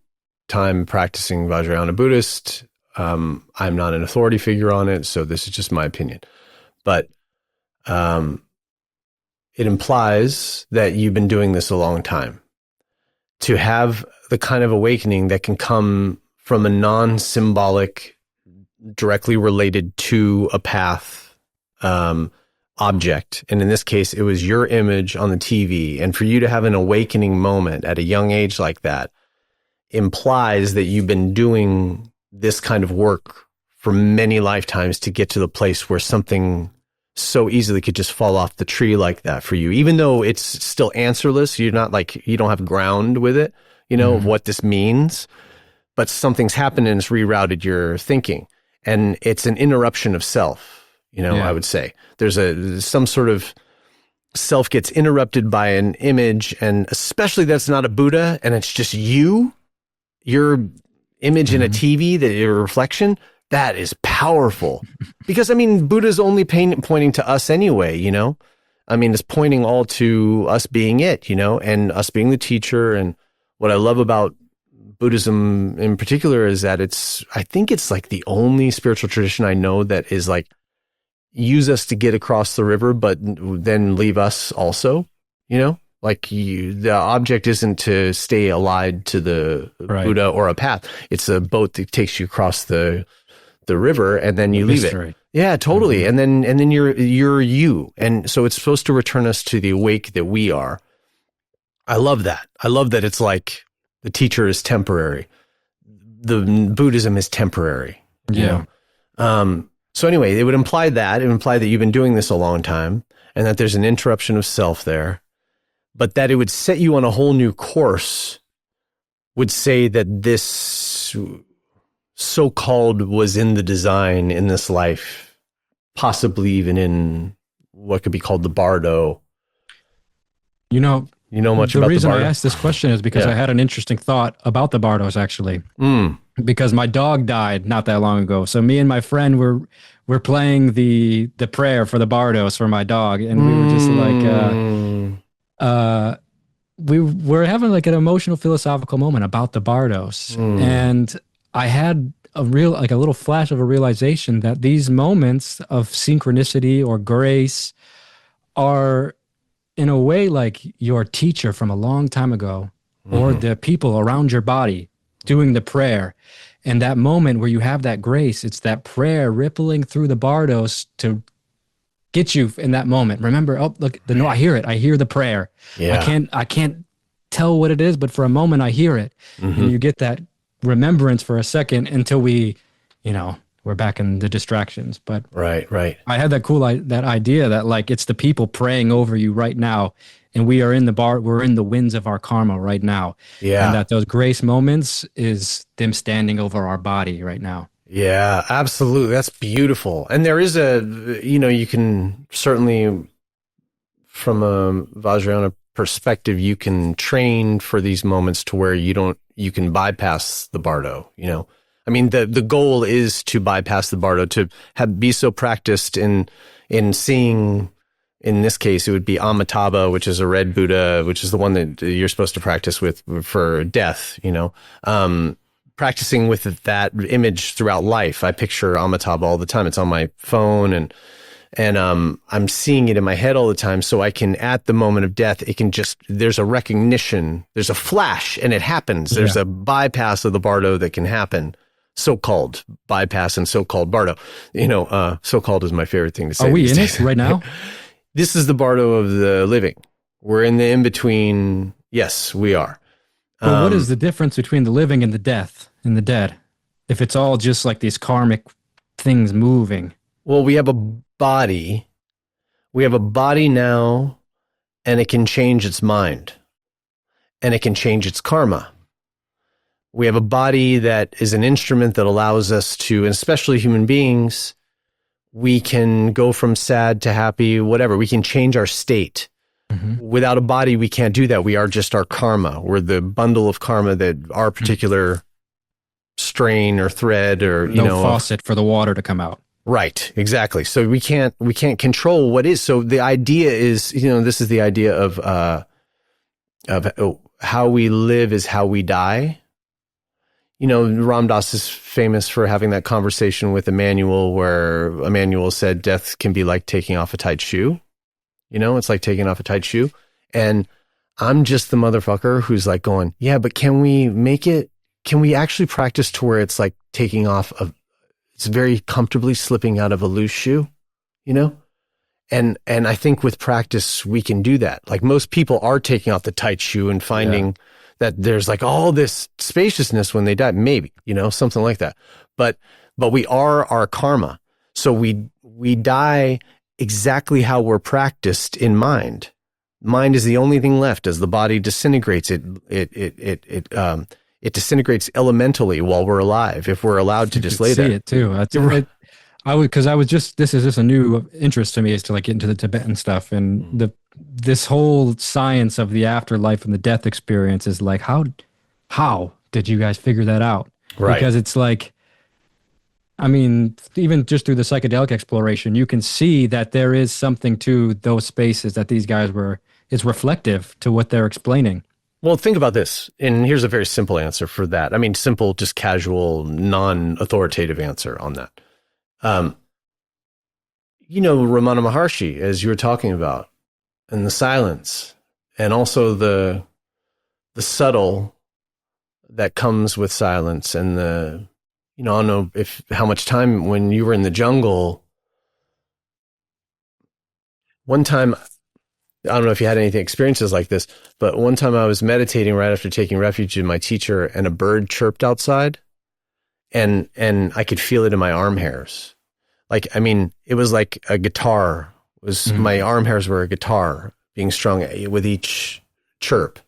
time practicing Vajrayana Buddhist, I'm not an authority figure on it. So this is just my opinion, but, it implies that you've been doing this a long time. To have the kind of awakening that can come from a non-symbolic, directly related to a path object. And in this case, it was your image on the TV. And for you to have an awakening moment at a young age like that implies that you've been doing this kind of work for many lifetimes to get to the place where something so easily could just fall off the tree like that for you, even though it's still answerless. You're not like, you don't have ground with it, of what this means, but something's happened and it's rerouted your thinking. And it's an interruption of self, I would say. There's some sort of self gets interrupted by an image, and especially that's not a Buddha and it's just your image in a TV, your reflection. That is powerful because, I mean, Buddha's only pointing to us anyway, I mean, it's pointing all to us being it, and us being the teacher. And what I love about Buddhism in particular is that I think it's like the only spiritual tradition I know that is like, use us to get across the river, but then leave us also, like the object isn't to stay allied to the Buddha or a path. It's a boat that takes you across the river and then you leave it. Yeah, totally. And then you're you. And so it's supposed to return us to the awake that we are. I love that. I love that it's like the teacher is temporary. The Buddhism is temporary. Yeah. So anyway, it would imply that. It would imply that you've been doing this a long time and that there's an interruption of self there, but that it would set you on a whole new course would say that this so-called was in the design in this life, possibly even in what could be called the bardo. You know much about the reason bardo? I asked this question is because I had an interesting thought about the bardos actually. Because my dog died not that long ago. So me and my friend were playing the prayer for the bardos for my dog, and we were just like we were having like an emotional philosophical moment about the bardos. And I had a little flash of a realization that these moments of synchronicity or grace are in a way like your teacher from a long time ago or the people around your body doing the prayer. And that moment where you have that grace, it's that prayer rippling through the bardos to get you in that moment. Remember, look, I hear it. I hear the prayer. Yeah. I can't tell what it is, but for a moment I hear it. And you get that remembrance for a second until we're back in the distractions. But right. I had that idea that like it's the people praying over you right now, and we're in the winds of our karma right now. Yeah. And that those grace moments is them standing over our body right now. Yeah, absolutely. That's beautiful. And there is you can certainly, from a Vajrayana perspective, you can train for these moments to where you can bypass the bardo, I mean, the goal is to bypass the bardo, to be so practiced in seeing, in this case, it would be Amitabha, which is a red Buddha, which is the one that you're supposed to practice with for death, practicing with that image throughout life. I picture Amitabha all the time. It's on my phone and I'm seeing it in my head all the time. So I can, at the moment of death, there's a recognition, there's a flash and it happens. There's a bypass of the bardo that can happen. So-called bypass and so-called bardo. So-called is my favorite thing to say. Are we in it right now? This is the bardo of the living. We're in the in-between. Yes, we are. But what is the difference between the living and the dead? If it's all just like these karmic things moving. Well, we have a body. We have a body now, and it can change its mind, and it can change its karma. We have a body that is an instrument that allows us to, and especially human beings, we can go from sad to happy, whatever. We can change our state. Mm-hmm. Without a body, we can't do that. We are just our karma. We're the bundle of karma that our particular strain or thread or, no faucet for the water to come out. Right. Exactly. So we can't control what is. So the idea is, this is the idea of how we live is how we die. Ram Dass is famous for having that conversation with Emmanuel, where Emmanuel said death can be like taking off a tight shoe. It's like taking off a tight shoe. And I'm just the motherfucker who's like going, yeah, but can we actually practice to where it's like taking off it's very comfortably slipping out of a loose shoe, And I think with practice, we can do that. Like most people are taking off the tight shoe and finding that there's like all this spaciousness when they die, maybe, something like that. But we are our karma. So we die exactly how we're practiced in mind. Mind is the only thing left. As the body disintegrates, it disintegrates elementally while we're alive. If we're allowed to just lay there. See it too. This is just a new interest to me, is to like get into the Tibetan stuff, and this whole science of the afterlife and the death experience is like, how did you guys figure that out? Right. Because it's like, even just through the psychedelic exploration, you can see that there is something to those spaces that these guys is reflective to what they're explaining. Well, think about this. And here's a very simple answer for that. Simple, just casual, non-authoritative answer on that. Ramana Maharshi, as you were talking about, and the silence, and also the subtle that comes with silence, and I don't know how much time when you were in the jungle. One time, I don't know if you had any experiences like this, but one time I was meditating right after taking refuge in my teacher, and a bird chirped outside, and I could feel it in my arm hairs. It was like a guitar. My arm hairs were a guitar being strung with each chirp.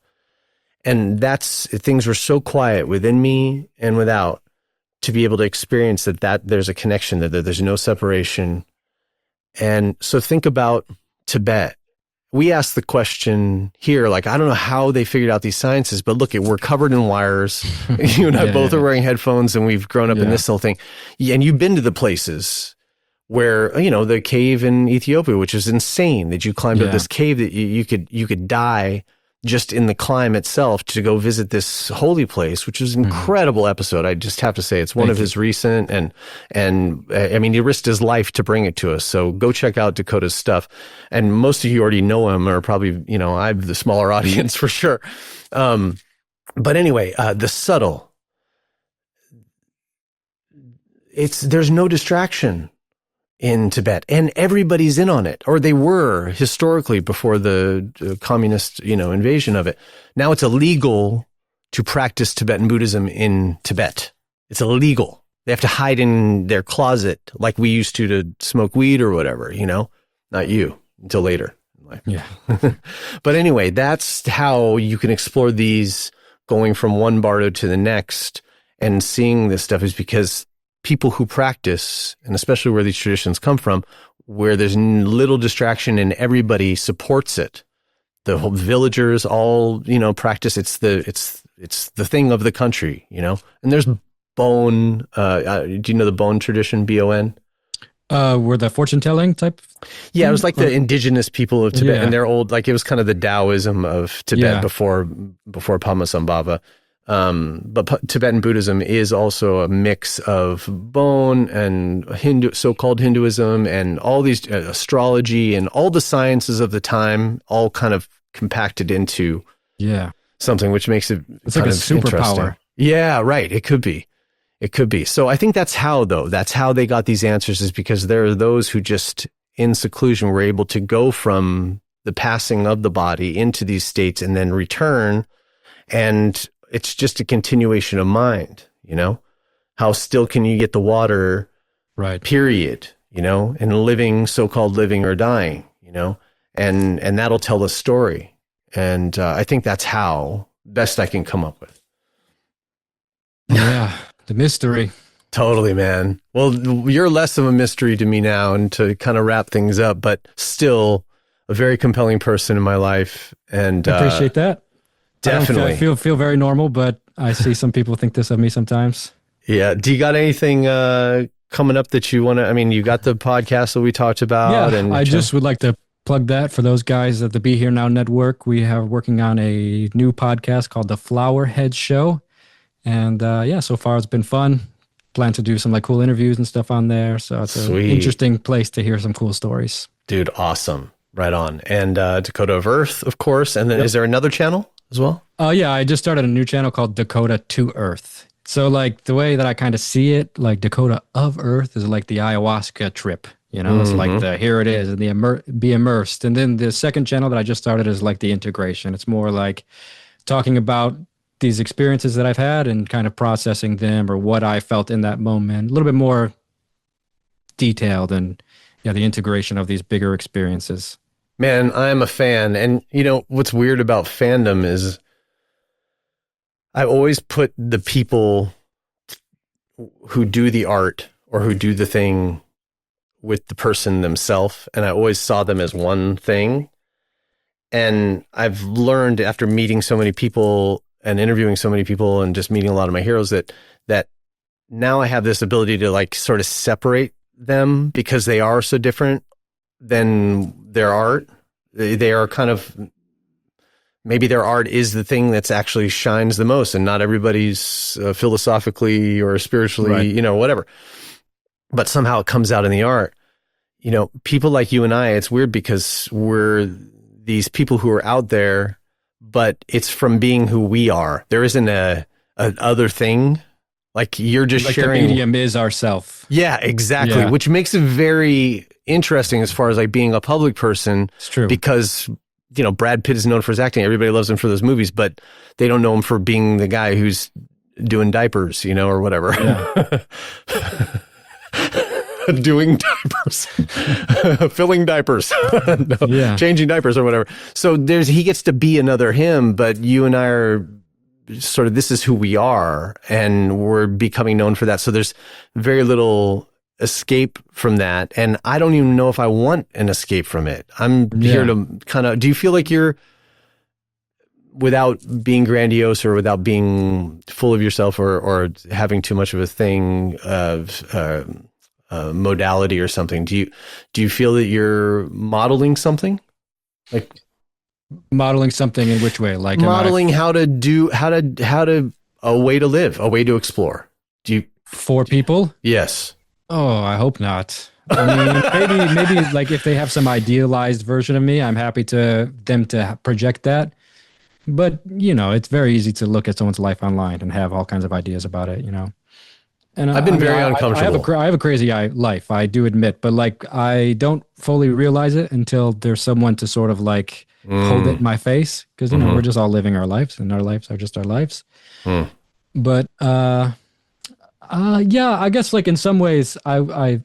And things were so quiet within me and without, to be able to experience that there's a connection, that there's no separation. And so think about Tibet. We asked the question here, like, I don't know how they figured out these sciences, but look, we're covered in wires. You and I both are wearing headphones, and we've grown up in this whole thing. And you've been to the places where, the cave in Ethiopia, which is insane, that you climbed up this cave that you could die just in the climb itself to go visit this holy place, which is an incredible episode. I just have to say, it's one of his recent, and he risked his life to bring it to us. So go check out Dakota's stuff. And most of you already know him, or probably, I have the smaller audience for sure. But anyway, the subtle, there's no distraction in Tibet, and everybody's in on it, or they were historically before the communist, invasion of it. Now it's illegal to practice Tibetan Buddhism in Tibet. It's illegal. They have to hide in their closet like we used to smoke weed or whatever, not you until later. Yeah. But anyway, that's how you can explore these, going from one bardo to the next and seeing this stuff, is because people who practice, and especially where these traditions come from, where there's little distraction and everybody supports it. The whole villagers all, practice. It's the thing of the country, And there's Bon. Do you know the Bon tradition? Bon. Were the fortune telling type? Yeah, it was like the indigenous people of Tibet, and they're old. Like it was kind of the Taoism of Tibet before Padmasambhava. But Tibetan Buddhism is also a mix of Bon and so-called Hinduism, and all these astrology and all the sciences of the time, all kind of compacted into something, which makes it's like a superpower. Yeah, right. It could be. So I think that's how they got these answers, is because there are those who just in seclusion, we're able to go from the passing of the body into these states and then return. And it's just a continuation of mind, you know? How still can you get the water, Right. period, you know, and living, so-called living or dying, you know, and that'll tell the story. And I think that's how best I can come up with. Yeah. The mystery. Totally, man. Well, you're less of a mystery to me now, and to kind of wrap things up, but still a very compelling person in my life. And I appreciate that. Definitely. I feel very normal, but I see some people think this of me sometimes. Yeah. Do you got anything coming up that you want to, I mean, you got the podcast that we talked about. Yeah, and I just would like to plug that for those guys at the Be Here Now Network. We have working on a new podcast called The Flowerhead Show. And yeah, so far it's been fun. Plan to do some like cool interviews and stuff on there. So it's an interesting place to hear some cool stories. Dude, awesome. Right on. And Dakota of Earth, of course. And then is there another channel as well? Yeah, I just started a new channel called Dakota to Earth. So like the way that I kind of see it, like Dakota of Earth is like the ayahuasca trip. You know, it's like the here it is and the be immersed. And then the second channel that I just started is like the integration. It's more like talking about these experiences that I've had and kind of processing them or what I felt in that moment. A little bit more detailed and the integration of these bigger experiences. Man, I'm a fan. And you know, what's weird about fandom is I always put the people who do the art or who do the thing with the person themselves, and I always saw them as one thing. And I've learned after meeting so many people and interviewing so many people and just meeting a lot of my heroes that now I have this ability to like sort of separate them because they are so different than their art. They are kind of, maybe their art is the thing that's actually shines the most, and not everybody's philosophically or spiritually, you know, whatever. But somehow it comes out in the art. You know, people like you and I, it's weird because we're these people who are out there, but it's from being who we are. There isn't an other thing. Like you're just like sharing. The medium is ourself. Yeah, exactly. Yeah. Which makes it very interesting as far as like being a public person. It's true. Because, you know, Brad Pitt is known for his acting. Everybody loves him for those movies, but they don't know him for being the guy who's doing diapers, you know, or whatever. Yeah. Doing diapers, filling diapers, changing diapers or whatever. So he gets to be another him, but you and I are sort of, this is who we are, and we're becoming known for that. So there's very little escape from that. And I don't even know if I want an escape from it. I'm here to kind of, do you feel like you're, without being grandiose or without being full of yourself or having too much of a thing of, modality or something, do you feel that you're modeling something, like modeling something in which way? Like modeling how to a way to live, a way to explore. Do you for people? Yes. Oh, I hope not. I mean, maybe like if they have some idealized version of me, I'm happy to them to project that. But you know, it's very easy to look at someone's life online and have all kinds of ideas about it. You know. And I've been very uncomfortable. I have a crazy life, I do admit, but like I don't fully realize it until there's someone to sort of like hold it in my face, because you know we're just all living our lives, and our lives are just our lives. But yeah, I guess like in some ways, I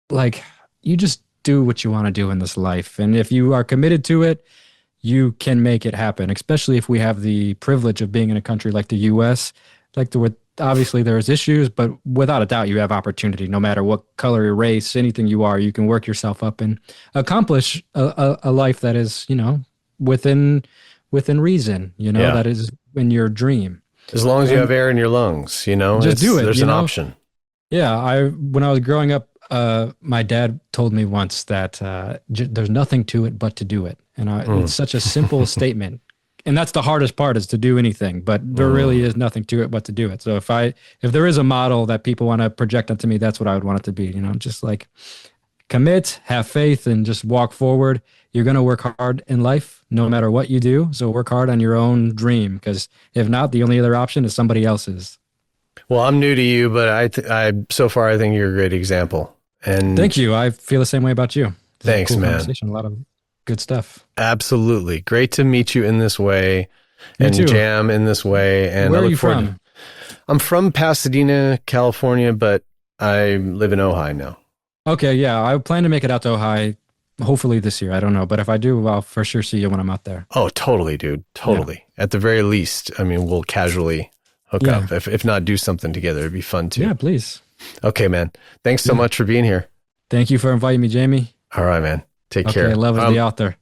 like you just do what you want to do in this life, and if you are committed to it, you can make it happen. Especially if we have the privilege of being in a country like the U.S., like obviously there's issues, but without a doubt, you have opportunity. No matter what color, your race, anything you are, you can work yourself up and accomplish a life that is, you know, within reason. You know, that is in your dream. As long as you have air in your lungs, you know, just do it. There's an option. Yeah, when I was growing up, my dad told me once that there's nothing to it but to do it, and it's such a simple statement. And that's the hardest part, is to do anything, but there really is nothing to it but to do it. So if there is a model that people want to project onto me, that's what I would want it to be, you know, just like commit, have faith, and just walk forward. You're going to work hard in life, no matter what you do. So work hard on your own dream, because if not, the only other option is somebody else's. Well, I'm new to you, but I so far, I think you're a great example. And Thank you. I feel the same way about you. This is a thanks, cool man. conversation. A lot of good stuff. Absolutely. Great to meet you in this way You and too. jam in this way. And Where I are look you forward from? I'm from Pasadena, California, but I live in Ojai now. Okay, yeah. I plan to make it out to Ojai hopefully this year. I don't know. But if I do, I'll for sure see you when I'm out there. Oh, totally, dude. Totally. At the very least, I mean, we'll casually hook Yeah. up. If not, do something together. It'd be fun too. Yeah, please. Okay, man. Thanks so much for being here. Thank you for inviting me, Jaymee. All right, man. Take Okay, care. love is the author.